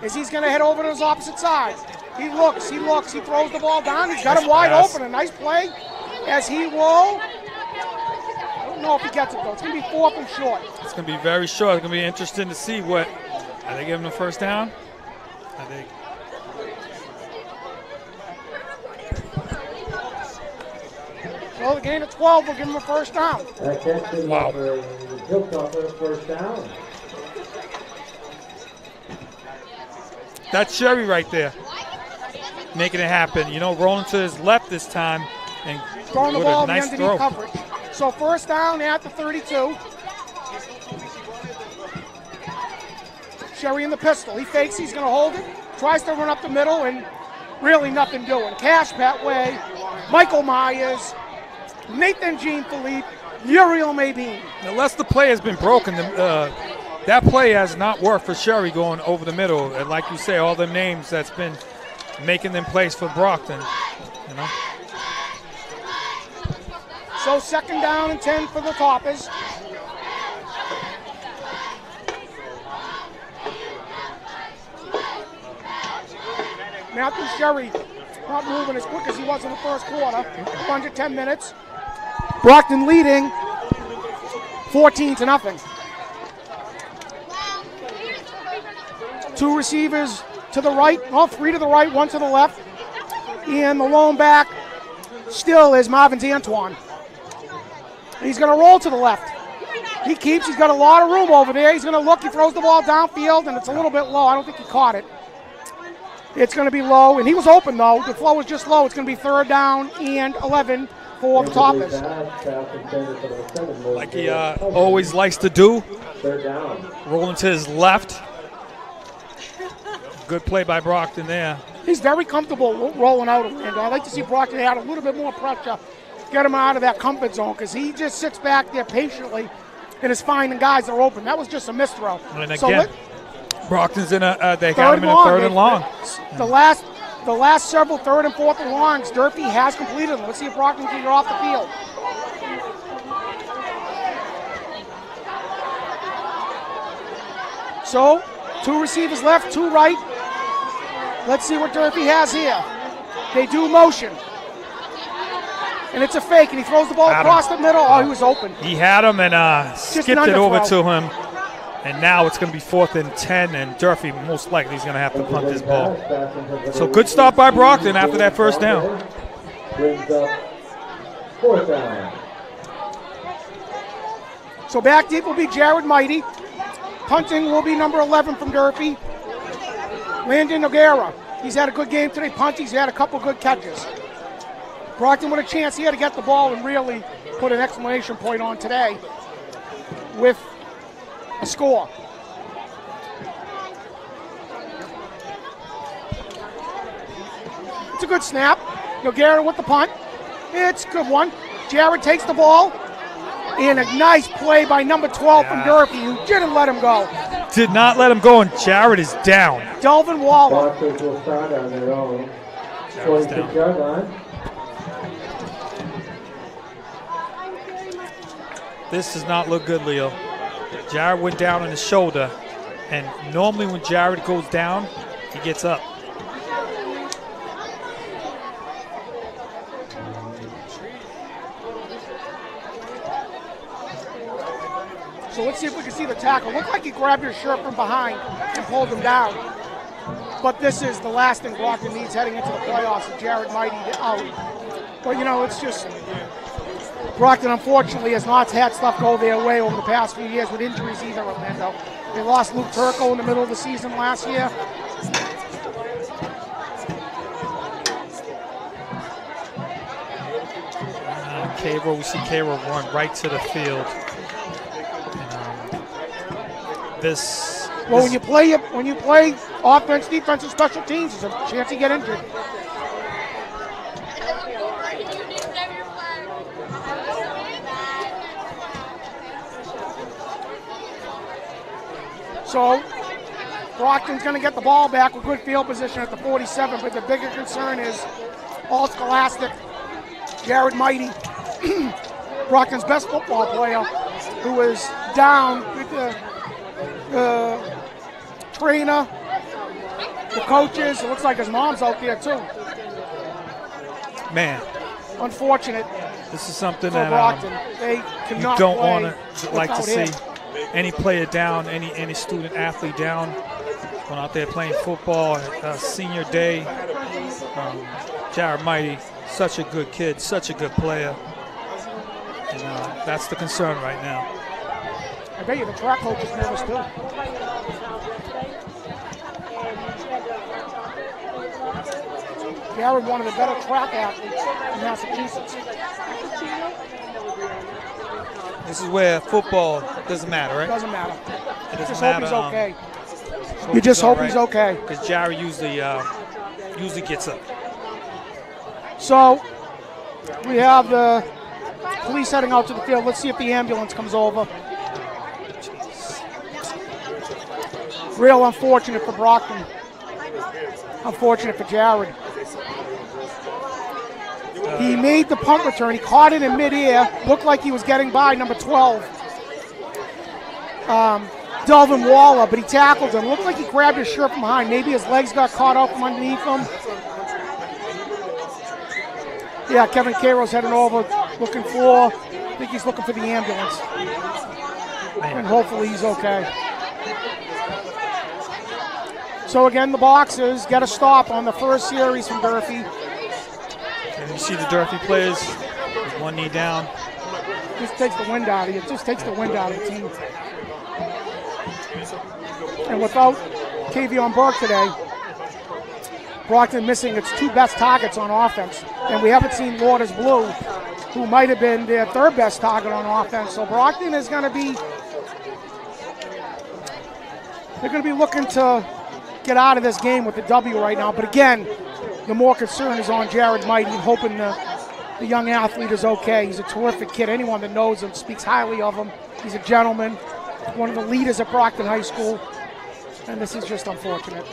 As he's going to head over to his opposite side. He looks, he throws the ball down. He's got him wide open. A nice play as he will. I don't know if he gets it though. It's going to be 4th and short. It's going to be very short. It's going to be interesting to see what. Are they giving him the first down? I think. So the gain of 12 will give him a first down. Wow. Hilltopper, first down. That's Sherry right there, making it happen. You know, rolling to his left this time and Throwing the with ball a in the nice underneath throw. coverage. So first down at the 32. Sherry in the pistol. He fakes, he's going to hold it. Tries to run up the middle and really nothing doing. Cash Petway, Michael Myers, Nathan Jean Philippe, Uriel Maybean. Unless the play has been broken, that play has not worked for Sherry going over the middle. And like you say, all the names that's been making them plays for Brockton, you know. So 2nd down and 10 for the Toppers. Matthew Sherry not moving as quick as he was in the first quarter. Under 10 minutes. Brockton leading 14-0. 2 receivers to the right, 3 to the right, 1 to the left. And the lone back still is Marvin's Antoine. He's going to roll to the left. He's got a lot of room over there. He's going to look, he throws the ball downfield, and it's a little bit low. I don't think he caught it. It's going to be low, and he was open, though. The flow was just low. It's going to be 3rd down and 11 for the Toppers. Like he always likes to do, 3rd down. rolling to his left. Good play by Brockton there. He's very comfortable rolling out, Orlando. I'd like to see Brockton add a little bit more pressure, get him out of that comfort zone, because he just sits back there patiently and is finding guys that are open. That was just a misthrow. And So again, Brockton's in they got him in a 3rd and long. The last several 3rd and 4th and longs, Durfee has completed them. Let's see if Brockton can get off the field. So, 2 receivers left, 2 right. Let's see what Durfee has here. They do motion. And it's a fake, and he throws the ball across the middle. Oh, he was open. He had him and skipped it over underthrow. to him. And now it's going to be 4th and 10, and Durfee most likely is going to have to punt this ball. So good stop by Brockton after that first down. Brings up 4th down. So back deep will be Jared Mighty. Punting will be number 11 from Durfee. Landon Noguera. He's had a good game today. Punt, he's had a couple good catches. Brockton with a chance here to get the ball and really put an exclamation point on today with a score. It's a good snap. Noguera with the punt. It's a good one. Jared takes the ball. And a nice play by number 12 from Durfee, who didn't let him go. Did not let him go, and Jared is down. Delvin Waller. Brockton will start on their own 26-yard line. This does not look good, Leo. Jared went down on his shoulder, and normally when Jared goes down, he gets up. So let's see if we can see the tackle. Looked like he grabbed your shirt from behind and pulled him down. But this is the last thing Brockton needs heading into the playoffs, with Jared Mighty out. But, you know, it's just, Brockton, unfortunately, has not had stuff go their way over the past few years with injuries either, Orlando. They lost Luke Turco in the middle of the season last year. Cairo, we see Cairo run right to the field. Well, when you play offense, defense, and special teams, there's a chance you get injured. So Brockton's going to get the ball back with good field position at the 47, but the bigger concern is all Scholastic, Jared Mighty, Brockton's best football player, who is down with the trainer, the coaches. It looks like his mom's out there too. Man, unfortunate. This is something for that Brockton. They cannot you don't play want to like to see. him. Any player down, any student athlete down, going out there playing football, senior day. Jared Mighty, such a good kid, such a good player. And that's the concern right now. I bet you the track coach is nervous too. Jared, one of the better track athletes in Massachusetts. This is where football doesn't matter, right? Doesn't matter. It doesn't Just matter. hope he's okay. You just hope he's okay. Because Jared usually gets up. So we have the police heading out to the field. Let's see if the ambulance comes over. Real unfortunate for Brockton. Unfortunate for Jared. He made the punt return. He caught it in midair. Looked like he was getting by number 12, Delvin Waller, but he tackled him. Looked like he grabbed his shirt from behind. Maybe his legs got caught out from underneath him. Yeah, Kevin Cairo's heading over, looking for, I think he's looking for the ambulance. And hopefully he's okay. So again, the Boxers get a stop on the first series from Durfee. And you see the Durfee players with one knee down. Just takes the wind out of you. It just takes the wind out of the team. And without Kavion Burke today, Brockton missing its two best targets on offense. And we haven't seen Waters Blue, who might have been their third best target on offense. So Brockton is going to be, they're going to be looking to get out of this game with the W right now. But again, the more concern is on Jared Mighty, hoping the young athlete is okay. He's a terrific kid. Anyone that knows him speaks highly of him. He's a gentleman, one of the leaders at Brockton High School. And this is just unfortunate.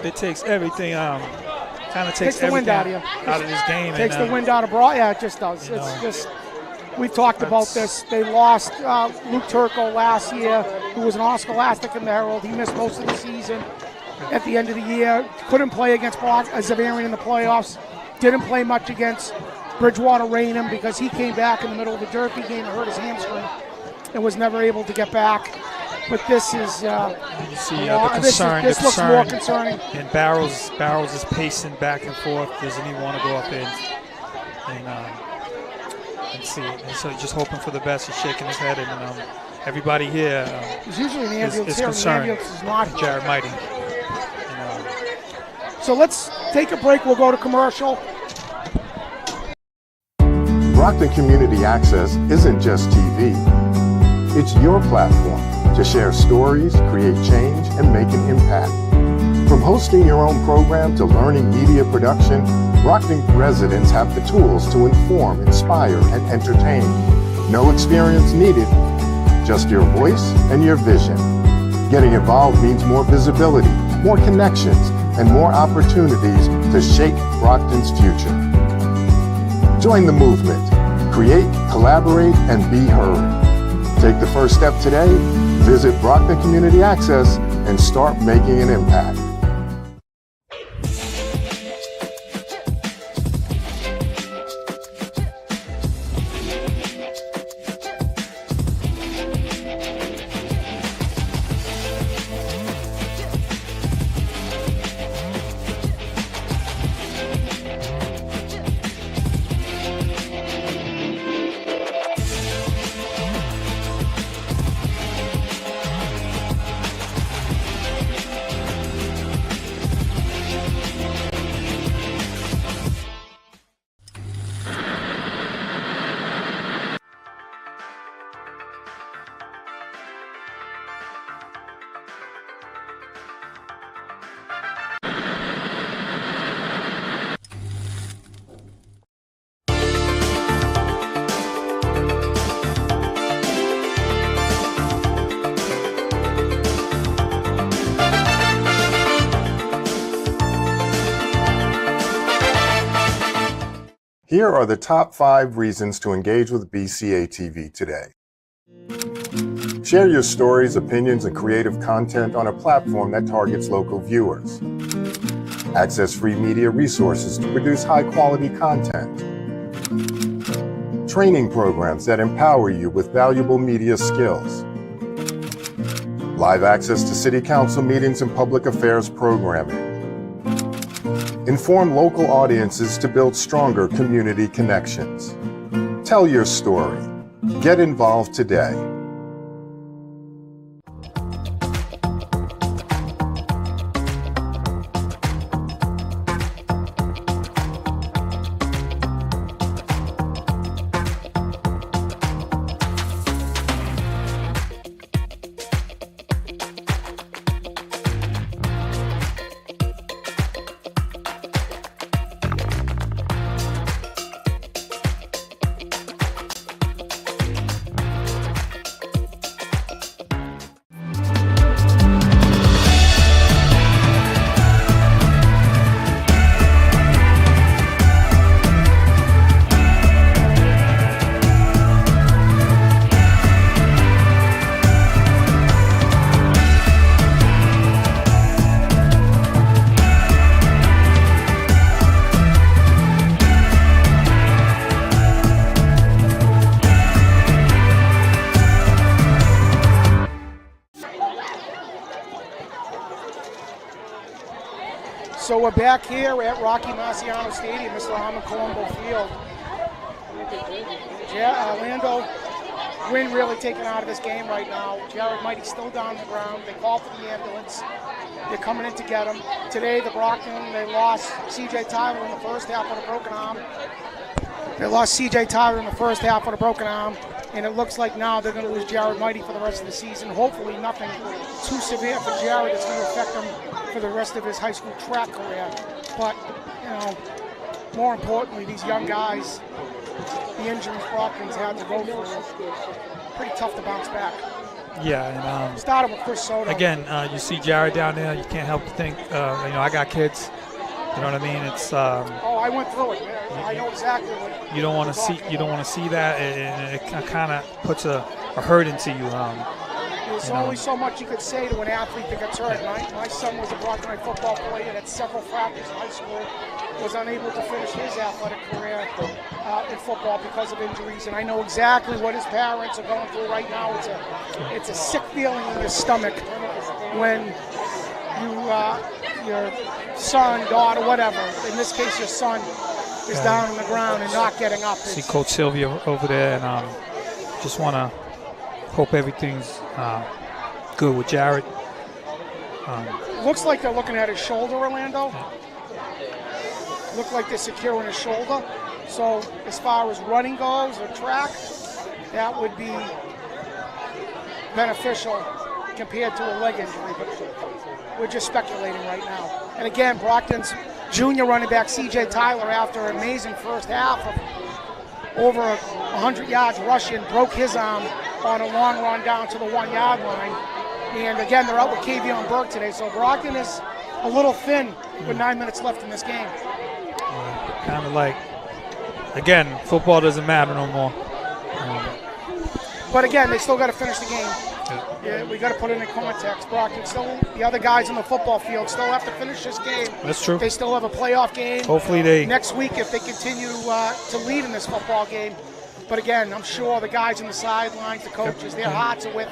It takes everything, kind of takes the wind everything out of you. out of this game. Takes and, the wind out of Brock. Yeah, it just does. It's just, we've talked about this. They lost Luke Turco last year, who was an All-Scholastic in the Herald. He missed most of the season at the end of the year. Couldn't play against Zavarian in the playoffs. Didn't play much against Bridgewater Raynham because he came back in the middle of the Durfee game and hurt his hamstring and was never able to get back. But this is you see the concern. This looks more concerning. And Barrows is pacing back and forth. Doesn't he want to go up in and see it? And so he's just hoping for the best. He's shaking his head, and everybody here There's usually an ambulance is here, concerned. and the ambulance is not here. Jared Mighty. So let's take a break. We'll go to commercial. Brockton Community Access isn't just TV. It's your platform to share stories, create change, and make an impact. From hosting your own program to learning media production, Brockton residents have the tools to inform, inspire, and entertain. No experience needed, just your voice and your vision. Getting involved means more visibility, more connections, and more opportunities to shape Brockton's future. Join the movement. Create, collaborate, and be heard. Take the first step today. Visit Brockton Community Access and start making an impact. Here are the top 5 reasons to engage with BCA TV today. Share your stories, opinions, and creative content on a platform that targets local viewers. Access free media resources to produce high-quality content. Training programs that empower you with valuable media skills. Live access to city council meetings and public affairs programming. Inform local audiences to build stronger community connections. Tell your story. Get involved today. So we're back here at Rocky Marciano Stadium, Mr. Armand Colombo Field. Orlando Wynn really taken out of this game right now. Jared Mighty still down on the ground. They called for the ambulance. They're coming in to get him. Today, the Brockton, they lost C.J. Tyler in the first half with a broken arm. They lost C.J. Tyler in the first half with a broken arm. And it looks like now they're going to lose Jared Mighty for the rest of the season. Hopefully nothing too severe for Jared that's going to affect him for the rest of his high school track career. But, you know, more importantly, these young guys, the injuries Brockton's had to go through, pretty tough to bounce back. Yeah, and started with Chris Soto. Again, you see Jared down there. You can't help but think. I got kids. You know what I mean? It's. I went through it. I know exactly what. You don't want to see. You don't want to see that, and it kind of puts a hurt into you. There's only so much you could say to an athlete that gets hurt. My son was a Brockton football player and had several fractures in high school. Was unable to finish his athletic career in football because of injuries, and I know exactly what his parents are going through right now. It's a sick feeling in your stomach when your son, daughter, whatever, in this case your son, is down on the ground and not getting up. See Coach Sylvia over there, and just want to hope everything's good with Jared. Looks like they're looking at his shoulder, Orlando. Look like they're securing his shoulder. So as far as running goes or track, that would be beneficial compared to a leg injury, but we're just speculating right now. And again, Brockton's junior running back C.J. Tyler, after an amazing first half of over 100 yards rushing, broke his arm on a long run down to the 1 yard line. And again, they're out with Kavion Burke today, so Brockton is a little thin with 9 minutes left in this game. Kind of like, again, football doesn't matter no more. But again, they still got to finish the game. Yeah, we got to put it in context. Brockton still, the other guys on the football field still have to finish this game. That's true. They still have a playoff game. Hopefully they next week if they continue to lead in this football game. But again, I'm sure the guys on the sidelines, the coaches, their hearts are with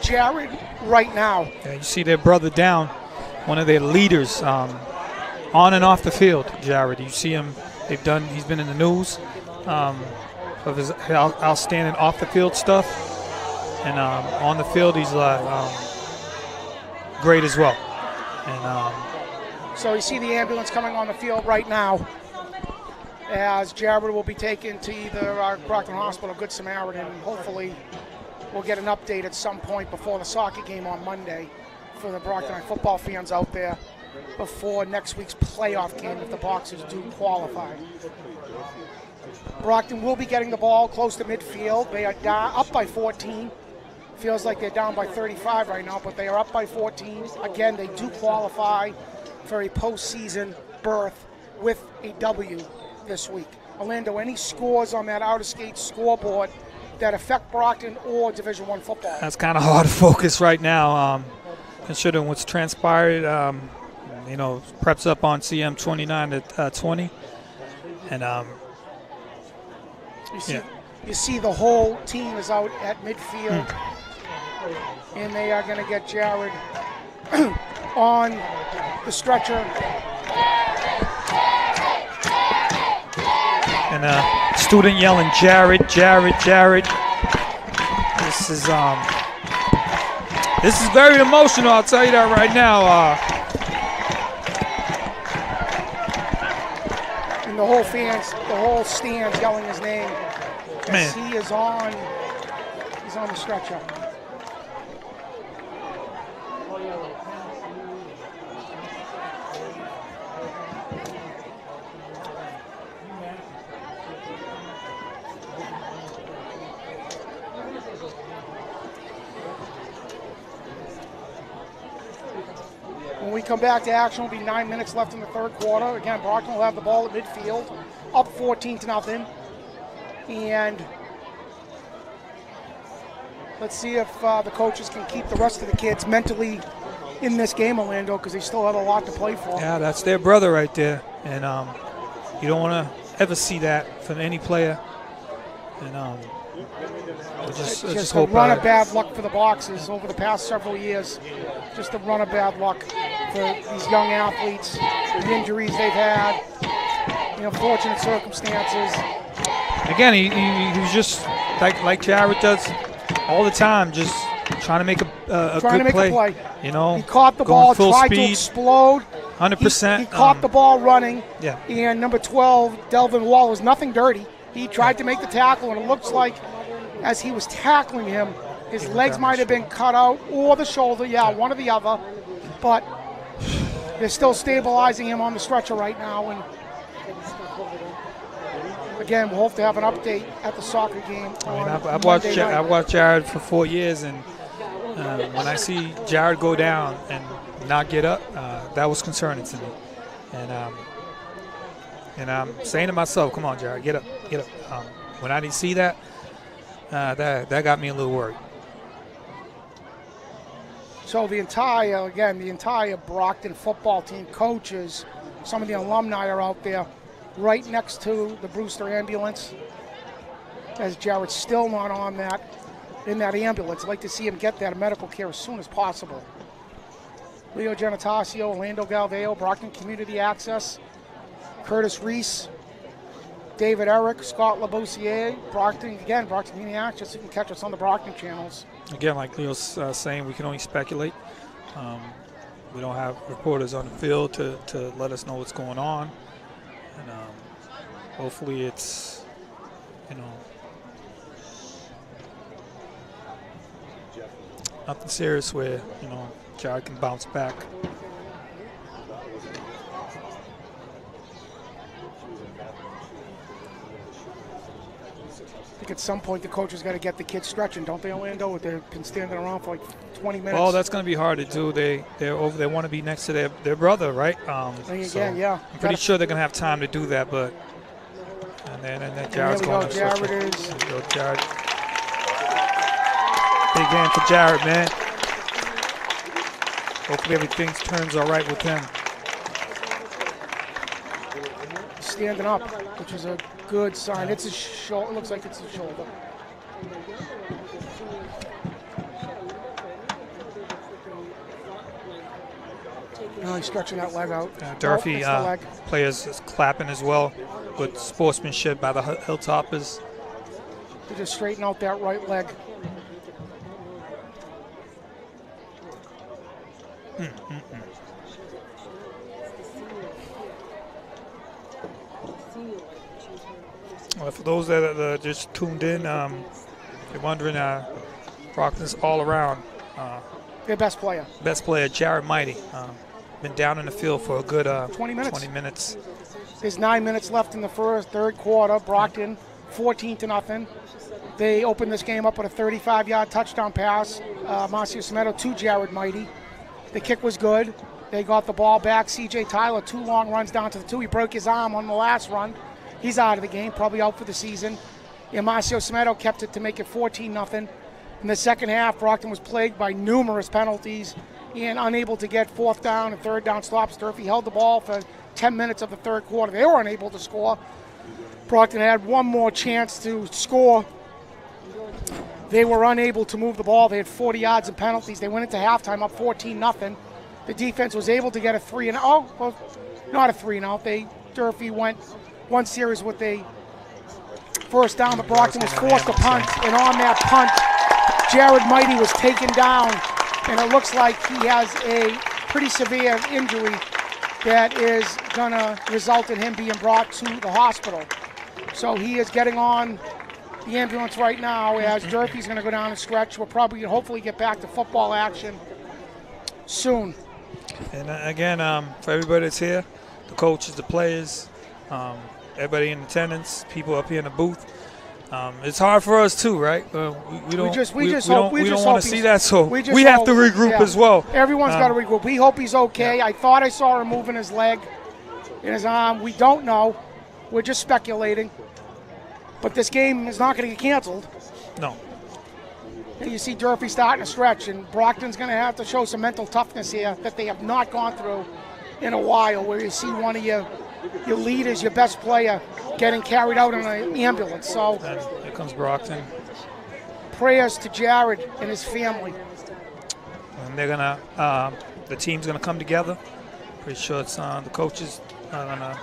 Jared right now. Yeah, you see their brother down, one of their leaders, on and off the field. Jared, you see him. He's been in the news of his outstanding off the field stuff, and on the field he's great as well. And so you see the ambulance coming on the field right now, as Jared will be taken to either Brockton Hospital or Good Samaritan, and hopefully we'll get an update at some point before the soccer game on Monday for the Brockton football fans out there before next week's playoff game if the Boxers do qualify. Brockton will be getting the ball close to midfield. They are up by 14. Feels like they're down by 35 right now, but they are up by 14. Again, they do qualify for a postseason berth with a W this week. Orlando, any scores on that out-of-skate scoreboard that affect Brockton or Division I football? That's kind of hard to focus right now, considering what's transpired. Preps up on CM 29 at 20, and you see the whole team is out at midfield, and they are going to get Jared on the stretcher. And a student yelling, "Jared, Jared, Jared." This is very emotional. I'll tell you that right now. And the whole stands yelling his name. Man, he's on the stretcher. When we come back to action, will be 9 minutes left in the third quarter. Again, Brockton will have the ball at midfield, up 14-0. And let's see if the coaches can keep the rest of the kids mentally in this game, Orlando, because they still have a lot to play for. Yeah, that's their brother right there. And you don't want to ever see that from any player. And just a run of bad luck for the Boxers over the past several years. Just a run of bad luck for these young athletes, the injuries they've had, unfortunate circumstances. Again, he was just like Jared does all the time, just trying to make a good play. He caught the ball, full tried speed, to explode. 100%. He caught the ball running. Yeah. And number 12, Delvin Wall, was nothing dirty. He tried to make the tackle, and it looks like as he was tackling him, his legs might have been cut out or the shoulder. Yeah, one or the other. But they're still stabilizing him on the stretcher right now. And again, we'll hope to have an update at the soccer game. I've watched Jared for 4 years, and when I see Jared go down and not get up, that was concerning to me. And I'm saying to myself, "Come on, Jared, get up, get up." When I didn't see that, that got me a little worried. So the entire Brockton football team, coaches, some of the alumni are out there right next to the Brewster ambulance, as Jared's still not in that ambulance. I'd like to see him get that medical care as soon as possible. Leo Genatasio, Orlando Galveo, Brockton Community Access, Curtis Reese, David Eric, Scott Labossiere, Brockton Community Access. You can catch us on the Brockton channels. Again, like Leo's saying, we can only speculate. We don't have reporters on the field to let us know what's going on. And hopefully it's, Nothing serious where, Jared can bounce back. I think at some point the coach has got to get the kids stretching, don't they, Orlando? They've been standing around for like 20 minutes. Oh, that's going to be hard to do. They want to be next to their brother, right? Yeah. I'm pretty sure they're going to have time to do that, but and then Jared's going to Jared is. There we go, Jared. Big game for Jared, man. Hopefully everything turns all right with him. Standing up, which is a good sign. It's a shoulder. It looks like it's a shoulder. No, he's stretching that leg out. Durfee the leg. players is clapping as well. Good sportsmanship by the Hilltoppers. They just straighten out that right leg. Well, for those that just tuned in, you're wondering, Brockton's all around. Their best player. Best player, Jared Mighty. Been down in the field for a good 20 minutes. 20 minutes. There's 9 minutes left in the third quarter. Brockton, 14-0. They opened this game up with a 35-yard touchdown pass. Marcio Semedo to Jared Mighty. The kick was good. They got the ball back. CJ Tyler, 2 long runs down to the 2. He broke his arm on the last run. He's out of the game, probably out for the season. And Marcio Semedo kept it to make it 14-0. In the second half, Brockton was plagued by numerous penalties and unable to get fourth down and third down stops. Durfee held the ball for 10 minutes of the third quarter. They were unable to score. Brockton had one more chance to score. They were unable to move the ball. They had 40 yards in penalties. They went into halftime up 14-0. The defense was able to get a 3-and-out. Oh, well, not a 3-and-out. Durfee went one series with a first down, but Brockton was forced to punt. And on that punt, Jared Mighty was taken down. And it looks like he has a pretty severe injury that is going to result in him being brought to the hospital. So he is getting on the ambulance right now as Durfee's going to go down and stretch. We'll probably hopefully get back to football action soon. And again, for everybody that's here, the coaches, the players, everybody in attendance, people up here in the booth, it's hard for us too, right? We don't want to see that, so we have to regroup as well. Everyone's got to regroup. We hope he's okay. Yeah. I thought I saw him moving his leg and his arm. We don't know. We're just speculating. But this game is not going to get canceled. No. And you see Durfee starting to stretch, and Brockton's going to have to show some mental toughness here that they have not gone through in a while, where you see one of your leaders, your best player, getting carried out in an ambulance. So and here comes Brockton. Prayers to Jared and his family. And they're gonna, the team's gonna come together. Pretty sure it's the coaches are gonna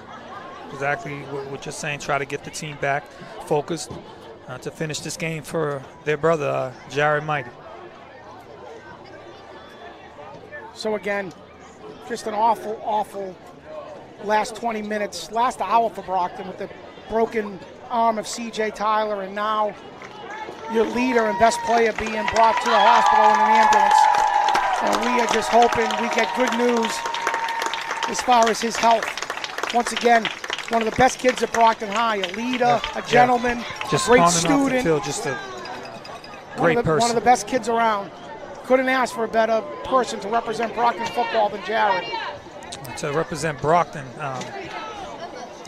exactly what you're saying. Try to get the team back focused to finish this game for their brother, Jared Mighty. So again, just an awful last 20 minutes, last hour for Brockton with the broken arm of C.J. Tyler, and now your leader and best player being brought to the hospital in an ambulance. And we are just hoping we get good news as far as his health. Once again, one of the best kids at Brockton High, a leader, a gentleman, a great student. Just a great person. One of the best kids around. Couldn't ask for a better person to represent Brockton football than Jared. To represent Brockton.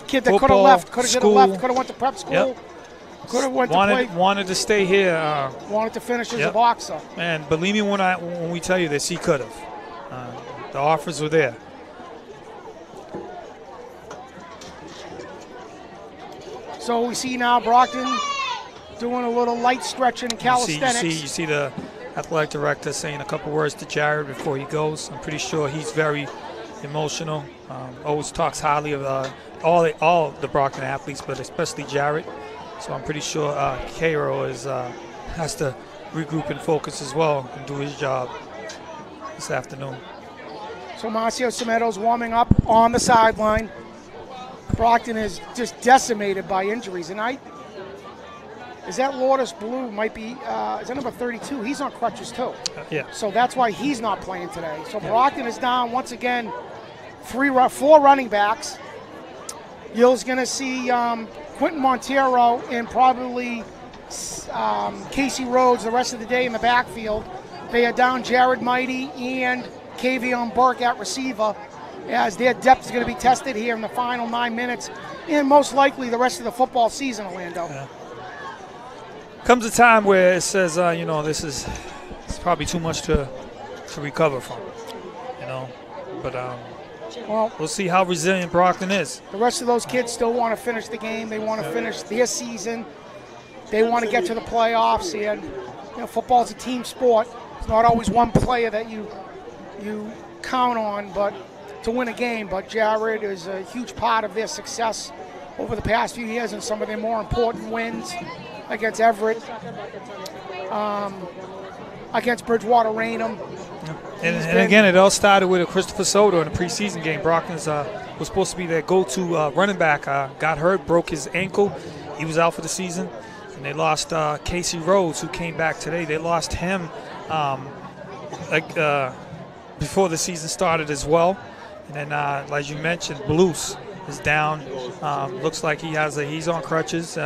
Kid that could have left, could have went to prep school, yep. could have went to play. Wanted to stay here. Wanted to finish as a boxer. And believe me when we tell you this, he could have. The offers were there. So we see now Brockton doing a little light stretching and calisthenics. You see the athletic director saying a couple words to Jared before he goes. I'm pretty sure he's very emotional. Always talks highly of all the Brockton athletes, but especially Jared. So I'm pretty sure Cairo has to regroup and focus as well and do his job this afternoon. So Marcio Semedo's warming up on the sideline. Brockton is just decimated by injuries, and is that Lourdes Blue might be, is that number 32? He's on crutches too. Yeah. So that's why he's not playing today. So Brockton is down once again, 4 running backs. You're going to see Quentin Montero and probably Casey Rhodes the rest of the day in the backfield. They are down Jared Mighty and Kavion Burke at receiver, as their depth is going to be tested here in the final 9 minutes and most likely the rest of the football season, Orlando. Yeah. Comes a time where it says, this is it's probably too much to recover from, But well, we'll see how resilient Brockton is. The rest of those kids still want to finish the game. They want to finish their season. They want to get to the playoffs. And football's a team sport. It's not always one player that you count on, but to win a game. But Jared is a huge part of their success over the past few years and some of their more important wins against Everett, against Bridgewater Raynham. And again, it all started with a Christopher Soto in a preseason game. Brockton was supposed to be their go-to running back. Got hurt, broke his ankle. He was out for the season. And they lost Casey Rhodes, who came back today. They lost him before the season started as well. And then, as you mentioned, Blues is down. Looks like he's on crutches.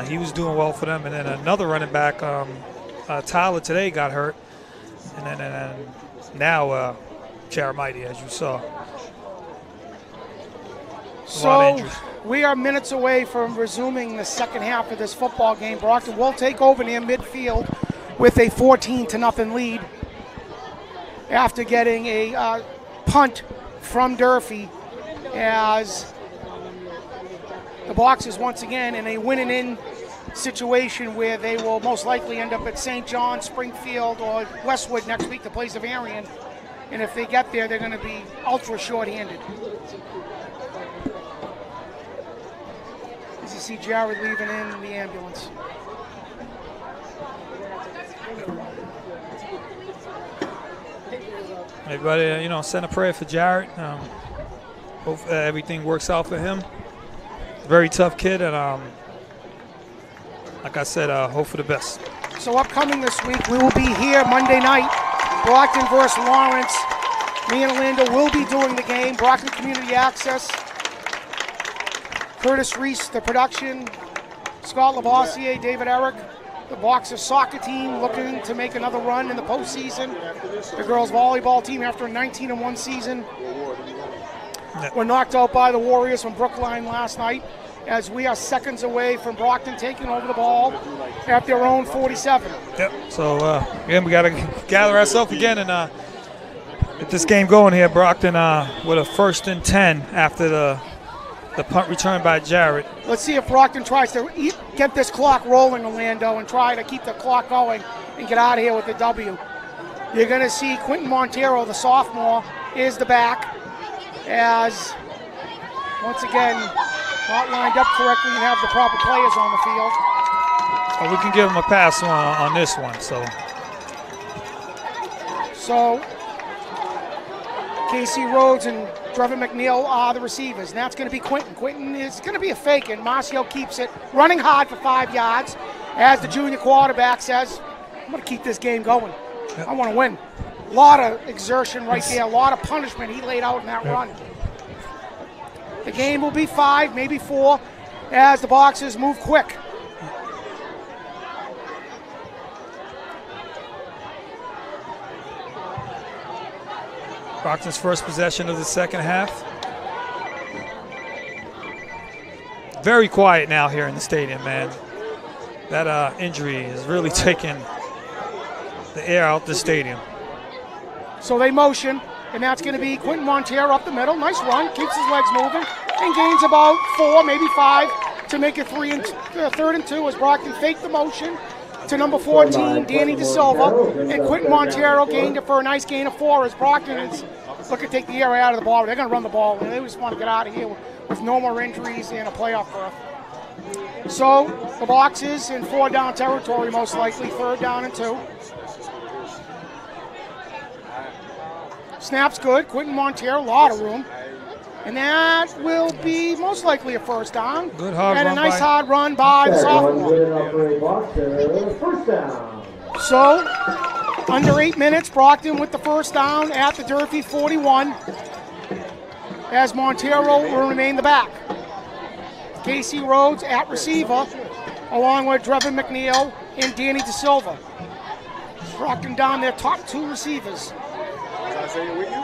He was doing well for them. And then another running back, Tyler, today got hurt. And then now Jared Mighty, as you saw. So we are minutes away from resuming the second half of this football game. Brockton will take over near midfield with a 14-0 lead after getting a punt from Durfee, as the Boxers once again in a win-and-in situation where they will most likely end up at St. John, Springfield, or Westwood next week to play Zavarian. And if they get there, they're going to be ultra short-handed. As you see Jared leaving in the ambulance. Everybody, send a prayer for Jared. Hope everything works out for him. Very tough kid, and like I said, hope for the best. So upcoming this week, we will be here Monday night, Brockton versus Lawrence. Me and Orlando will be doing the game. Brockton Community Access. Curtis Reese, the production. Scott Lavoisier, David Eric. The Boxers soccer team looking to make another run in the postseason. The girls volleyball team, after a 19-1 season, were knocked out by the Warriors from Brookline last night, as we are seconds away from Brockton taking over the ball at their own 47. Yep. So, again, we got to gather ourselves again and get this game going here. Brockton with a 1st and 10 after the punt return by Jared. Let's see if Brockton tries to get this clock rolling, Orlando, and try to keep the clock going and get out of here with the W. You're going to see Quentin Montero, the sophomore, is the back, as once again not lined up correctly and have the proper players on the field. Well, we can give him a pass on this one. So Casey Rhodes and Trevor McNeil are the receivers. Now it's going to be Quentin. Quentin is going to be a fake, and Marcio keeps it running hard for 5 yards, as the junior quarterback says, I'm going to keep this game going. Yep. I want to win. A lot of exertion right there, a lot of punishment he laid out in that run. The game will be 5, maybe 4, as the Boxers move quick. Brockton's first possession of the second half. Very quiet now here in the stadium, man. That injury is really taking the air out the stadium. So they motion, and that's going to be Quentin Montero up the middle. Nice run, keeps his legs moving, and gains about 4, maybe 5 to make it 3rd and 2 as Brockton faked the motion to number 14, Danny DeSilva, and Quentin Montero gained it for a nice gain of 4 as Brockton is looking to take the air out of the ball. They're going to run the ball, and they just want to get out of here with no more injuries and a playoff berth. So the Boxers in 4 down territory, most likely 3rd down and 2. Snap's good. Quentin Montero, a lot of room. And that will be most likely a first down. Good hard and run a nice by- hard run by the That run sophomore. good enough for a Boxer. First down. So, under 8 minutes, Brockton with the first down at the Durfee 41, as Montero will remain the back. Casey Rhodes at receiver, along with Drevin McNeil and Danny DeSilva. Brockton down their top 2 receivers. Isaiah with you?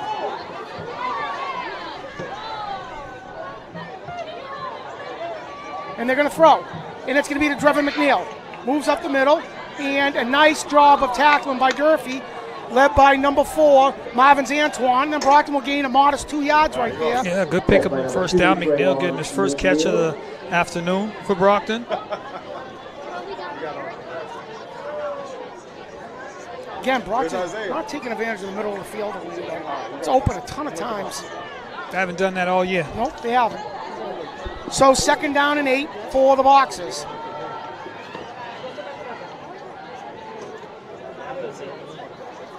And they're going to throw. And it's going to be to Drevin McNeil. Moves up the middle, and a nice job of tackling by Durfee, led by number 4, Marvin's Antoine. And Brockton will gain a modest 2 yards right there. Yeah, good pickup on first down. McNeil getting his first catch of the afternoon for Brockton. Again, Brockton not taking advantage of the middle of the field. It's open a ton of times. They haven't done that all year. Nope, they haven't. So second down and 8 for the Boxers.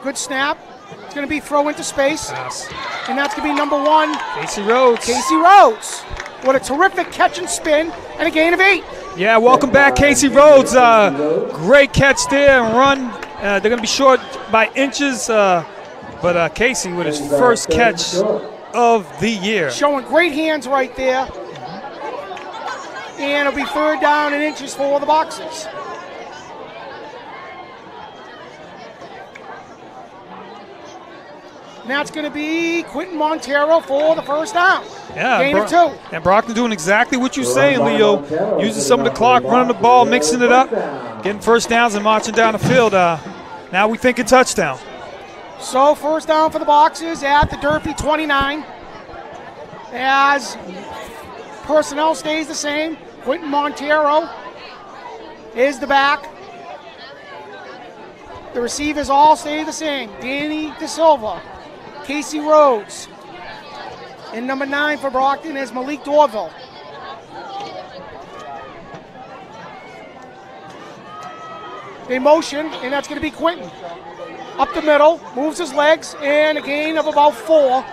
Good snap. It's going to be throw into space. Pass. And that's going to be number 1, Casey Rhodes. Casey Rhodes. What a terrific catch and spin and a gain of 8. Yeah, welcome back, Casey Rhodes. Great catch there and run. They're going to be short by inches, but Casey with his first catch of the year. Showing great hands right there. And it'll be third down and inches for the Boxers. And that's going to be Quentin Montero for the first down. Yeah, Gain of 2. And Brockton doing exactly what you're saying, Leo. Using some of the clock, running the ball, mixing it up, getting first downs and marching down the field. Now we think a touchdown. So first down for the Boxers at the Durfee 29. As personnel stays the same, Quentin Montero is the back. The receivers all stay the same. Danny DeSilva, Casey Rhodes, and number 9 for Brockton is Malik Dorville. They motion, and that's going to be Quentin. Up the middle, moves his legs, and a gain of about 4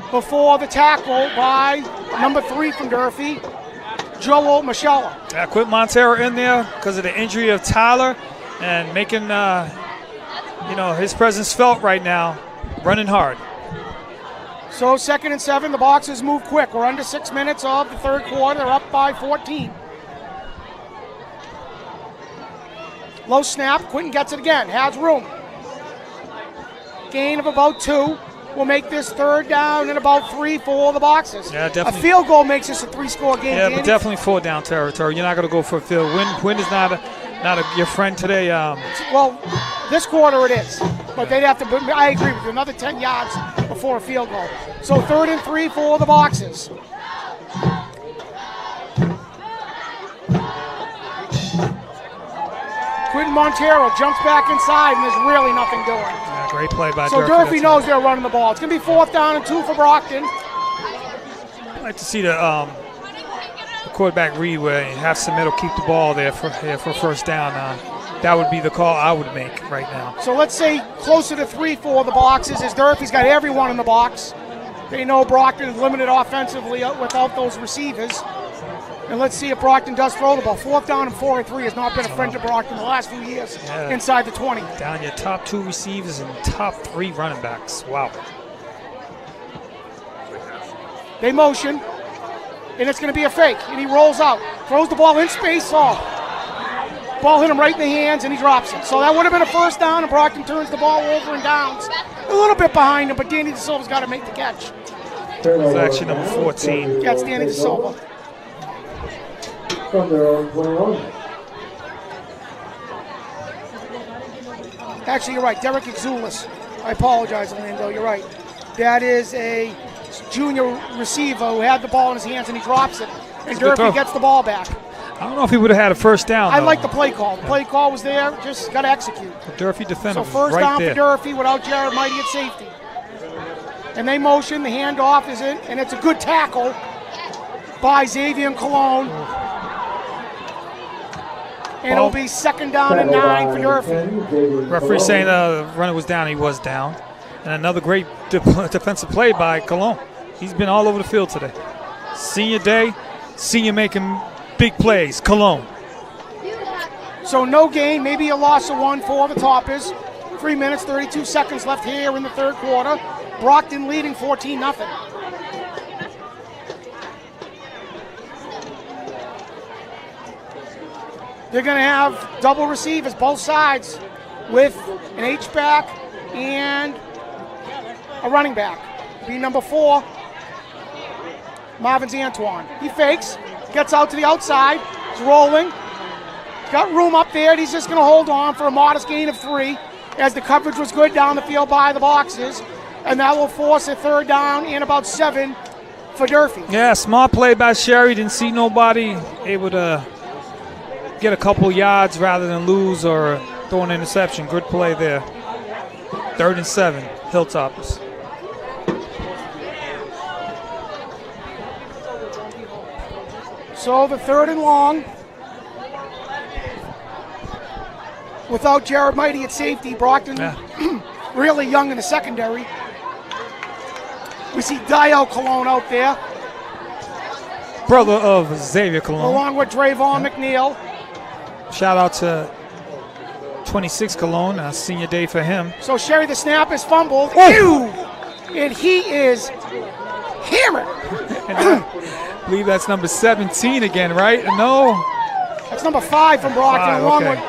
before the tackle by number 3 from Durfee, Joel Michella. Quentin Montero in there because of the injury of Tyler and making his presence felt right now, running hard. So 2nd and 7, the Boxers move quick. We're under 6 minutes of the third quarter. They're up by 14. Low snap, Quentin gets it again, has room. Gain of about 2. Will make this third down and about 3 for the Boxers. Yeah, definitely. A field goal makes this a 3-score game. Yeah, Danny. but definitely 4 down territory. You're not going to go for a field. Win is not your friend today. Well, this quarter it is, but they'd have to. I agree with you. Another 10 yards before a field goal. So 3rd and 3 for the Boxers. Quentin Montero jumps back inside, and there's really nothing doing. Yeah, great play by So Durfee. Durfee knows they're running the ball. It's going to be 4th down and 2 for Brockton. I'd like to see the quarterback read where have Submittal keep the ball there for first down. That would be the call I would make right now. So let's say closer to 3 for the Boxers, as Durfee's got everyone in the box. They know Brockton is limited offensively without those receivers. And let's see if Brockton does throw the ball. 4th down and 4 and 3 has not been a friend to Brockton the last few years inside the 20. Down your top 2 receivers and top 3 running backs. Wow. They motion, and it's going to be a fake. And he rolls out, throws the ball in space. Ball hit him right in the hands, and he drops it. So that would have been a first down, and Brockton turns the ball over and downs. A little bit behind him, but Danny DeSilva's got to make the catch. It's actually number 14. That's Danny DeSilva. From their own 21. Actually, you're right. Derek Exulis. I apologize, Orlando. You're right. That is a junior receiver who had the ball in his hands, and he drops it. And Durfee gets the ball back. I don't know if he would have had a first down. I like the play call. The play call was there. Just got to execute. The Durfee defender So first right down there. for Durfee without Jared Mighty at safety. And they motion. The handoff is in, and it's a good tackle by Xavier Cologne. And it'll be 2nd down and 9 for Durfee. Referee saying the runner was down. He was down. And another great defensive play by Cologne. He's been all over the field today. Senior day, senior making big plays. Cologne. So no gain, maybe a loss of 1 for the Toppers. 3 minutes, 32 seconds left here in the third quarter. Brockton leading 14-0. They're going to have double receivers, both sides, with an H-back and a running back. Be number 4, Marvin's Antoine. He fakes, gets out to the outside, he's rolling. He's got room up there, and he's just going to hold on for a modest gain of 3 as the coverage was good down the field by the boxes. And that will force a third down and about 7 for Durfee. Yeah, smart play by Sherry. Didn't see nobody able to get a couple yards rather than lose or throw an interception. Good play there. 3rd and 7, Hilltoppers. So the 3rd and long. Without Jared Mighty at safety, Brockton really young in the secondary. We see Dio Cologne out there. Brother of Xavier Cologne. Along with Drayvon McNeil. Shout out to 26 Cologne, senior day for him. So Sherry, the snap is fumbled. Ew! And he is hammered. I believe that's number 17 again, right? No. That's number 5 from Brockton. 5, along okay. with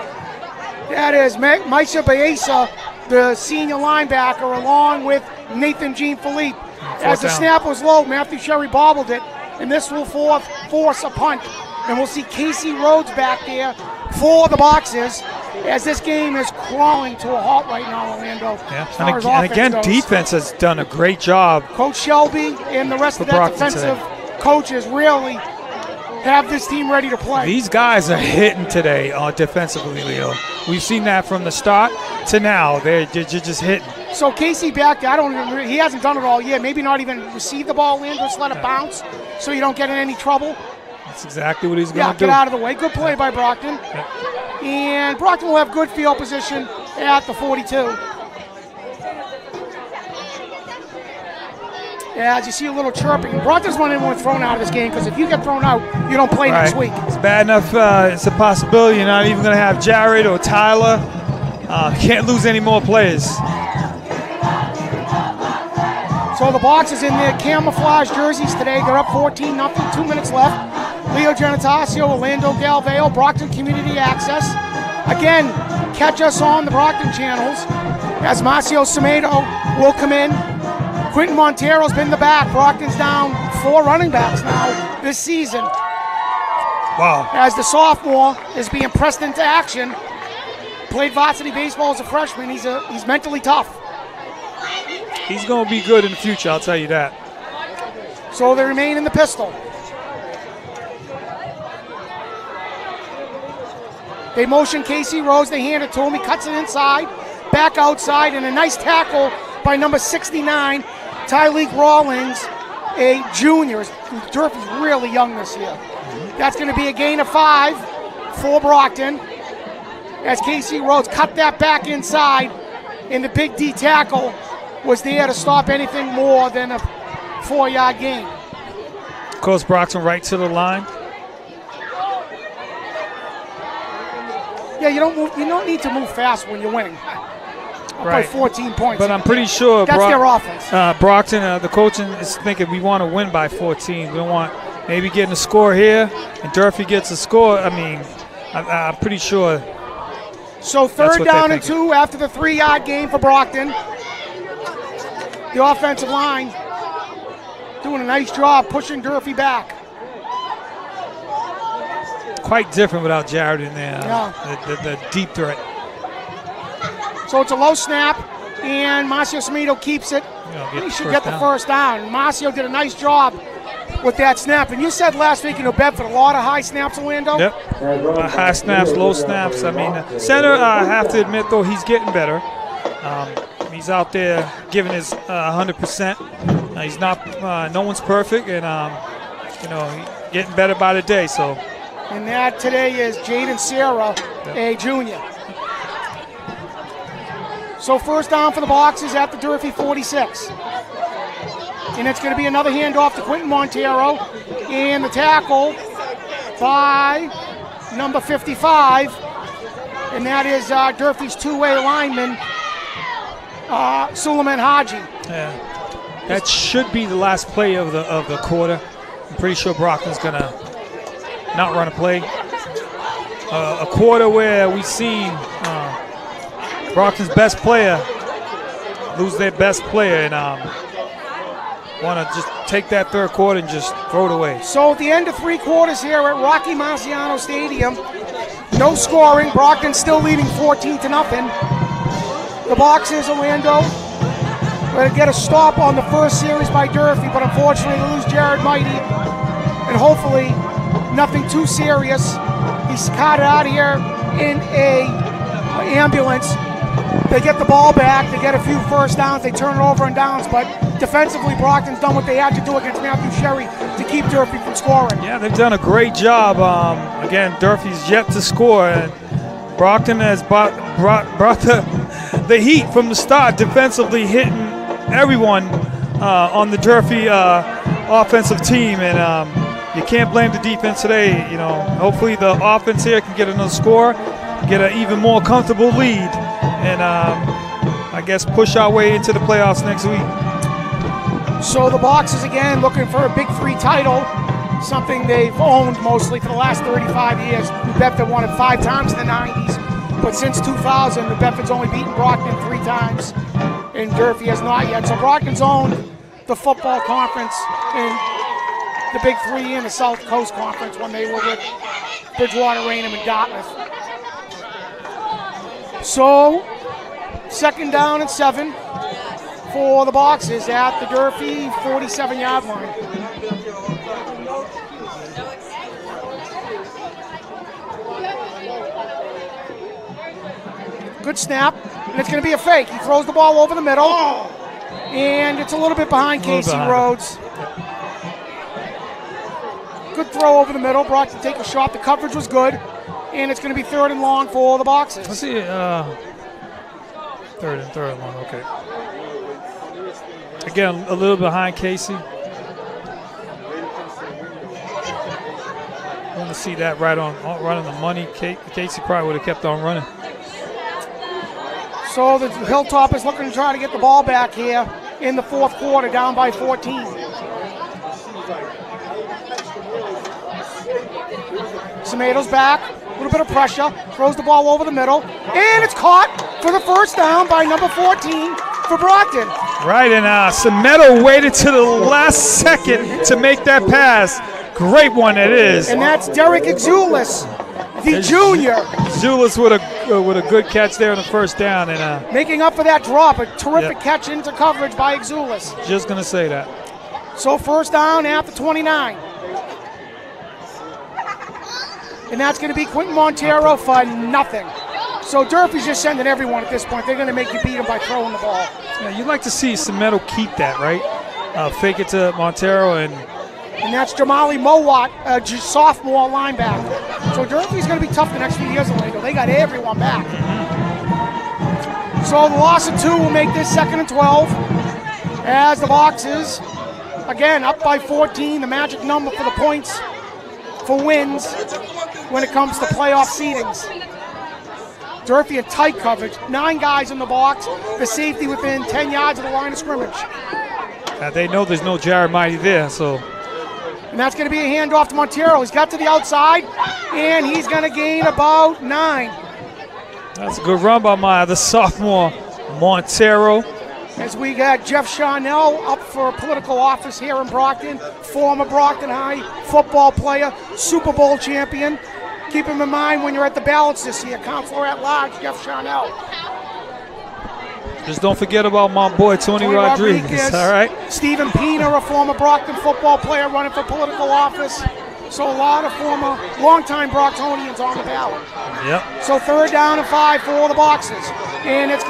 that is Maisha Baeza, the senior linebacker, along with Nathan Jean Philippe. As the snap was low, Matthew Sherry bobbled it, and this will force a punt. And we'll see Casey Rhodes back there for the boxes as this game is crawling to a halt right now, Orlando. Yeah. And again, defense has done a great job. Coach Shelby and the rest of that defensive coaches really have this team ready to play. These guys are hitting today defensively, Leo. We've seen that from the start to now. They're just hitting. So Casey back there, he hasn't done it all year. Maybe not even receive the ball in, just let it bounce so you don't get in any trouble. That's exactly what he's going to do. Get out of the way. Good play by Brockton. And Brockton will have good field position at the 42. As you see a little chirping. Brockton's not anyone thrown out of this game because if you get thrown out, you don't play next week. It's bad enough it's a possibility you're not even going to have Jared or Tyler. Can't lose any more players. So the Boxers in their camouflage jerseys today. They're up 14-0, 2 minutes left. Leo Genitacio, Orlando Galveo, Brockton Community Access. Again, catch us on the Brockton channels as Marcio Semedo will come in. Quentin Montero's been the back. Brockton's down 4 running backs now this season. Wow. As the sophomore is being pressed into action. Played varsity baseball as a freshman. He's mentally tough. He's going to be good in the future, I'll tell you that. So they remain in the pistol. They motion Casey Rose. They hand it to him. He cuts it inside, back outside, and a nice tackle by number 69, Tyleek Rawlings, a junior. Durfee's really young this year. That's going to be a gain of 5 for Brockton. As Casey Rhodes cut that back inside, and the big D tackle was there to stop anything more than a 4-yard gain. Of course, Brockton right to the line. Yeah, you don't need to move fast when you're winning. By 14 points. But I'm pretty sure that's their offense. Brockton, the coaching is thinking we want to win by 14. We don't want maybe getting a score here, and Durfee gets a score. I mean, I'm pretty sure. So 3rd down and 2 after the 3-yard gain for Brockton. The offensive line doing a nice job pushing Durfee back. Quite different without Jared in there. Yeah. The deep threat. So it's a low snap, and Marcio Semedo keeps it. He should get the first down. Marcio did a nice job with that snap. And you said last week in New Bedford, a lot of high snaps, Orlando? Yep. High snaps, low snaps. I mean, center, I have to admit, though, he's getting better. He's out there giving his 100%. He's not, no one's perfect, and, he's getting better by the day. So. And that today is Jaden Serra, a junior. So first down for the Boxers at the Durfee 46. And it's going to be another handoff to Quentin Montero. And the tackle by number 55. And that is Durfee's two-way lineman, Suleiman Haji. Yeah. That should be the last play of the quarter. I'm pretty sure Brockton's going to not run a play. A quarter where we've seen Brockton's best player lose their best player and want to just take that third quarter and just throw it away. So at the end of three quarters here at Rocky Marciano Stadium, no scoring. Brockton still leading 14-0. The Boxers, Orlando, going to get a stop on the first series by Durfee, but unfortunately they lose Jared Mighty, and hopefully nothing too serious. He's carted out of here in an ambulance. They get the ball back, they get a few first downs, they turn it over on downs, but defensively Brockton's done what they had to do against Matthew Sherry to keep Durfee from scoring. Yeah, they've done a great job. Again, Durfee's yet to score, and Brockton has brought the heat from the start, defensively hitting everyone on the Durfee offensive team, and you can't blame the defense today. You know, hopefully the offense here can get another score, get an even more comfortable lead, and I guess push our way into the playoffs next week. So the Boxers again looking for a Big Three title, something they've owned mostly for the last 35 years. New Bedford won it 5 times in the 90s, but since 2000, New Bedford's only beaten Brockton 3 times, and Durfee has not yet. So Brockton's owned the football conference and the Big Three in the South Coast Conference when they were with Bridgewater, Raynham, and Dartmouth. So, 2nd down and 7 for the Boxers at the Durfee 47-yard line. Good snap, and it's going to be a fake. He throws the ball over the middle, and it's a little bit behind Casey Rhodes. Good throw over the middle. Brockton take a shot. The coverage was good, and it's going to be 3rd and long for the Boxers. Let's see. 3rd and long. Okay. Again, a little behind Casey. Want to see that right on the money. Casey probably would have kept on running. So the Hilltop is looking to try to get the ball back here in the 4th quarter, down by 14. Tomatoes back, a little bit of pressure, throws the ball over the middle, and it's caught for the first down by number 14 for Brockton. Right, and Semedo waited to the last second to make that pass. Great one it is. And that's Derek Exulis, the junior. Exulis with a good catch there on the first down. And making up for that drop, a terrific catch into coverage by Exulis. Just going to say that. So first down at the 29. And that's going to be Quentin Montero for nothing. So Durfee's just sending everyone at this point. They're going to make you beat them by throwing the ball. Yeah, you'd like to see Semedo keep that, right? Fake it to Montero and that's Jamali Mowat, sophomore linebacker. So Durfee's going to be tough the next few years, Orlando. They got everyone back. So the loss of 2 will make this 2nd and 12 as the Boxers, again, up by 14, the magic number for the points for wins when it comes to playoff seedings. Durfee in tight coverage, 9 guys in the box, the safety within 10 yards of the line of scrimmage. They know there's no Jared Mighty there, so. And that's going to be a handoff to Montero. He's got to the outside, and he's going to gain about 9. That's a good run by the sophomore Montero. As we got Jeff Charnell up for political office here in Brockton, former Brockton High football player, Super Bowl champion. Keep him in mind when you're at the ballots this year. Counselor at large, Jeff Charnell. Just don't forget about my boy, Tony Rodriguez. All right. Stephen Pena, a former Brockton football player running for political office. So a lot of former, longtime Brocktonians on the ballot. Yep. So 3rd down and 5 for the Boxers. And it's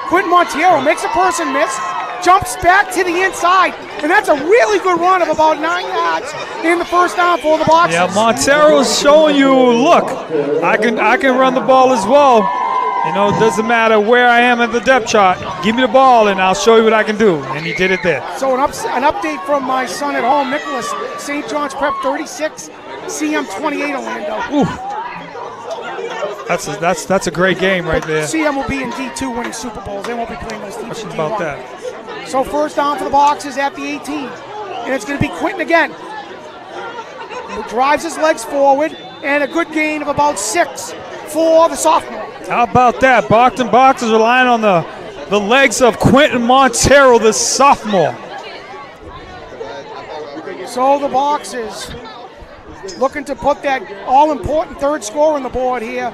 Quentin Montero makes a person miss, jumps back to the inside, and that's a really good run of about 9 yards in the first down for the Boxers. Yeah, Montero's showing you, look, I can run the ball as well. You know, it doesn't matter where I am in the depth chart. Give me the ball, and I'll show you what I can do. And he did it there. So an update from my son at home, Nicholas. St. John's Prep 36, CM 28, Orlando. Ooh. That's a great game right there. CM will be in D2 winning Super Bowls. They won't be playing those teams. Question in about D1. that. So first down for the Boxers at the 18. And it's going to be Quinton again, who drives his legs forward, and a good gain of about 6 for the sophomore. How about that? Brockton Boxers relying on the legs of Quentin Montero, the sophomore. So the Boxers looking to put that all-important third score on the board here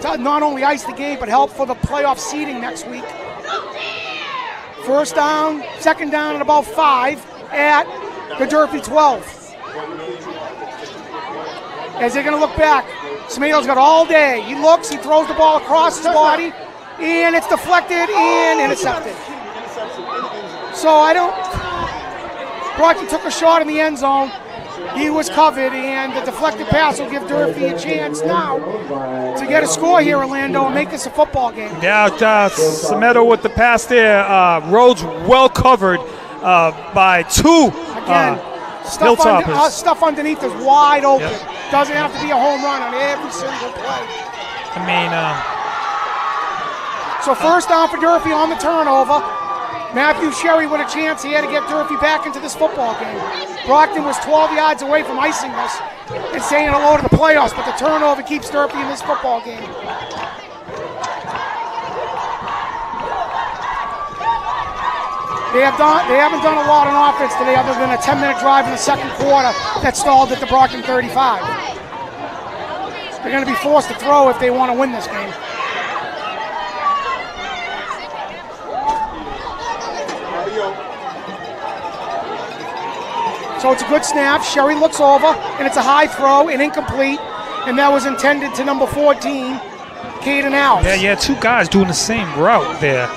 to not only ice the game, but help for the playoff seeding next week. First down, second down, and about 5 at the Durfee 12. As they're going to look back, Smato's got all day. He looks, he throws the ball across his body, and it's deflected and intercepted. So Brockton took a shot in the end zone. He was covered, and the deflected pass will give Durfee a chance now to get a score here, Orlando, and make this a football game. Yeah, Smedo with the pass there. Rhodes well covered by 2 Again, Hilltoppers. Stuff underneath is wide open. Yep. Doesn't have to be a home run on every single play. I mean, So first down for Durfee on the turnover. Matthew Sherry with a chance here to get Durfee back into this football game. Brockton was 12 yards away from icing this and saying hello to the playoffs, but the turnover keeps Durfee in this football game. They haven't done a lot on offense today other than a 10-minute drive in the second quarter that stalled at the Brockton 35. They're going to be forced to throw if they want to win this game. So it's a good snap. Sherry looks over, and it's a high throw and incomplete, and that was intended to number 14, Caden Alves. yeah, 2 guys doing the same route there.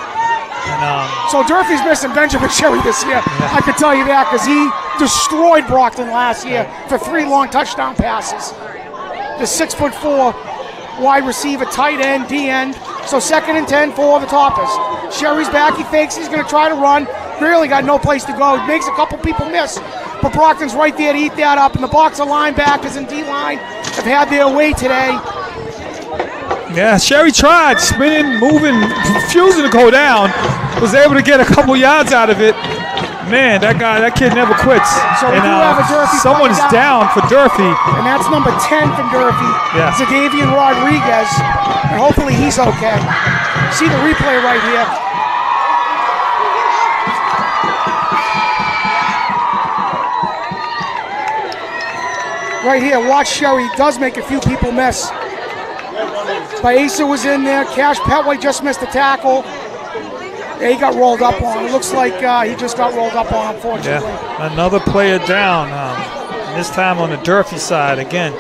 And, so Durfee's missing Benjamin Sherry this year. Yeah. I can tell you that because he destroyed Brockton last year for 3 long touchdown passes. The 6'4" wide receiver, tight end, D end. So 2nd and 10 for the Toppers. Sherry's back. He fakes. He's going to try to run. Really got no place to go. Makes a couple people miss. But Brockton's right there to eat that up. And the Boxer linebackers and D-line have had their way today. yeah, Sherry tried spinning, moving, refusing to go down. Was able to get a couple yards out of it. Man, that kid never quits. So we do have a Durfee someone's down for Durfee. And that's number 10 from Durfee. Yeah. Zadavian Rodriguez. And hopefully he's okay. See the replay right here. Right here, watch Sherry. Does make a few people miss. Baeza was in there. Cash Petway just missed a tackle. Yeah, he got rolled up on. It looks like he just got rolled up on, unfortunately. Yeah, another player down. This time on the Durfee side. Again,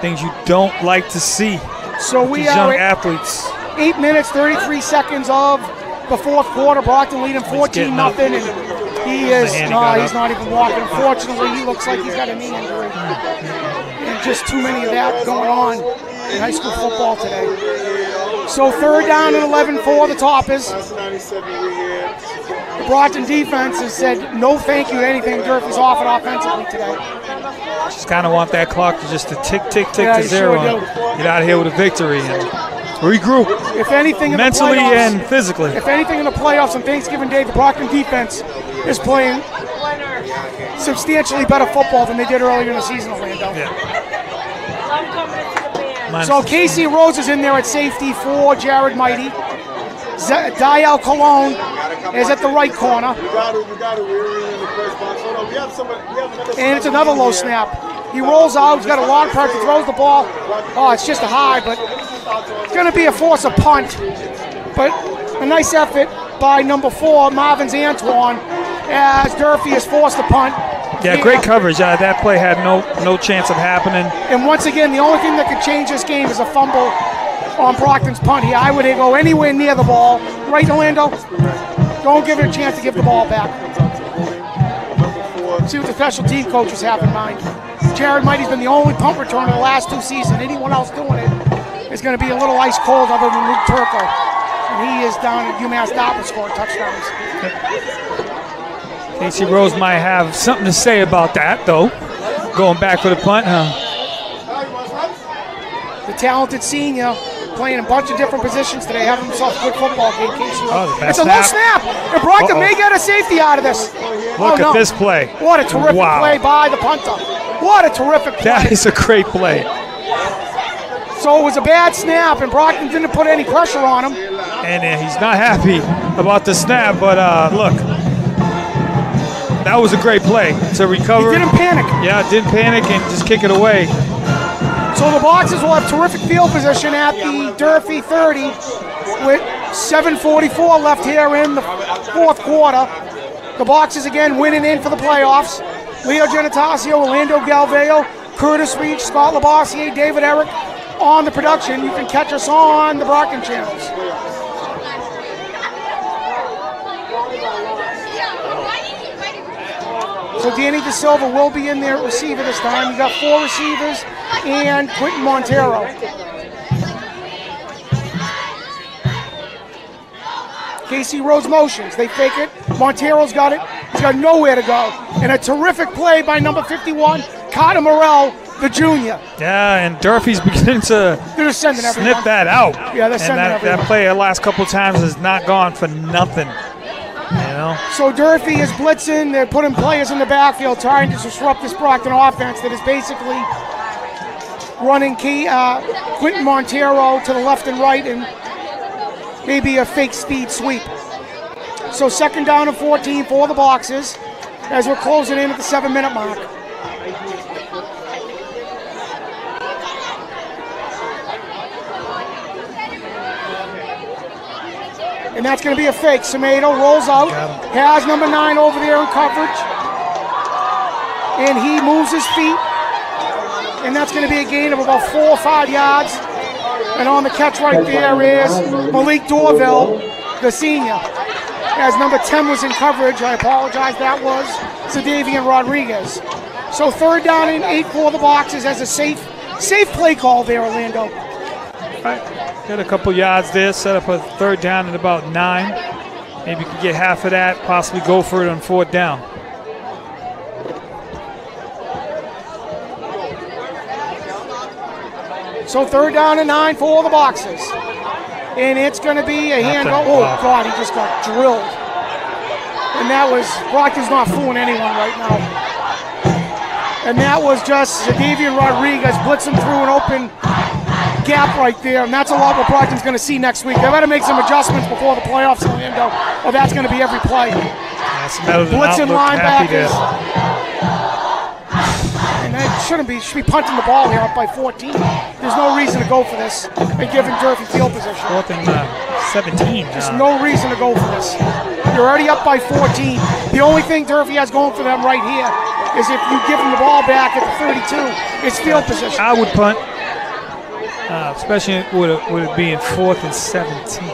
things you don't like to see. So we these are young athletes. 8 minutes, 33 seconds of the fourth quarter. Brockton leading 14-0, and he is he's not even walking. Unfortunately, he looks like he's got a knee injury. And just too many of that going on in high school football today. So 3rd down and 11 for the Toppers. The Brockton defense has said no thank you to anything Durfee's offered offensively today. Just kind of want that clock to just to tick Yeah, to you 0. sure do. Get out of here with a victory and regroup If anything in mentally the playoffs, and physically. If anything in the playoffs on Thanksgiving Day, the Brockton defense is playing substantially better football than they did earlier in the season, Orlando. Yeah. So Casey Rose is in there at safety for Jared Mighty. Dial Cologne is at the right corner. And it's another low snap. He rolls out, he's got a lot of pressure, throws the ball. Oh, it's just a high, but it's going to be a force of punt. But a nice effort by number 4, Marvin's Antoine, as Durfee is forced to punt. Yeah, great coverage. That play had no chance of happening. And once again, the only thing that could change this game is a fumble on Brockton's punt here. I would go anywhere near the ball. Right, Orlando? Don't give it a chance to give the ball back. See what the special team coaches have in mind. Jared Mighty's been the only punt returner the last 2 seasons. Anyone else doing it is going to be a little ice cold other than Luke Turco. And he is down at UMass Dartmouth scoring touchdowns. Casey Rose might have something to say about that, though. Going back for the punt, huh? The talented senior playing a bunch of different positions today, having himself a good football game. Casey Rose. Oh, it's a low snap. And Brockton may get a safety out of this. Look at this play. What a terrific play by the punter. What a terrific play. That is a great play. So it was a bad snap, and Brockton didn't put any pressure on him. And he's not happy about the snap, but look. That was a great play to recover. He didn't panic. Yeah, didn't panic and just kick it away. So the Boxers will have terrific field position at the Durfee 30 with 7:44 left here in the fourth quarter. The Boxers again winning in for the playoffs. Leo Genatasio, Orlando Galveo, Curtis Reach, Scott Labossiere, David Eric on the production. You can catch us on the Brockton channels. So Danny De Silva will be in there at receiver this time. You got 4 receivers and Quentin Montero. Casey Rose motions. They fake it. Montero's got it. He's got nowhere to go. And a terrific play by number 51, Carter Morrell, the junior. Yeah, and Durfee's beginning to snip that out. Yeah, they're sending everyone. That play the last couple times has not gone for nothing. You know? So Durfee is blitzing. They're putting players in the backfield trying to disrupt this Brockton offense that is basically running Quentin Montero to the left and right and maybe a fake speed sweep. So 2nd down and 14 for the Boxers as we're closing in at the 7-minute mark. And that's going to be a fake. Semedo rolls out, has number 9 over there in coverage, and he moves his feet, and that's going to be a gain of about 4 or 5 yards. And on the catch right there is Malik Dorville, the senior, as number 10 was in coverage. I apologize, that was Sadavian Rodriguez. So 3rd down and 8 for the Boxers as a safe play call there, Orlando. Got a couple yards there, set up a 3rd down at about 9. Maybe you could get half of that, possibly go for it on 4th down. So 3rd down and 9 for the Boxers. And it's going to be a handoff. Oh, God, he just got drilled. And that was, Brockton's not fooling anyone right now. And that was just Sadavian Rodriguez blitzing through an open gap right there, and that's a lot what Brockton's going to see next week. They better make some adjustments before the playoffs, Orlando, or that's going to be every play. Blitzing linebackers. And they should be punting the ball here up by 14. There's no reason to go for this and giving Durfee field position. 4th and 17. There's no reason to go for this. You're already up by 14. The only thing Durfee has going for them right here is if you give them the ball back at the 32, it's field position. I would punt. Especially with it being 4th and 17.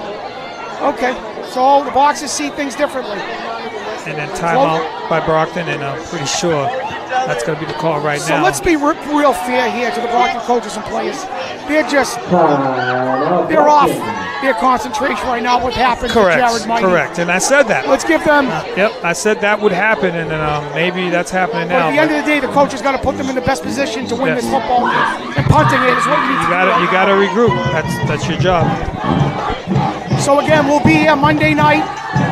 Okay, so the Boxers see things differently. And then timeout by Brockton, and I'm pretty sure that's going to be the call right now. So let's be real fair here to the Brockton coaches and players. They're off their concentration right now. What happened to Jared Mighty. Correct, and I said that. Let's give them. Yep, I said that would happen, and maybe that's happening now. But at the end of the day, the coach has got to put them in the best position to win this football game. And punting it is what you need to do. You got to regroup. That's your job. So again, we'll be here Monday night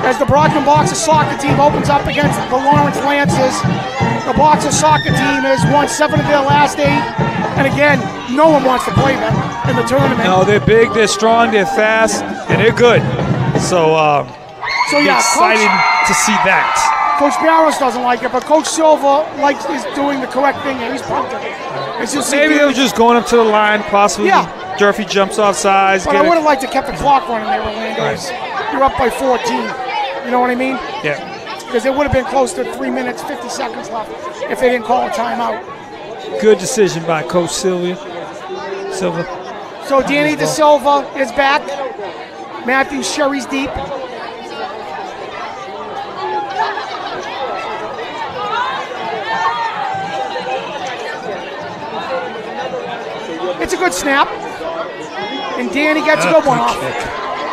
as the Brockton Boxers soccer team opens up against the Lawrence Lancers. The Boxers soccer team has won 7 of their last 8. And again, no one wants to play them in the tournament. No, they're big, they're strong, they're fast, and they're good. So yeah, excited to see that. Coach Barros doesn't like it, but Coach Silva is doing the correct thing, and he's punting. Maybe they were just going up to the line, possibly. Yeah. Durfee jumps off sides. But I would have liked to kept the clock running there, Orlando. Right. You're up by 14. You know what I mean? Yeah. Because it would have been close to 3 minutes, 50 seconds left if they didn't call a timeout. Good decision by Coach Silva. So Danny De Silva is back. Matthew Sherry's deep. It's a good snap. And Danny gets a good one off.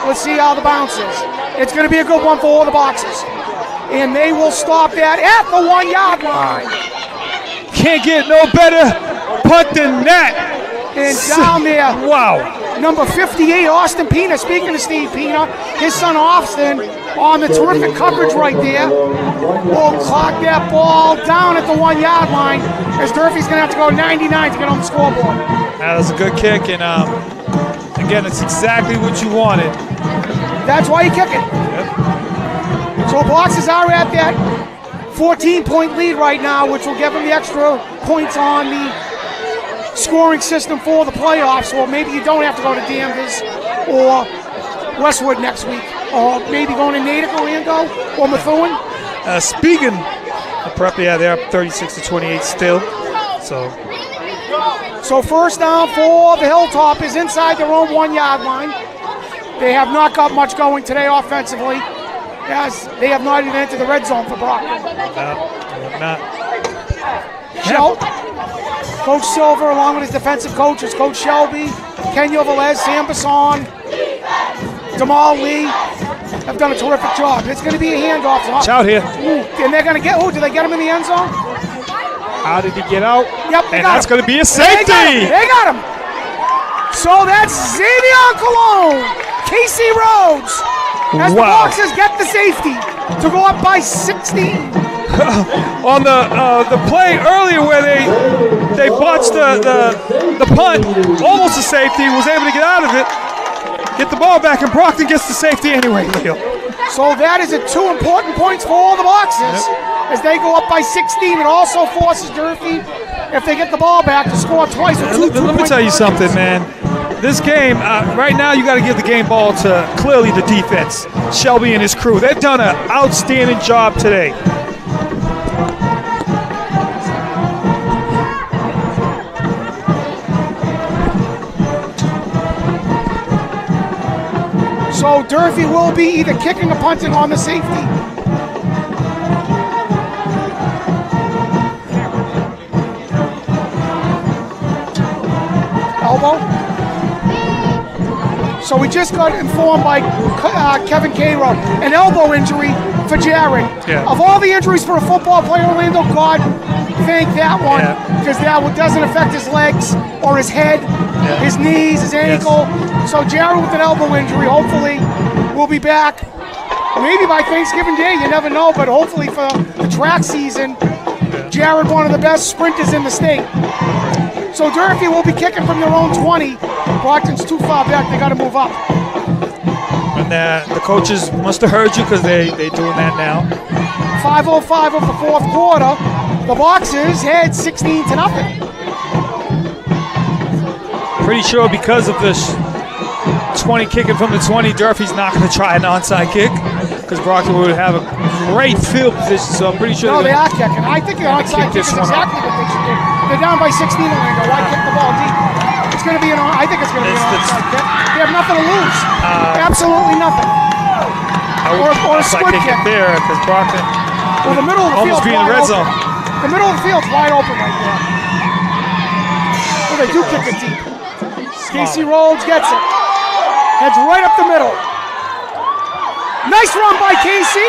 Let's see how the bounce is. It's going to be a good one for all the boxes. And they will stop that at the 1 yard line. Can't get no better punt than that. And down there, Wow. number 58, Austin Pina. Speaking of Steve Pina, his son Austin on the terrific coverage right there. Will clock that ball down at the 1 yard line as Durfee's going to have to go 99 to get on the scoreboard. That was a good kick, and again, it's exactly what you wanted. That's why you kick it. So boxes are at that 14-point lead right now, which will give them the extra points on the scoring system for the playoffs. Or maybe you don't have to go to Danvers or Westwood next week, or maybe going to Natick, Orlando, or Methuen. Speaking of Prep, yeah, they're up 36-28 still. So first down for the Hilltop is inside their own 1 yard line. They have not got much going today offensively, as they have not even entered the red zone for Brockton. Not. Coach Silver, along with his defensive coaches, Coach Shelby, Kenya Velez, Sam Basson, Jamal Lee, have done a terrific job. It's going to be a handoff. Watch out here. And they're going to get, do they get him in the end zone? How did he get out? Yep, they and got that's him. going to be a safety. They got him. So that's Xavier Cologne, Casey Rhodes, as the Boxers get the safety to go up by 16. On the play earlier where they botched the punt, almost a safety, was able to get out of it, get the ball back, and Brockton gets the safety anyway, Leo. So that is 2 important points for all the Boxers as they go up by 16. It also forces Durfee, if they get the ball back, to score twice. Let me tell you something, man. This game, right now, you got to give the game ball to clearly the defense, Shelby and his crew. They've done an outstanding job today. So Durfee will be either kicking or punting on the safety. Elbow. So we just got informed by Kevin Cairo, an elbow injury for Jared. Yeah. Of all the injuries for a football player, Orlando, God thank that one, because that doesn't affect his legs or his head, his knees, his ankle. So Jared with an elbow injury, hopefully will be back maybe by Thanksgiving Day. You never know, but hopefully for the track season, Jared, one of the best sprinters in the state. So Durfee will be kicking from their own 20. Brockton's too far back. They got to move up. And the coaches must have heard you, because they're doing that now. 5:05 of the fourth quarter. The Boxers had 16-0. Pretty sure because of this 20 kicking from the 20, Durfee's not going to try an onside kick, because Brockton would have a great field position. So I'm pretty sure. No, they are kicking. I think the onside kick is exactly what they should do. They're down by 16, Orlando. Why kick the ball deep? It's going to be I think it's going to be an onside kick. They have nothing to lose. Absolutely nothing. Or a split kick there, because Brockton. Well, the middle of the almost field be in the red zone. The middle of the field's wide open right there. Well, they do kick it deep. Casey Rhodes gets it. Heads right up the middle. Nice run by Casey.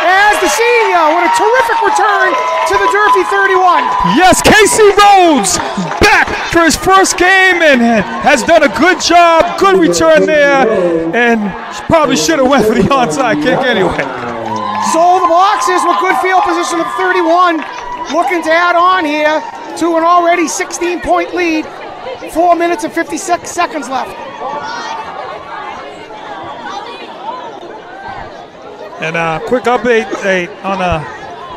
As the senior with a terrific return to the Durfee 31. Yes, Casey Rhodes back for his first game and has done a good job. Good return there, and probably should have went for the onside kick anyway. So the Boxers with good field position of 31, looking to add on here to an already 16-point lead. 4 minutes and 56 seconds left. And a quick update on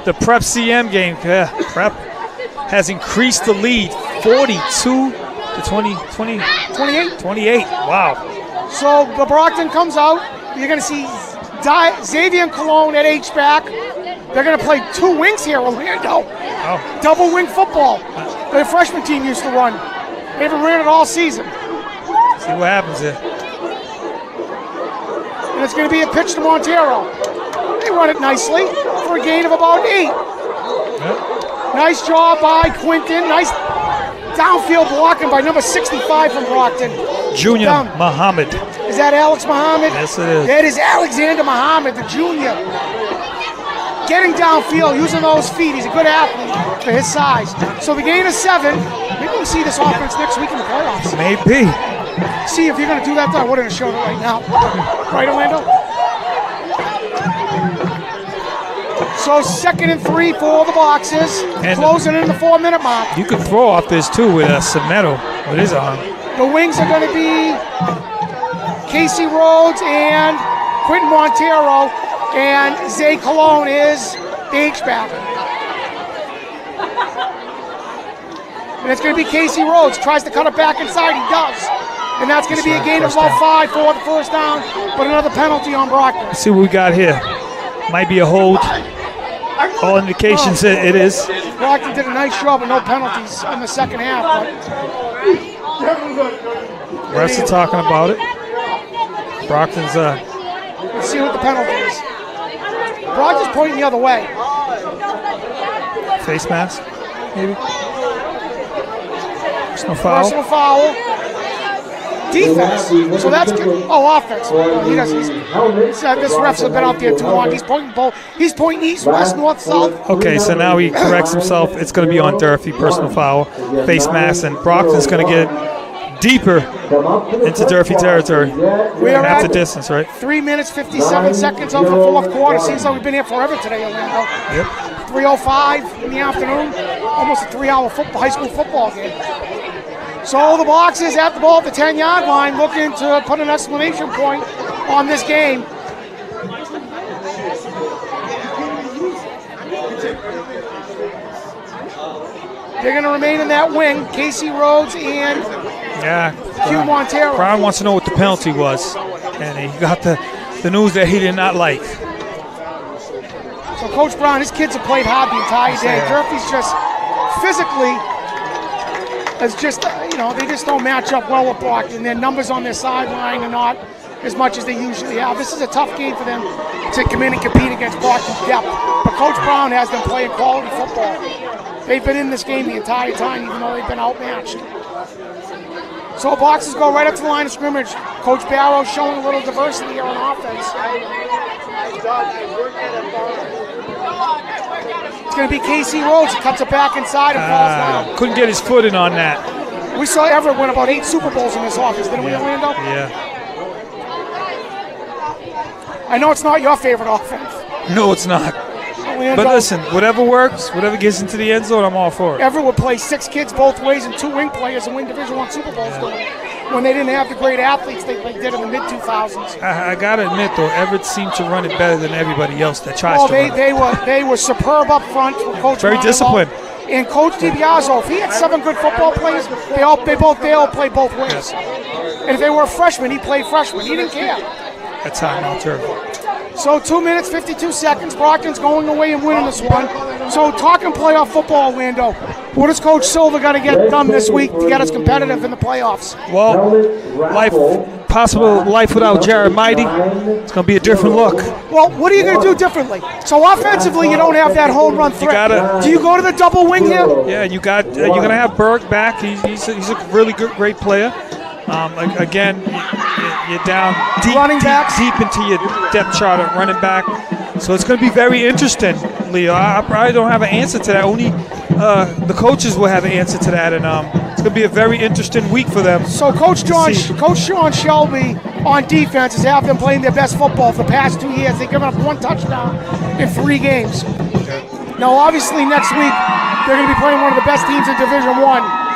the Prep CM game. Prep has increased the lead 42 to 28. Wow. So the Brockton comes out. You're going to see Xavier and Cologne at H-back. They're going to play 2 wings here, Orlando. Oh. Double wing football. The freshman team used to run. They haven't ran it all season. See what happens here. And it's going to be a pitch to Montero. They run it nicely for a gain of about 8. Yep. Nice job by Quinton. Nice downfield blocking by number 65 from Brockton. Junior Down. Muhammad. Is that Alex Muhammad? Yes, it is. That is Alexander Muhammad, the junior. Getting downfield, using those feet. He's a good athlete for his size. So the gain is 7. Maybe we'll see this offense next week in the playoffs. Maybe. See if you're going to do that. We're going to show it right now. Right, Orlando? So 2nd and 3 for the Boxers. And closing in the 4-minute mark. You could throw off this too with Cemento with his arm. The wings are going to be Casey Rhodes and Quentin Montero, and Zay Colon is the H-back. And it's going to be Casey Rhodes. Tries to cut it back inside. He does. And that's going to be a gain of about 5 for the first down, but another penalty on Brockton. Let's see what we got here. Might be a hold. All indications it is. Brockton did a nice job with no penalties in the second half. Refs are talking about it. Brockton's Let's see what the penalty is. Brockton's pointing the other way. face mask, maybe. Personal foul. Personal foul. Defense. So that's good. Oh, offense. He doesn't. This ref's have been out there too long. He's pointing both. He's pointing east, west, north, south. Okay, so now he corrects himself. It's going to be on Durfee. Personal foul, face mask, and Brockton's going to get deeper into Durfee territory. We are Half at the distance, right? 3 minutes, 57 seconds of the fourth quarter. Seems like we've been here forever today, Orlando. Yep. 3:05 in the afternoon. Almost a 3-hour high school football game. So the Boxers at the ball at the 10-yard line, looking to put an exclamation point on this game. They're going to remain in that wing. Casey Rhodes and Hugh Montero. Brown wants to know what the penalty was, and he got the news that he did not like. So Coach Brown, his kids have played hard the entire day. Durfee's just physically, it's just, they just don't match up well with Brockton. Their numbers on their sideline are not as much as they usually have. This is a tough game for them to come in and compete against Brockton's depth. But Coach Brown has them playing quality football. They've been in this game the entire time, even though they've been outmatched. So Boxers go right up to the line of scrimmage. Coach Barrow showing a little diversity here on offense. It's going to be Casey Rhodes. He cuts it back inside and falls down. Couldn't get his foot in on that. We saw Everett win about 8 Super Bowls in this office, didn't we, Orlando? Yeah. I know it's not your favorite offense. No, it's not. Orlando, But listen, whatever works, whatever gets into the end zone, I'm all for it. Everett would play 6 kids both ways and 2 wing players and win Division I Super Bowls doing it. When they didn't have the great athletes they did in the mid-2000s. I gotta admit though, Everett seemed to run it better than everybody else that tries to run it. They were superb up front with Coach Very Monaco. disciplined. And Coach DiBiase, if he had 7 good football players, they all play both ways. And if they were a freshman, he played freshman. He didn't care. That's how I'm Turkey. So 2 minutes, 52 seconds. Brockton's going away and winning this one. So talking playoff football, Orlando, what does Coach Silver got to get done this week to get us competitive in the playoffs? Well, possible life without Jared Mighty. It's going to be a different look. Well, what are you going to do differently? So offensively, you don't have that home run threat. Do you go to the double wing here? Yeah, you're going to have Burke back. He's a really great player. Again, you're down deep into your depth chart at running back. So it's going to be very interesting, Leo. I probably don't have an answer to that. Only the coaches will have an answer to that, and it's going to be a very interesting week for them. So Coach Sean Shelby on defense is having them playing their best football for the past 2 years. They've given up 1 touchdown in 3 games. Now, obviously, next week they're going to be playing one of the best teams in Division I.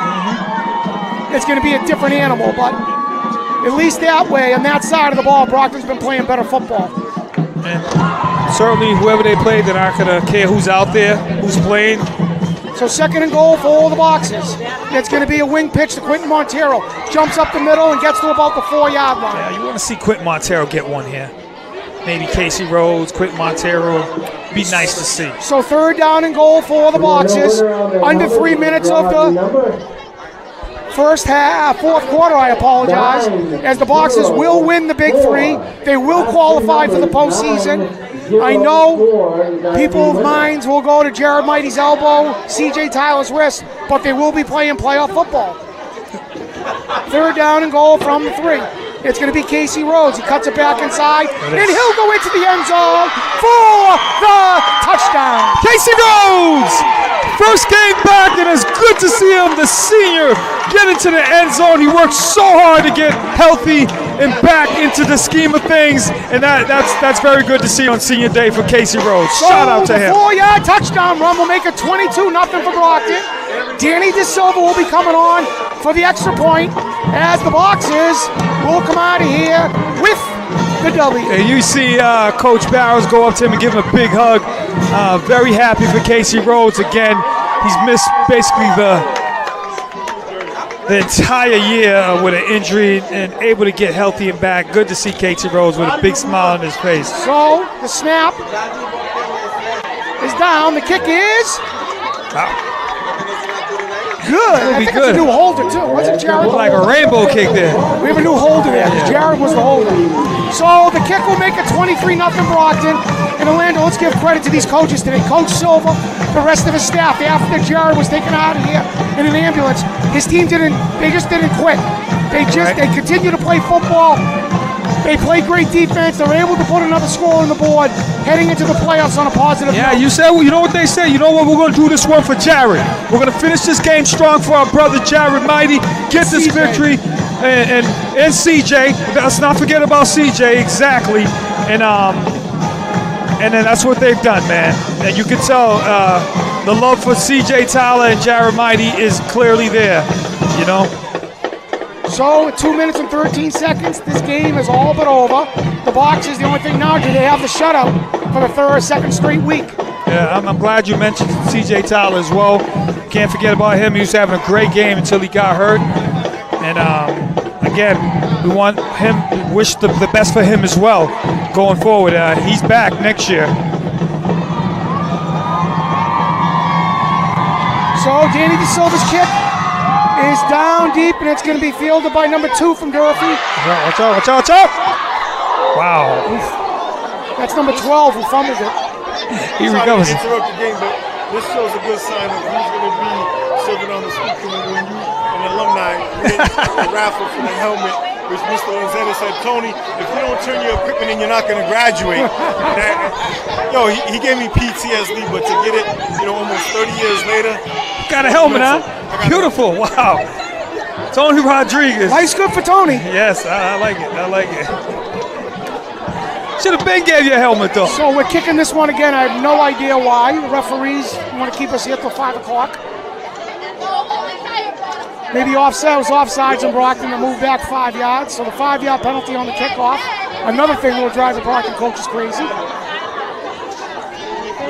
It's going to be a different animal, but at least that way, on that side of the ball, Brockton's been playing better football. And certainly, whoever they play, they're not going to care who's out there, who's playing. So 2nd and goal for all the Boxers. It's going to be a wing pitch to Quentin Montero. Jumps up the middle and gets to about the 4-yard line. Yeah, you want to see Quentin Montero get one here. Maybe Casey Rhodes, Quentin Montero. Be nice to see. So 3rd down and goal for the Boxers. Under 3 minutes of the fourth quarter, I apologize, as the Boxers will win the Big 3. They will qualify for the postseason. I know people's minds will go to Jared Mighty's elbow, CJ Tyler's wrist, but they will be playing playoff football. third down and goal from the 3. It's going to be Casey Rhodes. He cuts it back inside, and he'll go into the end zone for the touchdown. Casey Rhodes! First game back, and it's good to see him, the senior, get into the end zone. He worked so hard to get healthy and back into the scheme of things, and that's very good to see on senior day for Casey Rhodes. Shout out to him. 4-yard touchdown run will make it 22-0 for Brockton. Danny DeSilva will be coming on for the extra point as the Boxers will come out of here with the W. And you see Coach Barrows go up to him and give him a big hug. Very happy for Casey Rhodes again. He's missed basically the entire year with an injury and able to get healthy and back. Good to see Casey Rhodes with a big smile on his face. So the snap is down. The kick is good. It'll I be think good. it's a new holder too. Wasn't Jared? Looked like a rainbow kick there. We have a new holder there. Jared was the holder. So the kick will make it 23-0 Brockton. And Orlando, let's give credit to these coaches today. Coach Silva, the rest of his staff. After Jared was taken out of here in an ambulance, his team just didn't quit. They continue to play football. They play great defense. They're able to put another score on the board, heading into the playoffs on a positive note. You said, you know what they say. You know what? We're going to do this one for Jared. We're going to finish this game strong for our brother Jared Mighty. Get this victory. And CJ. Let's not forget about CJ. Exactly. And then that's what they've done, man. And you can tell the love for CJ Tyler and Jared Mighty is clearly there. You know. So, at 2 minutes and 13 seconds, this game is all but over. The Boxers, the only thing now, do they have the shutout for the second straight week? Yeah, I'm glad you mentioned C.J. Tyler as well. Can't forget about him. He was having a great game until he got hurt. And again, we want him, wish the best for him as well going forward. He's back next year. So, Danny DeSilva's kick is down deep, and it's going to be fielded by number 2 from Durfee. Watch out, watch out, watch out! Wow. That's number 12 who fumbled it. He recovers. Sorry to interrupt the game, but this shows a good sign of who's going to be serving on the school committee when you, an alumni, win the raffle for the helmet, which Mr. Lanzetta said, Tony, if you don't turn your equipment in, you're not going to graduate. He gave me PTSD, but to get it, almost 30 years later. Got a helmet, huh? Beautiful, wow. Tony Rodriguez. Life's good for Tony. Yes, I like it, I like it. Should have been gave you a helmet, though. So we're kicking this one again. I have no idea why. The referees want to keep us here till 5 o'clock. Maybe offsides and Brockton to move back 5 yards. So the 5-yard penalty on the kickoff. Another thing that will drive the Brockton coaches crazy.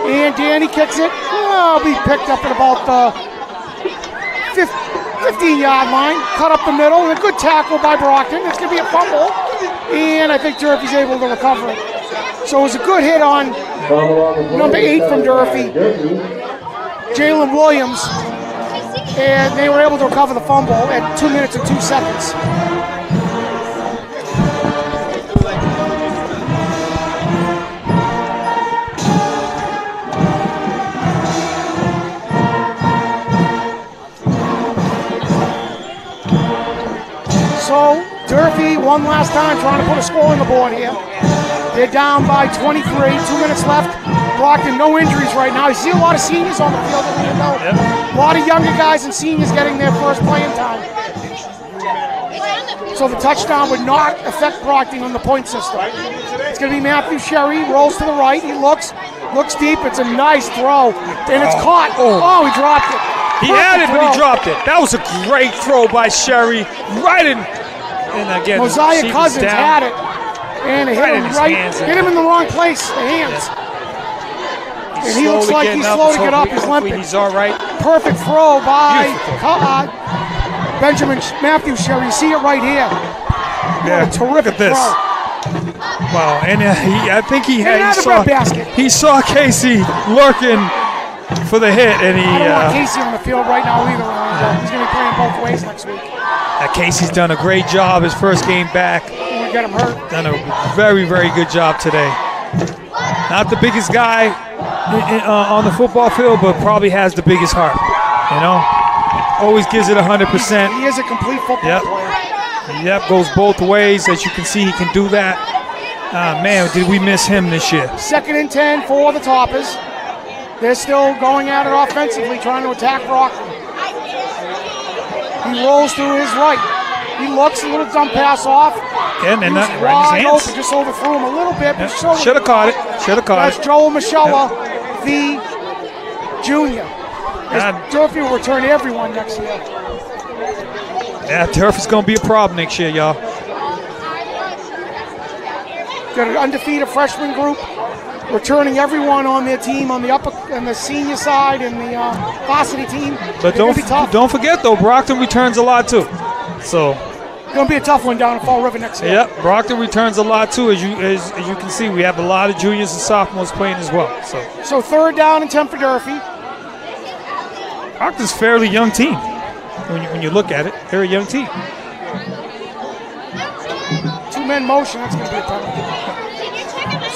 And Danny kicks it. Well, be picked up at about the 15-yard line. Cut up the middle. And a good tackle by Brockton. It's going to be a fumble. And I think Durfee's able to recover it. So it was a good hit on number 8 from Durfee, Jalen Williams. And they were able to recover the fumble at 2 minutes and 2 seconds. So Durfee one last time trying to put a score on the board here. They're down by 23, 2 minutes left. Brockton, no injuries right now. You see a lot of seniors on the field. Yep. A lot of younger guys and seniors getting their first playing time. So the touchdown would not affect Brockton on the point system. It's going to be Matthew Sherry, rolls to the right. He looks deep. It's a nice throw, and it's caught. Oh, he dropped it. He had it, but he dropped it. That was a great throw by Sherry. Right in. And again, Mosiah Cousins had it. And it hit him hit him in the wrong place, the hands. And he looks like he's slow to get up. He's limping. He's all right. Perfect throw by Benjamin Matthew Sherry. You see it right here. Yeah, what a terrific look at this. throw. Wow, and I think he saw Casey lurking for the hit, and he. I don't want Casey on the field right now either. He's going to be playing both ways next week. Casey's done a great job his first game back. We got him hurt. Done a very, very good job today. Not the biggest guy on the football field, but probably has the biggest heart. Always gives it 100%. He is a complete football player. Yep, goes both ways. As you can see, he can do that. Man, did we miss him this year. 2nd and 10 for the Toppers. They're still going at it offensively, trying to attack Brockton. He rolls to his right. He looks, a little dump pass off. Again, and He's right in wide his hands. open, just overthrew him a little bit. But Should have caught it. Should have caught That's it. Joel Michella, the junior. Durfee will return everyone next year. Yeah, Durfee's going to be a problem next year, y'all. Got an undefeated freshman group, returning everyone on their team on the senior side and the varsity team. But don't forget though, Brockton returns a lot too. So it's going to be a tough one down in Fall River next year. Yep, Brockton returns a lot too. As you can see, we have a lot of juniors and sophomores playing as well. So 3rd down and 10 for Durfee. Brockton's a fairly young team. When you look at it, they're a young team. 2-men motion, that's going to be a penalty.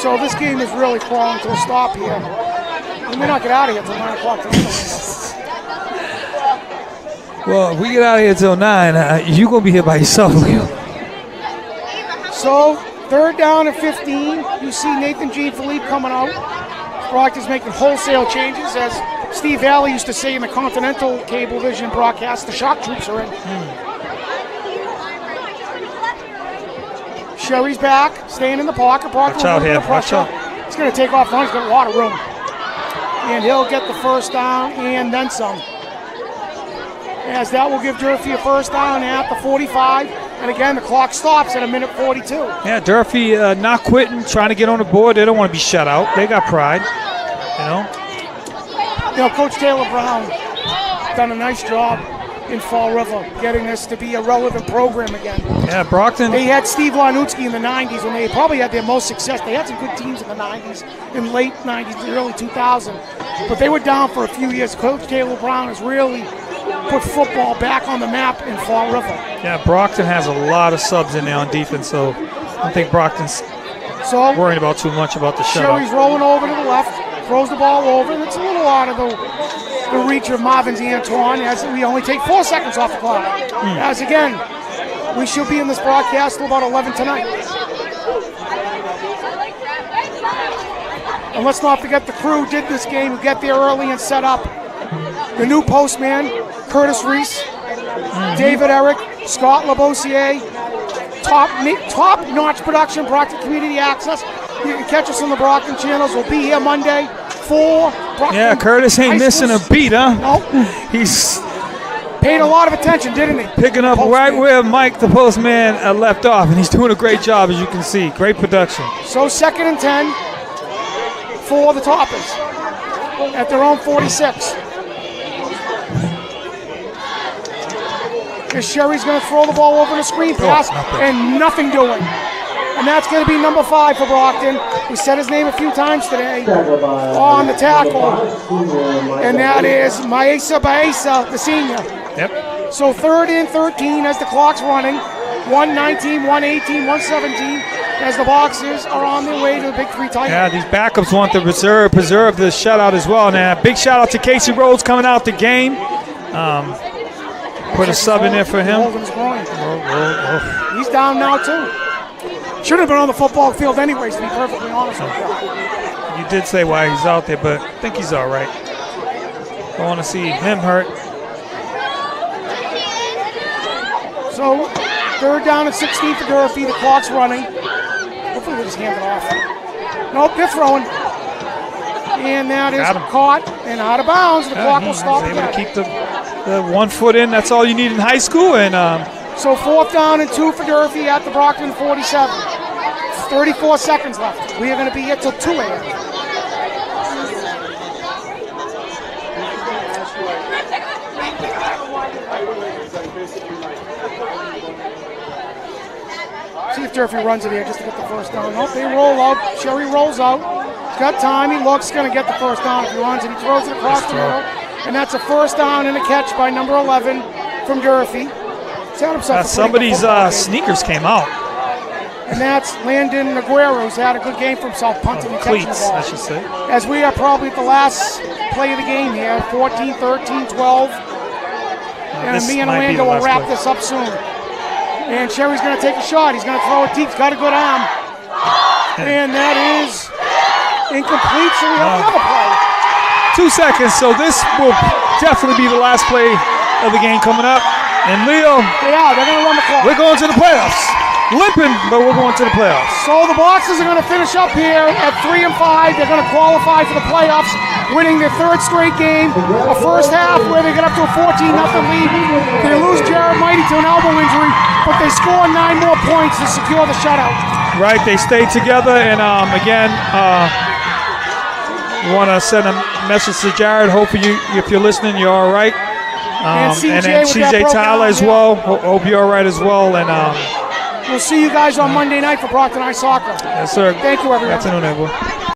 So this game is really crawling to a stop here. We may not get out of here until 9 o'clock tonight. Well, if we get out of here until 9, you're going to be here by yourself, Leo. So 3rd down and 15. You see Nathan Jean Philippe coming out. Brockton's making wholesale changes, as Steve Valley used to say in the Continental Cable Vision broadcast, the shock troops are in. Sherry's back, staying in the pocket. Watch out here, watch out. He's going to take off run. He's got a lot of room. And he'll get the 1st down and then some. As that will give Durfee a 1st down at the 45. And again, the clock stops at 1:42. Yeah, Durfee not quitting, trying to get on the board. They don't want to be shut out. They got pride, Coach Taylor Brown done a nice job in Fall River, getting this to be a relevant program again. Yeah, Brockton. They had Steve Lanutsky in the 90s when they probably had their most success. They had some good teams in the 90s, in late 90s, early 2000. But they were down for a few years. Coach Taylor Brown has really put football back on the map in Fall River. Yeah, Brockton has a lot of subs in there on defense, so I don't think Brockton's worrying about too much about the shutout. Sherry's rolling over to the left, throws the ball over, and it's a little out of the reach of Marvin's Antoine, as we only take 4 seconds off the clock. As again, we should be in this broadcast till about 11 tonight. And let's not forget the crew did this game, who get there early and set up. The new postman, Curtis Reese, David Eric, Scott Labossiere, top-notch production, Brockton Community Access. You can catch us on the Brockton channels. We'll be here Monday for Brockton. Yeah, Curtis ain't missing a beat, huh? Nope. He's paid a lot of attention, didn't he? Picking up right where Mike, the postman, left off, and he's doing a great job, as you can see. Great production. So 2nd and 10 for the Toppers at their own 46. And Sherry's going to throw the ball over the screen pass, and nothing doing. And that's going to be number 5 for Brockton. We said his name a few times today on the tackle. And that is Maesa Baesa, the senior. Yep. So 3rd and 13 as the clock's running. 1:19, 1:18, 1:17 as the Boxers are on their way to the Big 3 title. Yeah, these backups want to preserve the shutout as well. Now, big shout out to Casey Rhodes coming out the game. Put a sub in there for him. He's down now too. Should have been on the football field anyways, to be perfectly honest with you. You did say why he's out there, but I think he's all right. I want to see him hurt. So 3rd down and 16 for Durfee. The clock's running. Hopefully they just hand it off. Nope, they're throwing. And that is caught and out of bounds. The clock will stop able again. to keep the 1 foot in. That's all you need in high school. And so 4th down and 2 for Durfee at the Brockton 47. 34 seconds left. We are going to be here till 2 a.m. See if Durfee runs it here just to get the 1st down. Nope, they roll out. Sherry rolls out. He's got time. He looks, going to get the 1st down if he runs it. He throws it across the middle. And that's a 1st down and a catch by number 11 from Durfee. Somebody's sneakers came out. And that's Landon Aguero, who's had a good game for himself, punting and catching the Cleats, ball. I should say. As we are probably at the last play of the game here, 14, 13, 12. And me and Orlando will wrap this up soon. And Sherry's going to take a shot. He's going to throw it deep. He's got a good arm. And that is incomplete, so we have another play. 2 seconds, so this will definitely be the last play of the game coming up. And Leo, they're going to run the clock. we're going to the playoffs. Limping, but we're going to the playoffs. So the Boxers are going to finish up here at 3-5. They're going to qualify for the playoffs, winning their third straight game. A first half where they get up to a 14-0 lead. They lose Jared Mighty to an elbow injury, but they score 9 more points to secure the shutout. Right, they stayed together, and again, we want to send a message to Jared. Hopefully, if you're listening, you're all right. And then CJ Tyler as well. Hope you're all right as well. And we'll see you guys on Monday night for Brockton High Soccer. yes, sir. Thank you, everyone. Good afternoon, everyone.